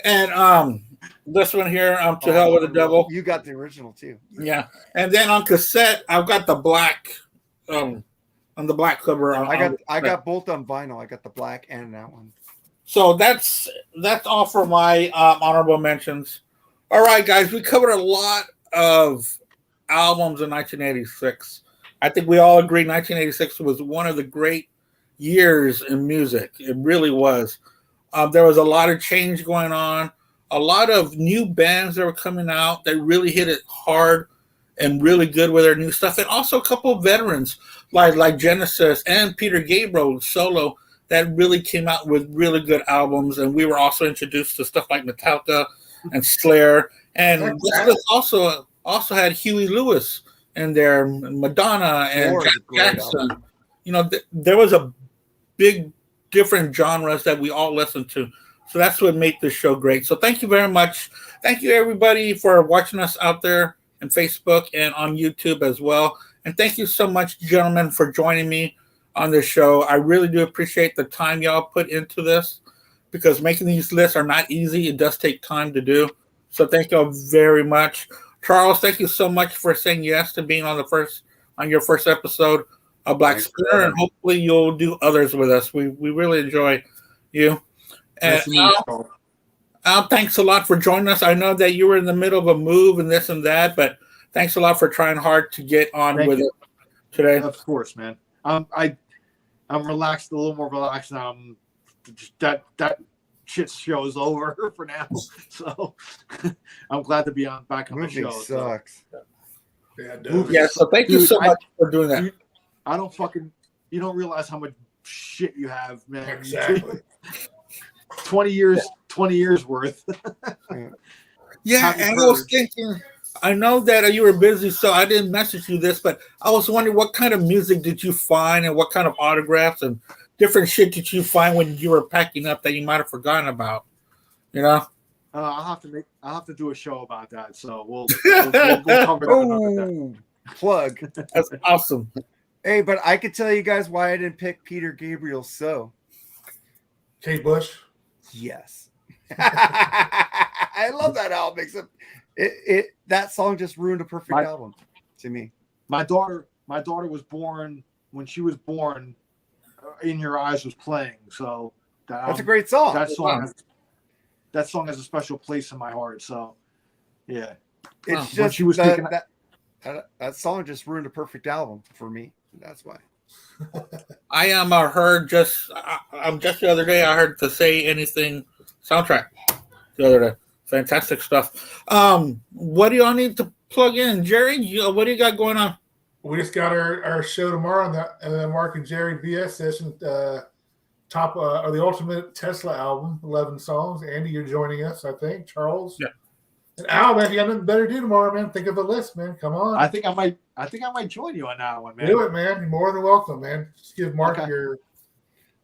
And this one here, To Hell with the Devil. You got the original too. Yeah. And then on cassette, I've got the black on the black cover. I got both on vinyl. I got the black and that one. So that's all for my honorable mentions. All right, guys, we covered a lot of albums in 1986. I think we all agree 1986 was one of the great years in music. It really was. There was a lot of change going on, a lot of new bands that were coming out that really hit it hard and really good with their new stuff, and also a couple of veterans like Genesis and Peter Gabriel solo that really came out with really good albums. And we were also introduced to stuff like Metallica and Slayer. And this also had Huey Lewis and their Madonna and Jack Jackson. There was a big different genres that we all listened to. So that's what made this show great. So thank you very much. Thank you, everybody, for watching us out there and Facebook and on YouTube as well. And thank you so much, gentlemen, for joining me on this show. I really do appreciate the time y'all put into this, because making these lists are not easy. It does take time to do. So thank y'all very much. Charles, thank you so much for saying yes to being on your first episode of Black Spinner, and hopefully you'll do others with us. We really enjoy you. And Al, thanks a lot for joining us. I know that you were in the middle of a move and this and that, but thanks a lot for trying hard to get on with it today. Of course, man. I'm relaxed, a little more relaxed now. That shit show is over for now, so I'm glad to be back on the show. Sucks. Yeah, so thank you so much for doing that. You don't realize how much shit you have, man. Exactly. 20 years worth. Yeah, and I was thinking, I know that you were busy, so I didn't message you this, but I was wondering what kind of music did you find, and what kind of autographs and different shit did you find when you were packing up that you might have forgotten about? You know? I'll have to do a show about that. So we'll cover that. Plug. That's awesome. Hey, but I could tell you guys why I didn't pick Peter Gabriel's So. Kate Bush. Yes. I love that album. Except that song just ruined a perfect album to me. My daughter was born when she was born. In Your Eyes was playing, so that's a great song. That song has a special place in my heart. So, yeah, it's just she was that song just ruined a perfect album for me. That's why. I heard just the other day. I heard the Say Anything soundtrack the other day. Fantastic stuff. What do y'all need to plug in, Jerry? What do you got going on? We just got our show tomorrow on the Mark and Jerry BS session, top of the Ultimate Tesla album, 11 songs. Andy, you're joining us, I think. Charles, yeah. And Al, man, if you got nothing better to do tomorrow, man, think of a list, man. Come on. I think I might join you on that one, man. Do it, man. You're more than welcome, man. Just give Mark your.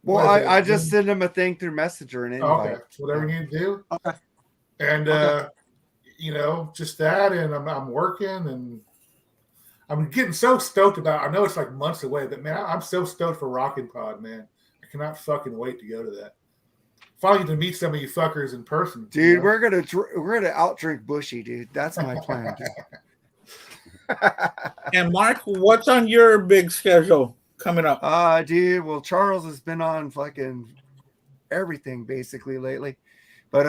Well, I just send him a thing through Messenger and invite. Okay, whatever you need to do. Okay. And just that, and I'm working and. I'm getting so stoked about. I know it's like months away, but man, I'm so stoked for Rockin' Pod, man. I cannot fucking wait to go to that. Finally, to meet some of you fuckers in person, dude. You know? We're gonna outdrink Bushy, dude. That's my plan. And Mark, what's on your big schedule coming up? Dude. Well, Charles has been on fucking everything basically lately, but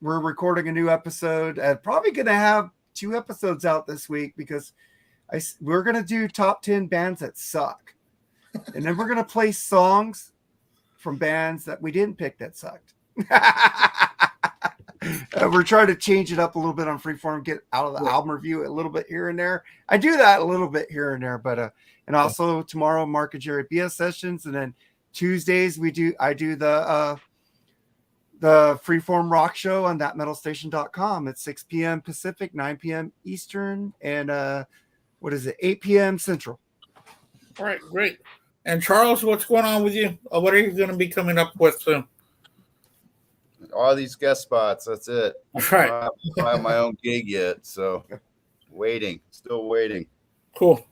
we're recording a new episode. Probably gonna have 2 episodes out this week because. We're going to do top 10 bands that suck. And then we're going to play songs from bands that we didn't pick that sucked. We're trying to change it up a little bit on Freeform, get out of the album review a little bit here and there. I do that a little bit here and there, but and also tomorrow, Mark and Jerry BS sessions. And then Tuesdays, I do the Freeform Rock Show on thatmetalstation.com at 6 p.m. Pacific, 9 p.m. Eastern, and 8 p.m. Central. All right, great. And Charles, what's going on with you? What are you going to be coming up with soon? All these guest spots. That's it. That's right. I don't have my own gig yet, so still waiting. Cool.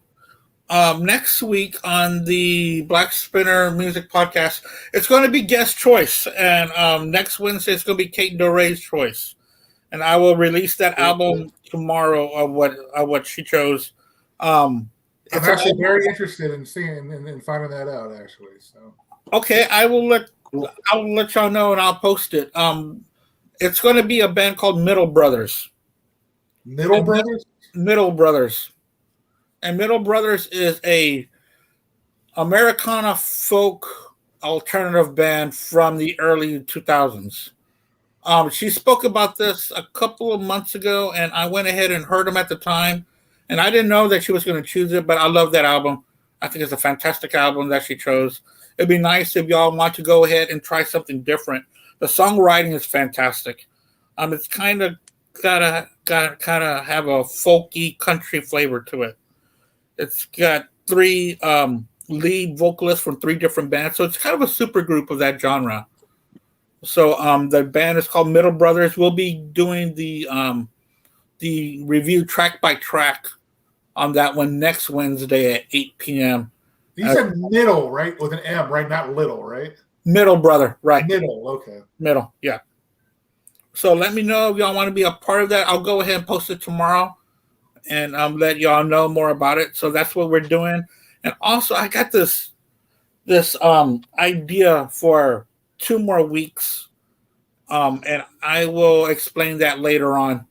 Next week on the Black Spinner Music Podcast, it's going to be guest choice, and next Wednesday it's going to be Kate Doray's choice, and I will release that album tomorrow of what she chose. I'm actually very interested in seeing and finding that out. Actually, so okay, I will let y'all know, and I'll post it. It's going to be a band called Middle Brothers. Middle Brothers. Middle Brothers, and Middle Brothers is a Americana folk alternative band from the early 2000s. She spoke about this a couple of months ago, and I went ahead and heard them at the time. And I didn't know that she was going to choose it, but I love that album. I think it's a fantastic album that she chose. It'd be nice if y'all want to go ahead and try something different. The songwriting is fantastic. It's kind of gotta have a folky country flavor to it. It's got 3 lead vocalists from 3 different bands, so it's kind of a super group of that genre. So the band is called Middle Brothers. We'll be doing the the review track by track on that one next Wednesday at 8 p.m. You said middle, right? With an M, right? Not little, right? Middle, brother. Right. Middle, okay. Middle, yeah. So let me know if y'all want to be a part of that. I'll go ahead and post it tomorrow and let y'all know more about it. So that's what we're doing. And also, I got this idea for 2 more weeks. And I will explain that later on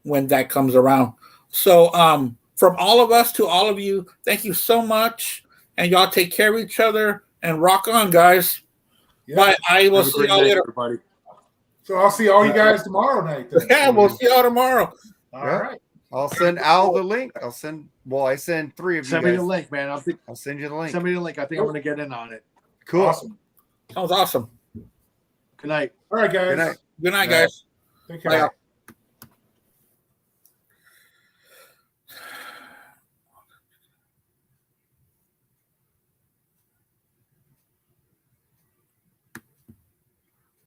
when that comes around. So from all of us to all of you, thank you so much. And y'all take care of each other and rock on, guys. Yeah. Bye. I will see y'all later. everybody. So I'll see all you guys tomorrow night. Then. Yeah, we'll see y'all tomorrow. All right. I'll send Al the link. I send 3 of you Send me guys. the link, man. I'll send you the link. Send me the link. I think I'm going to get in on it. Cool. Awesome. Sounds awesome. Good night. All right, guys. Good night. Good night, guys. Take care. Bye.